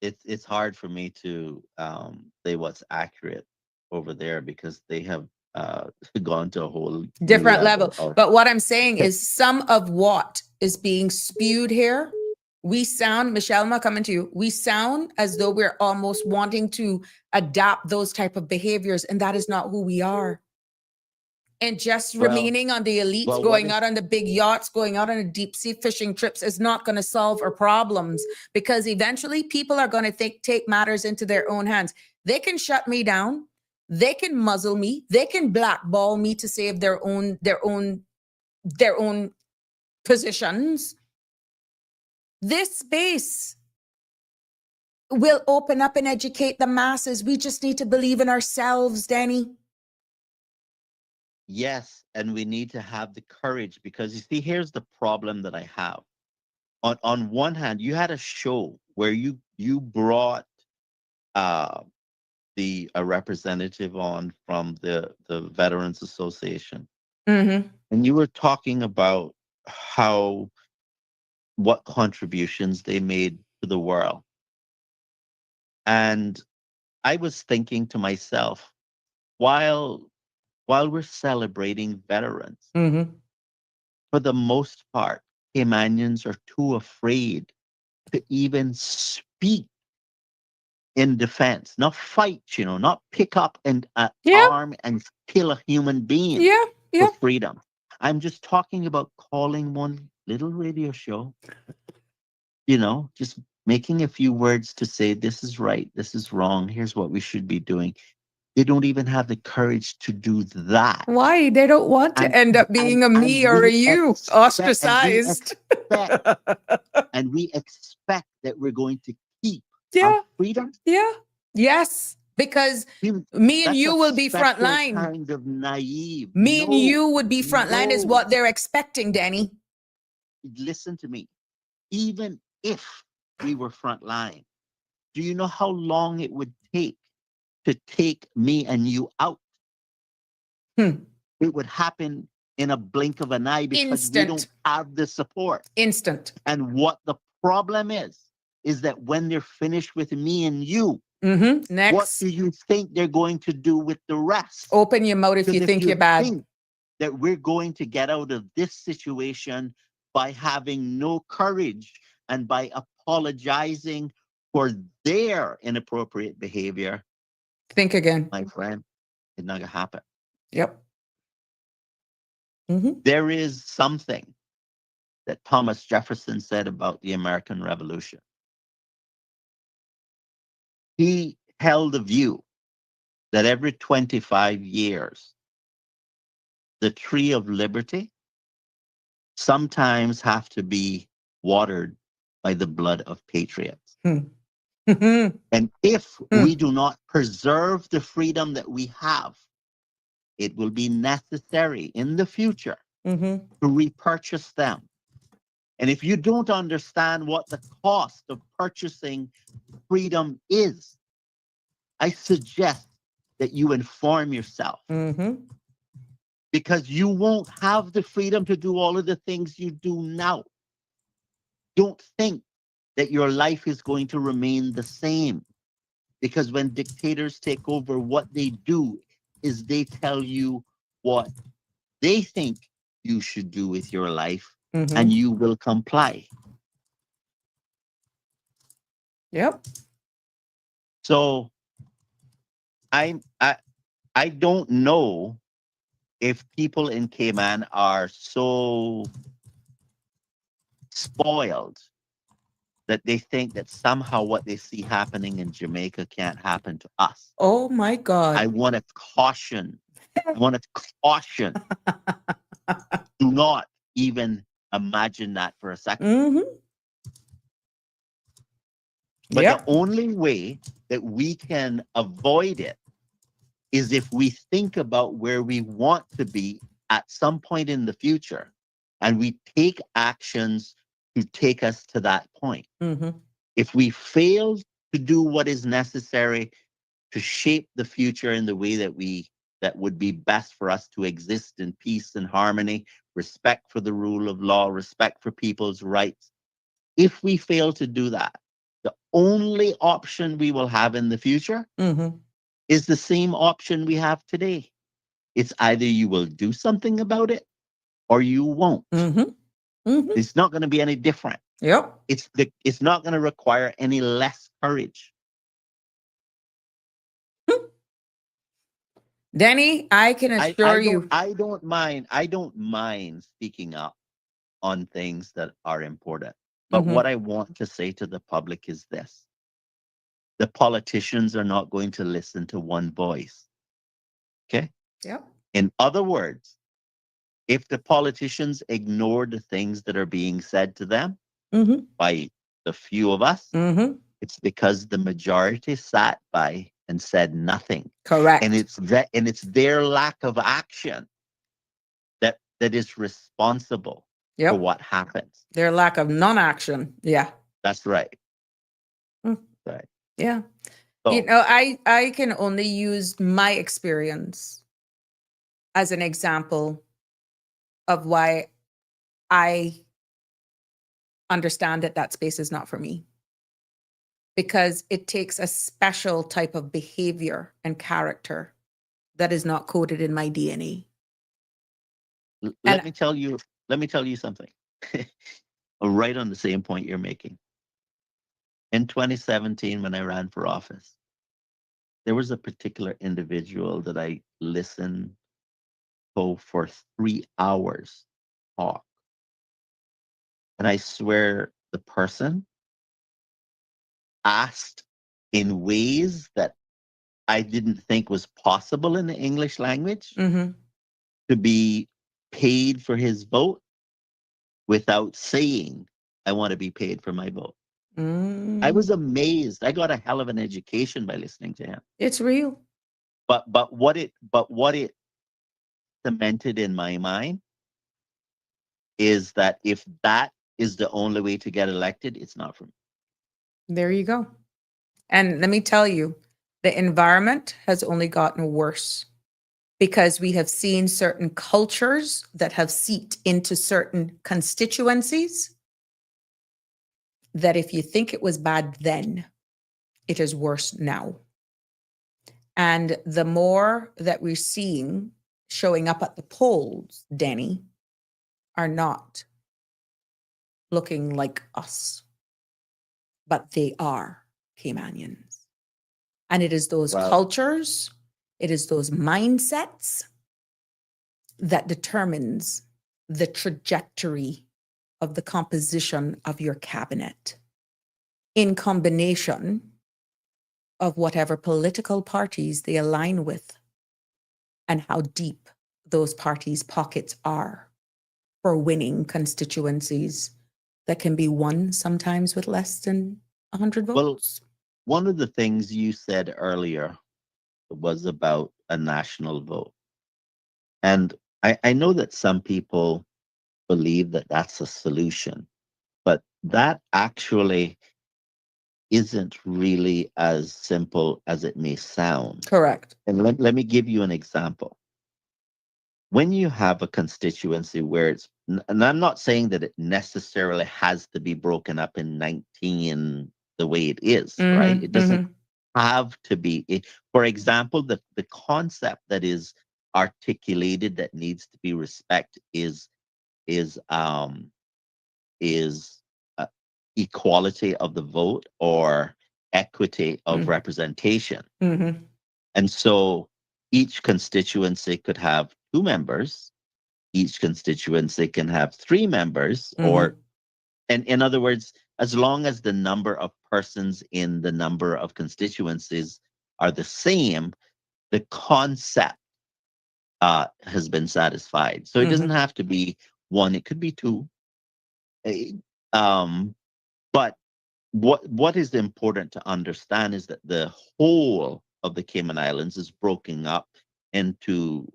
Speaker 5: It's hard for me to say what's accurate over there because they have gone to a whole
Speaker 2: different level. But what I'm saying is some of what is being spewed here, we sound, Michelma, coming to you, we sound as though we're almost wanting to adapt those type of behaviors, and that is not who we are. And just remaining on the elites, going out on the big yachts, going out on the deep sea fishing trips is not going to solve our problems, because eventually people are going to take matters into their own hands. They can shut me down. They can muzzle me. They can blackball me to save their own positions. This space will open up and educate the masses. We just need to believe in ourselves, Danny.
Speaker 5: yes, and we need to have the courage, because you see, here's the problem that I have. On one hand, you had a show where you brought uh the a representative on from the Veterans Association,
Speaker 2: Mm-hmm.
Speaker 5: and you were talking about how what contributions they made to the world. And I was thinking to myself, while we're celebrating veterans,
Speaker 2: Mm-hmm.
Speaker 5: for the most part, Caymanians are too afraid to even speak in defense, not fight, not pick up an
Speaker 2: Yeah.
Speaker 5: arm and kill a human being
Speaker 2: Yeah.
Speaker 5: for
Speaker 2: Yeah.
Speaker 5: freedom. I'm just talking about calling one little radio show, just making a few words to say, this is right, this is wrong, here's what we should be doing. They don't even have the courage to do that.
Speaker 2: Why? They don't want to
Speaker 5: And
Speaker 2: end up being a me or a you, ostracized.
Speaker 5: and we expect that we're going to keep
Speaker 2: Yeah.
Speaker 5: our freedom.
Speaker 2: Yeah. Yes. Because me and
Speaker 5: That's
Speaker 2: you
Speaker 5: a
Speaker 2: will be front
Speaker 5: special
Speaker 2: line.
Speaker 5: kind of naive.
Speaker 2: Me and you would be front line is
Speaker 5: no.
Speaker 2: what they're expecting, Danny.
Speaker 5: Listen to me. Even if we were front line, do you know how long it would take to take me and you out?
Speaker 2: Hmm.
Speaker 5: It would happen in a blink of an eye, because we don't have the support.
Speaker 2: Instant.
Speaker 5: And what the problem is that when they're finished with me and you,
Speaker 2: Next.
Speaker 5: what do you think they're going to do with the rest?
Speaker 2: Open your mouth if you think you're bad.
Speaker 5: Think that we're going to get out of this situation by having no courage and by apologizing for their inappropriate behavior,
Speaker 2: Think again.
Speaker 5: my friend, it's not going to happen.
Speaker 2: Yep.
Speaker 5: There is something that Thomas Jefferson said about the American Revolution. He held the view that every 25 years, the tree of liberty sometimes have to be watered by the blood of patriots. And if we do not preserve the freedom that we have, it will be necessary in the future to repurchase them. And if you don't understand what the cost of purchasing freedom is, I suggest that you inform yourself. Because you won't have the freedom to do all of the things you do now. Don't think that your life is going to remain the same. Because when dictators take over, what they do is they tell you what they think you should do with your life, and you will comply.
Speaker 2: Yep.
Speaker 5: So I don't know if people in Cayman are so spoiled that they think that somehow what they see happening in Jamaica can't happen to us.
Speaker 2: Oh my God.
Speaker 5: I want to caution. Do not even imagine that for a second. But the only way that we can avoid it is if we think about where we want to be at some point in the future, and we take actions to take us to that point. If we fail to do what is necessary to shape the future in the way that would be best for us to exist in peace and harmony, respect for the rule of law, respect for people's rights, if we fail to do that, the only option we will have in the future is the same option we have today. It's either you will do something about it or you won't. It's not going to be any different.
Speaker 2: Yep.
Speaker 5: It's not going to require any less courage.
Speaker 2: Danny, I can assure you.
Speaker 5: I don't mind speaking up on things that are important. But what I want to say to the public is this. The politicians are not going to listen to one voice. Okay?
Speaker 2: Yep.
Speaker 5: In other words, if the politicians ignore the things that are being said to them by the few of us, it's because the majority sat by and said nothing.
Speaker 2: Correct.
Speaker 5: And it's their lack of action that is responsible for
Speaker 2: Yep.
Speaker 5: what happens.
Speaker 2: Their lack of non-action. Yeah.
Speaker 5: That's right.
Speaker 2: Mm.
Speaker 5: Right.
Speaker 2: Yeah.
Speaker 5: So,
Speaker 2: You know, I can only use my experience as an example of why I understand that that space is not for me. Because it takes a special type of behavior and character that is not coded in my DNA.
Speaker 5: let
Speaker 2: And
Speaker 5: me tell you something. Right on the same point you're making. In 2017, when I ran for office, there was a particular individual that I listened to for 3 hours talk. And I swear the person asked in ways that I didn't think was possible in the English language
Speaker 2: mhm,
Speaker 5: to be paid for his vote without saying, I want to be paid for my vote. I was
Speaker 2: mm,
Speaker 5: amazed. I got a hell of an education by listening to him.
Speaker 2: it's real.
Speaker 5: But what it cemented in my mind is that if that is the only way to get elected, it's not for me.
Speaker 2: There you go. And let me tell you, the environment has only gotten worse because we have seen certain cultures that have seeped into certain constituencies that if you think it was bad then, it is worse now. And the more that we're seeing showing up at the polls, Danny, are not looking like us, but they are Caymanians. And it is those
Speaker 5: Well,
Speaker 2: cultures, it is those mindsets that determines the trajectory of the composition of your cabinet in combination of whatever political parties they align with and how deep those parties' pockets are for winning constituencies that can be won sometimes with less than 100
Speaker 5: well,
Speaker 2: votes.
Speaker 5: one of the things you said earlier was about a national vote. And I know that some people believe that that's a solution, but that actually isn't really as simple as it may sound.
Speaker 2: Correct.
Speaker 5: And let me give you an example. When you have a constituency where and I'm not saying that it necessarily has to be broken up in 19 the way it is, right? It doesn't have to be. For example, the concept that is articulated that needs to be respected is is uh, equality of the vote or equity of representation.
Speaker 2: Mm-hmm.
Speaker 5: And so each constituency could have 2 members. Each constituency can have 3 members, or, and in other words, as long as the number of persons in the number of constituencies are the same, the concept has been satisfied. So it doesn't have to be 1; it could be 2. Um, but what is important to understand is that the whole of the Cayman Islands is broken up into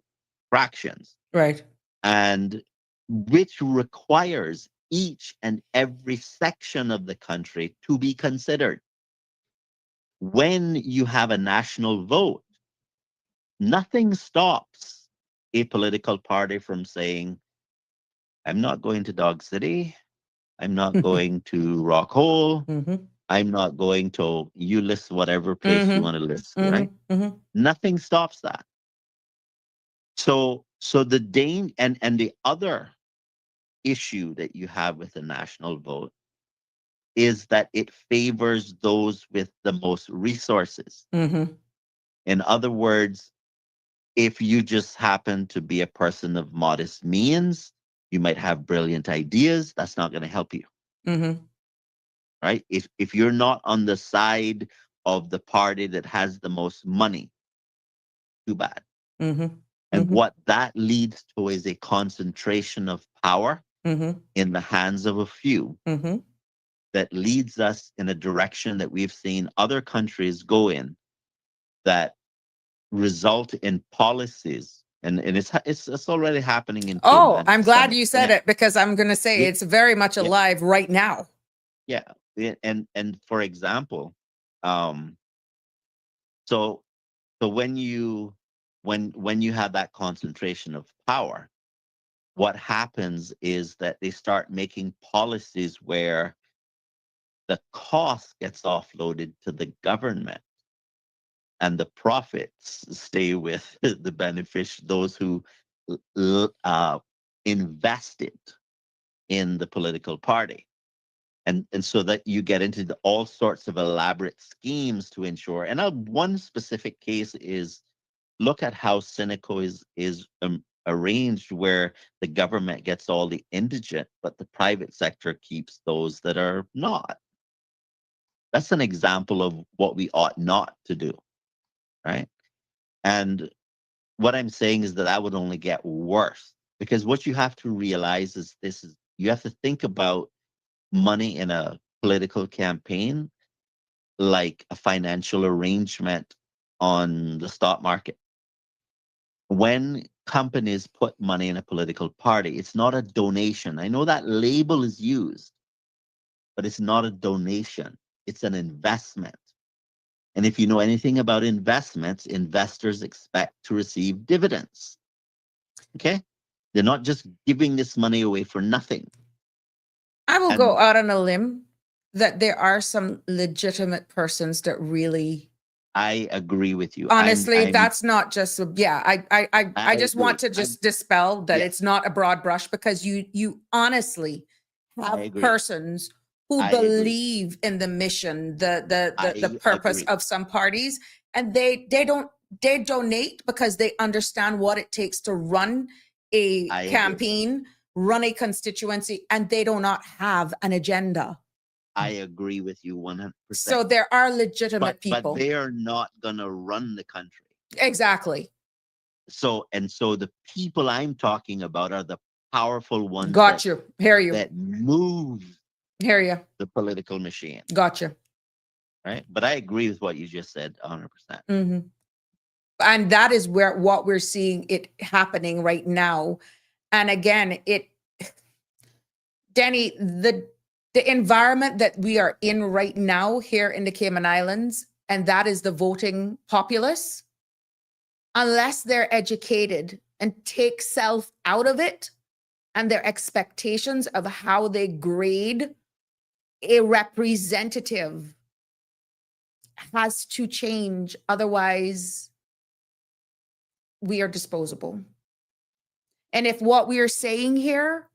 Speaker 5: fractions,
Speaker 2: Right.
Speaker 5: and which requires each and every section of the country to be considered. When you have a national vote, nothing stops a political party from saying, I'm not going to Dog City, I'm not going to Rock Hole, I'm not going to, you list whatever place you want to list, right? Nothing stops that. So the and the other issue that you have with the national vote is that it favors those with the most resources. In other words, if you just happen to be a person of modest means, you might have brilliant ideas. That's not going to help you, right? If you're not on the side of the party that has the most money, too bad. And what that leads to is a concentration of power in the hands of a few that leads us in a direction that we've seen other countries go in, that result in policies and it's already happening in
Speaker 2: Oh,
Speaker 5: Cayman
Speaker 2: I'm
Speaker 5: to
Speaker 2: glad
Speaker 5: some
Speaker 2: you said
Speaker 5: extent.
Speaker 2: it, because I'm going to say
Speaker 5: Yeah,
Speaker 2: it's very much
Speaker 5: yeah,
Speaker 2: alive right now.
Speaker 5: yeah. And for example, um, so when you have that concentration of power, what happens is that they start making policies where the cost gets offloaded to the government and the profits stay with the those who invested in the political party. And so that you get into all sorts of elaborate schemes to ensure. And one specific case is, look at how Seneco is arranged, where the government gets all the indigent, but the private sector keeps those that are not. That's an example of what we ought not to do, right? And what I'm saying is that would only get worse, because what you have to realize is you have to think about money in a political campaign like a financial arrangement on the stock market. When companies put money in a political party, it's not a donation. I know that label is used, but it's not a donation. It's an investment. And if you know anything about investments, investors expect to receive dividends. Okay? They're not just giving this money away for nothing.
Speaker 2: I will go
Speaker 5: And
Speaker 2: out on a limb that there are some legitimate persons that really,
Speaker 5: I agree with you.
Speaker 2: honestly,
Speaker 5: I'm
Speaker 2: that's not just, yeah, I
Speaker 5: I
Speaker 2: just want
Speaker 5: agree.
Speaker 2: to just dispel that
Speaker 5: Yeah,
Speaker 2: it's not a broad brush, because you honestly
Speaker 5: I
Speaker 2: have
Speaker 5: agree.
Speaker 2: persons who
Speaker 5: I agree.
Speaker 2: believe in the mission, the
Speaker 5: I
Speaker 2: purpose
Speaker 5: agree.
Speaker 2: of some parties, and they donate because they understand what it takes to run a
Speaker 5: I agree.
Speaker 2: campaign, run a constituency, and they do not have an agenda.
Speaker 5: I agree with you 100%.
Speaker 2: So there are legitimate
Speaker 5: But
Speaker 2: people.
Speaker 5: they are not going to run the country.
Speaker 2: Exactly.
Speaker 5: So the people I'm talking about are the powerful ones
Speaker 2: Got you. Hear you.
Speaker 5: that move
Speaker 2: Hear you.
Speaker 5: the political machine,
Speaker 2: Got you.
Speaker 5: right? But I agree with what you just said 100%.
Speaker 2: Mm-hmm. And that is what we're seeing it happening right now. And again, Denny, the environment that we are in right now here in the Cayman Islands, and that is the voting populace, unless they're educated and take self out of it and their expectations of how they grade a representative has to change. Otherwise, we are disposable. And if what we are saying here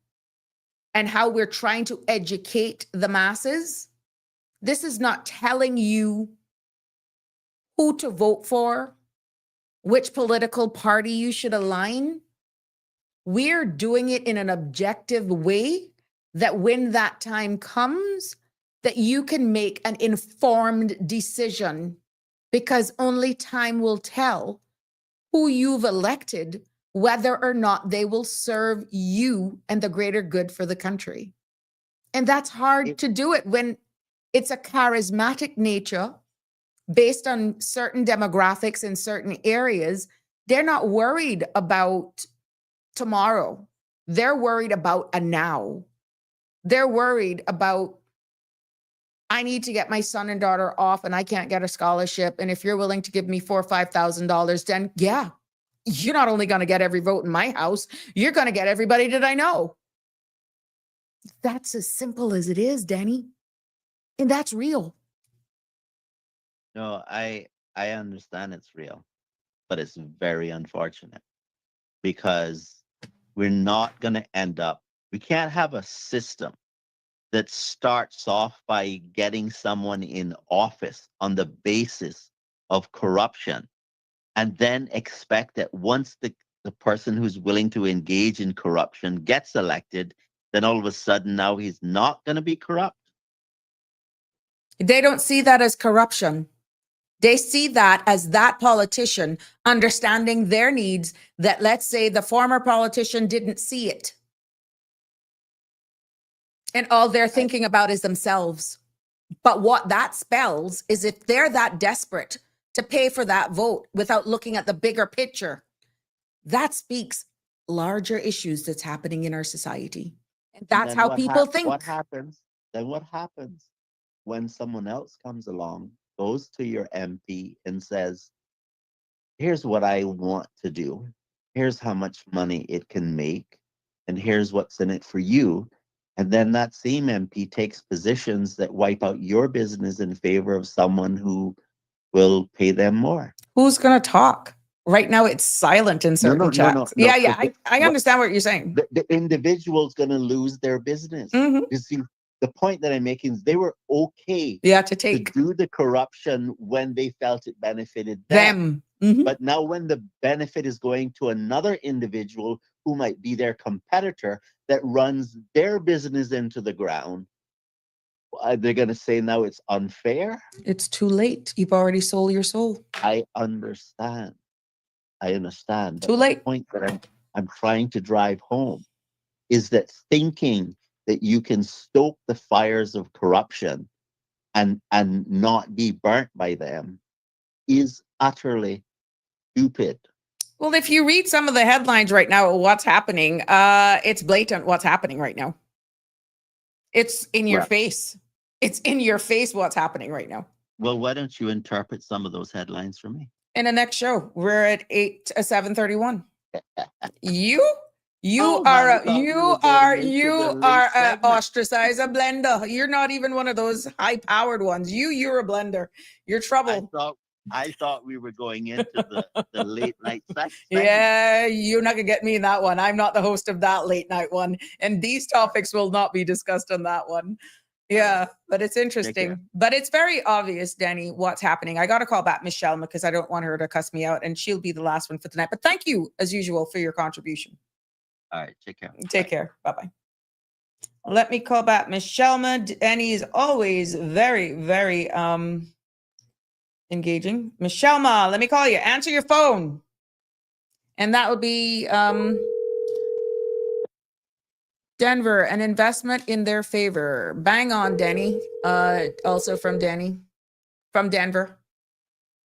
Speaker 2: and how we're trying to educate the masses, this is not telling you who to vote for, which political party you should align. We're doing it in an objective way that when that time comes, that you can make an informed decision, because only time will tell who you've elected, whether or not they will serve you and the greater good for the country. And that's hard to do it when it's a charismatic nature based on certain demographics in certain areas. They're not worried about tomorrow. They're worried about a now. They're worried about, I need to get my son and daughter off and I can't get a scholarship. And if you're willing to give me $4,000 or $5,000, then yeah, you're not only going to get every vote in my house, you're going to get everybody that I know. That's as simple as it is, Danny. And that's real.
Speaker 5: No, I understand it's real, but it's very unfortunate, because we're not going to end up, we can't have a system that starts off by getting someone in office on the basis of corruption, and then expect that once the person who's willing to engage in corruption gets elected, then all of a sudden now he's not going to be corrupt.
Speaker 2: They don't see that as corruption. They see that as that politician understanding their needs, that, let's say, the former politician didn't see it. And all they're thinking about is themselves. But what that spells is, if they're that desperate to pay for that vote without looking at the bigger picture, that speaks larger issues that's happening in our society. And
Speaker 5: And
Speaker 2: that's
Speaker 5: then
Speaker 2: how
Speaker 5: what
Speaker 2: people
Speaker 5: What
Speaker 2: think.
Speaker 5: happens? Then what happens when someone else comes along, goes to your MP and says, "Here's what I want to do. Here's how much money it can make, and here's what's in it for you." And then that same MP takes positions that wipe out your business in favor of someone who will pay them more.
Speaker 2: Who's going to talk? Right now, it's silent in certain chats. Yeah, I understand what you're saying.
Speaker 5: The individual's going to lose their business.
Speaker 2: Mhm.
Speaker 5: You see, the point that I'm making is they were okay
Speaker 2: Yeah, to
Speaker 5: to
Speaker 2: take
Speaker 5: do the corruption when they felt it benefited them.
Speaker 2: them. Mhm.
Speaker 5: But now, when the benefit is going to another individual who might be their competitor that runs their business into the ground, they're going to say now it's unfair.
Speaker 2: It's too late. You've already sold your soul.
Speaker 5: I understand. But
Speaker 2: Too late.
Speaker 5: the point that I'm trying to drive home is that thinking that you can stoke the fires of corruption and not be burnt by them is utterly stupid.
Speaker 2: Well, if you read some of the headlines right now, what's happening, it's blatant what's happening right now. It's in your
Speaker 5: Right.
Speaker 2: face. It's in your face what's happening right now.
Speaker 5: Well, why don't you interpret some of those headlines for me?
Speaker 2: In the next show, we're at 7:31. You
Speaker 5: Oh, man, I thought we were going into the late segment.
Speaker 2: ostracized a blender. You're not even one of those high-powered ones. You're a blender. You're trouble.
Speaker 5: I thought we were going into the late night segment.
Speaker 2: Yeah, you're not gonna get me in that one. I'm not the host of that late night one, and these topics will not be discussed on that one. Yeah, but it's interesting. But it's very obvious, Danny, what's happening. I got to call back Miss Shelma because I don't want her to cuss me out, and she'll be the last one for tonight. But thank you, as usual, for your contribution.
Speaker 5: All right, take care.
Speaker 2: Take care. Bye-bye. Let me call back Miss Shelma. Danny is always very, very engaging. Miss Shelma, let me call you. Answer your phone. And that would be Denver, an investment in their favor. Bang on, Danny. Also from Danny. From Denver.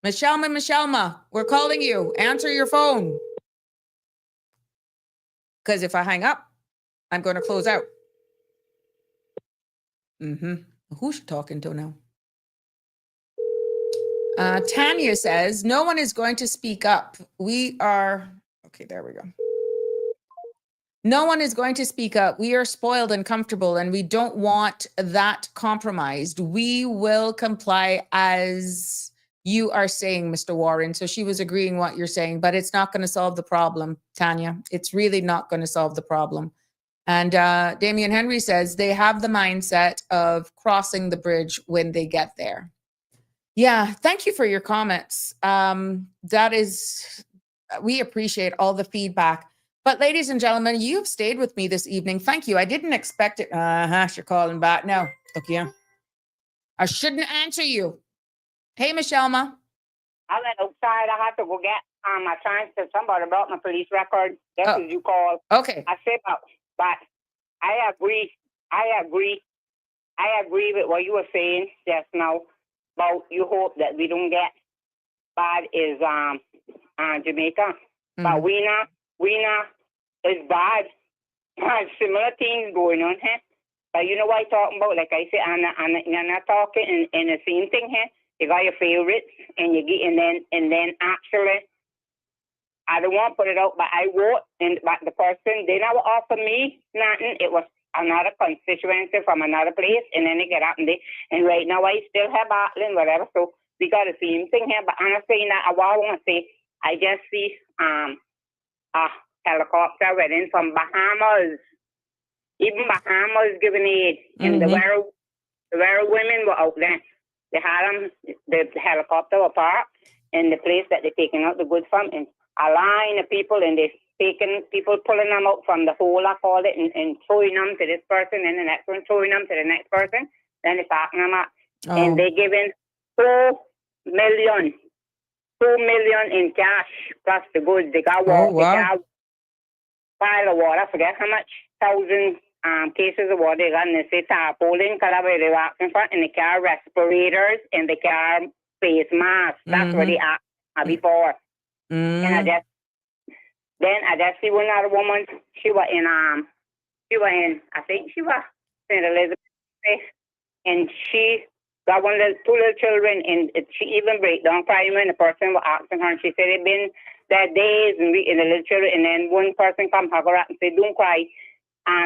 Speaker 2: Miss Shelma, we're calling you. Answer your phone. Because if I hang up, I'm going to close out. Who's she talking to now? Tanya says, no one is going to speak up. We are, okay, there we go. No one is going to speak up. We are spoiled and comfortable, and we don't want that compromised. We will comply as you are saying, Mr. Warren. So she was agreeing what you're saying, but it's not going to solve the problem, Tanya. It's really not going to solve the problem. And Damian Henry says they have the mindset of crossing the bridge when they get there. Yeah, thank you for your comments. We appreciate all the feedback. But ladies and gentlemen, you've stayed with me this evening. Thank you. I didn't expect it. You're calling back. No, look here. I shouldn't answer you. Hey, Miss Shelma.
Speaker 4: I went outside. I had to go get my transcript. Somebody brought my police record. That's what you call.
Speaker 2: Okay.
Speaker 4: I said, but I agree with what you were saying just now about you hope that we don't get bad is Jamaica. But we not is bad. Similar things going on here. But you know what I'm talking about? Like I said, and you're not talking in the same thing here. You got your favorites and you get and then actually I don't want to put it out, but I vote but the person they never offered me nothing. It was another constituency from another place, and then they get up and right now I still have battling, whatever. So we got the same thing here. But I'm saying that I want to say I just see a helicopter went in from Bahamas. Even Bahamas giving aid, and the very women were out there. They had the helicopter were parked in the place that they're taking out the goods from, and a line of people, and they're taking people, pulling them out from the hole, I call it, and throwing them to this person, and the next one throwing them to the next person. Then they're packing them up, and they're giving $2 million in cash plus the goods. They got water, they got pile of water. I forget how much 1,000 cases of water they got, and they say tarpaulin, collaborate, they walk in front, and they carry respirators, and they carry face masks. That's what they asked before. And I just, Then I just see one other woman. She was in I think she was St. Elizabeth, and she got two little children, and she even break down crying when the person was asking her, and she said it been that days and the little children, and then one person come hug her up and say, "Don't cry,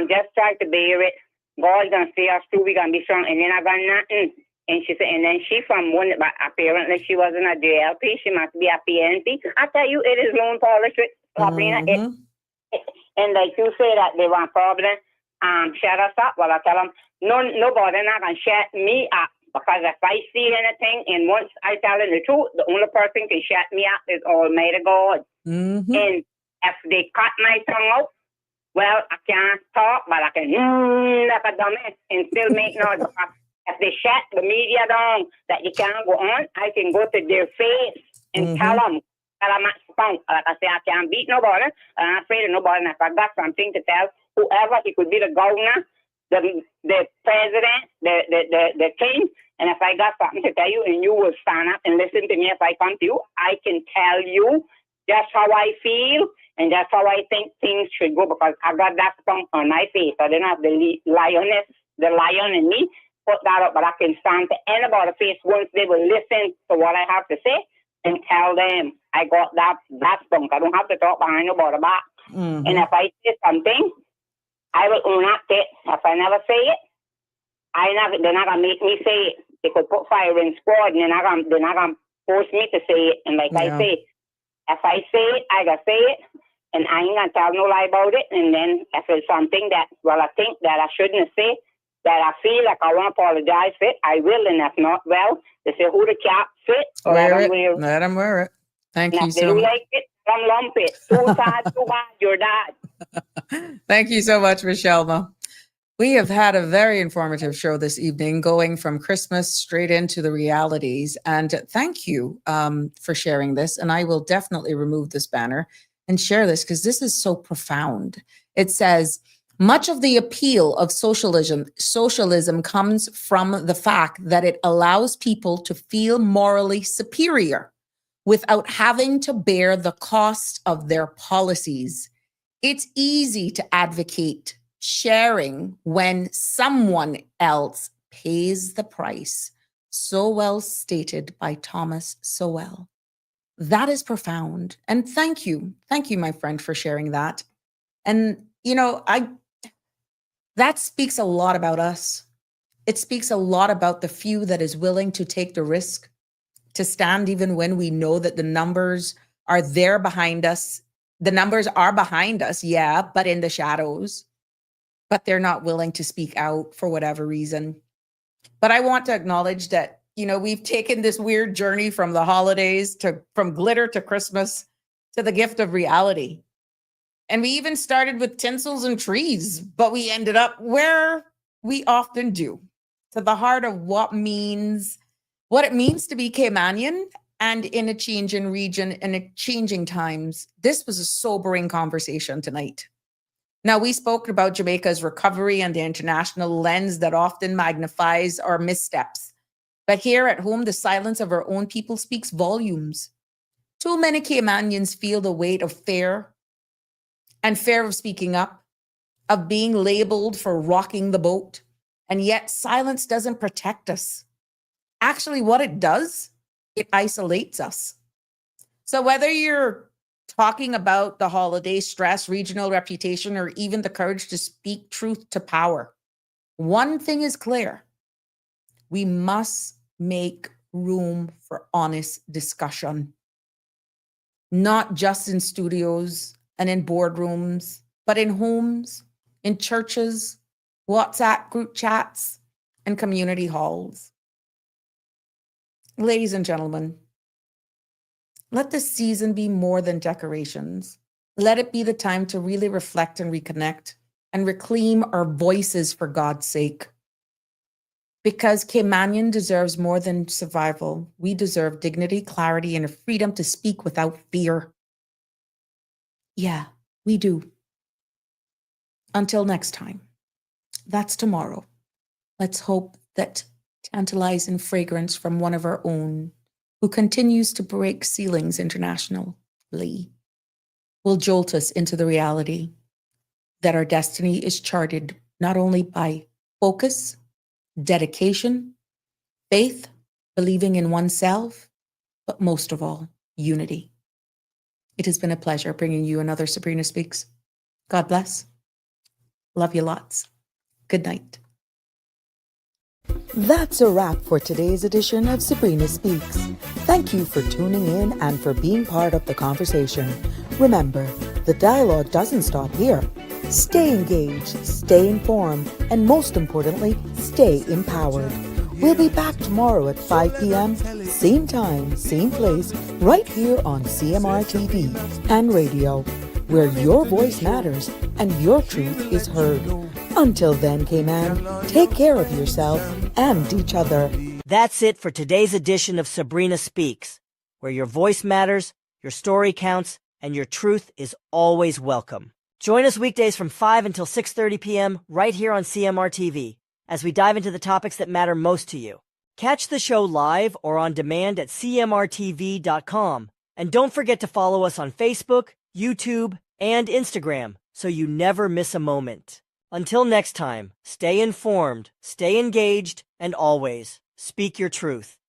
Speaker 4: just try to bear it. God's gonna see us through. We gonna be strong." And then I got nothing. And she said, and then she from one, but apparently she wasn't a JLP. She must be a PNP. I tell you, it is loan policy, Sabrina. And like you say that they want problem, shut us up. Well, I tell them, nobody not gonna shut me up, because if I see anything, and once I tell them the truth, the only person can shut me up is Almighty God. And if they cut my tongue out, well, I can't talk, but I can like a dummy and still make noise. If they shut the media down that you can't go on, I can go to their face and tell them I'm not spunk. Like I say, I can't beat nobody. I'm not afraid of nobody. And if I got something to tell whoever, he could be the governor, the president, the king. And if I got something to tell you and you will stand up and listen to me if I come to you, I can tell you just how I feel and that's how I think things should go, because I got that spunk on my face. I didn't have the lion in me. Put that up, but I can stand to anybody's face once they will listen to what I have to say and tell them I got that spunk. I don't have to talk behind nobody back. And if I say something, I will own up it. If I never say it, they're not gonna make me say it. They could put fire in squad, and they're not gonna force me to say it. And like I say, if I say it, I gotta say it, and I ain't gonna tell no lie about it. And then if it's something that I think that I shouldn't say, that I feel like I want to apologize for it, I will. And if not, well, they say who the cap fit, or
Speaker 2: let them wear it. Thank you so much.
Speaker 4: Like it, come lump it. Too sad, too bad, you're dad.
Speaker 2: Thank you so much, Michelle. We have had a very informative show this evening, going from Christmas straight into the realities. And thank you for sharing this. And I will definitely remove this banner and share this, because this is so profound. It says, much of the appeal of socialism comes from the fact that it allows people to feel morally superior without having to bear the cost of their policies. It's easy to advocate sharing when someone else pays the price. So well stated by Thomas Sowell. That is profound. And thank you, my friend, for sharing that. And, that speaks a lot about us. It speaks a lot about the few that is willing to take the risk, to stand even when we know that the numbers are there behind us. The numbers are behind us, yeah, but in the shadows. But they're not willing to speak out for whatever reason. But I want to acknowledge that, we've taken this weird journey from the holidays from glitter to Christmas to the gift of reality. And we even started with tinsels and trees, but we ended up where we often do, to the heart of what it means to be Caymanian, and in a changing region and a changing times. This was a sobering conversation tonight. Now, we spoke about Jamaica's recovery and the international lens that often magnifies our missteps. But here at home, the silence of our own people speaks volumes. Too many Caymanians feel the weight of fear of speaking up, of being labeled for rocking the boat. And yet silence doesn't protect us. Actually, what it does, it isolates us. So whether you're talking about the holiday stress, regional reputation, or even the courage to speak truth to power, one thing is clear. We must make room for honest discussion, not just in studios and in boardrooms, but in homes, in churches, WhatsApp group chats, and community halls. Ladies and gentlemen, let this season be more than decorations. Let it be the time to really reflect and reconnect and reclaim our voices, for God's sake. Because Caymanian deserves more than survival. We deserve dignity, clarity, and a freedom to speak without fear. Yeah, we do. Until next time. That's tomorrow. Let's hope that tantalizing fragrance from one of our own, who continues to break ceilings internationally, will jolt us into the reality that our destiny is charted not only by focus, dedication, faith, believing in oneself, but most of all, unity. It has been a pleasure bringing you another Sabrina Speaks. God bless. Love you lots. Good night.
Speaker 6: That's a wrap for today's edition of Sabrina Speaks. Thank you for tuning in and for being part of the conversation. Remember, the dialogue doesn't stop here. Stay engaged, stay informed, and most importantly, stay empowered. We'll be back tomorrow at 5 p.m., same time, same place, right here on CMR TV and radio, where your voice matters and your truth is heard. Until then, Cayman, take care of yourself and each other.
Speaker 7: That's it for today's edition of Sabrina Speaks, where your voice matters, your story counts, and your truth is always welcome. Join us weekdays from 5 until 6:30 p.m. right here on CMR TV as we dive into the topics that matter most to you. Catch the show live or on demand at cmrtv.com. And don't forget to follow us on Facebook, YouTube, and Instagram so you never miss a moment. Until next time, stay informed, stay engaged, and always speak your truth.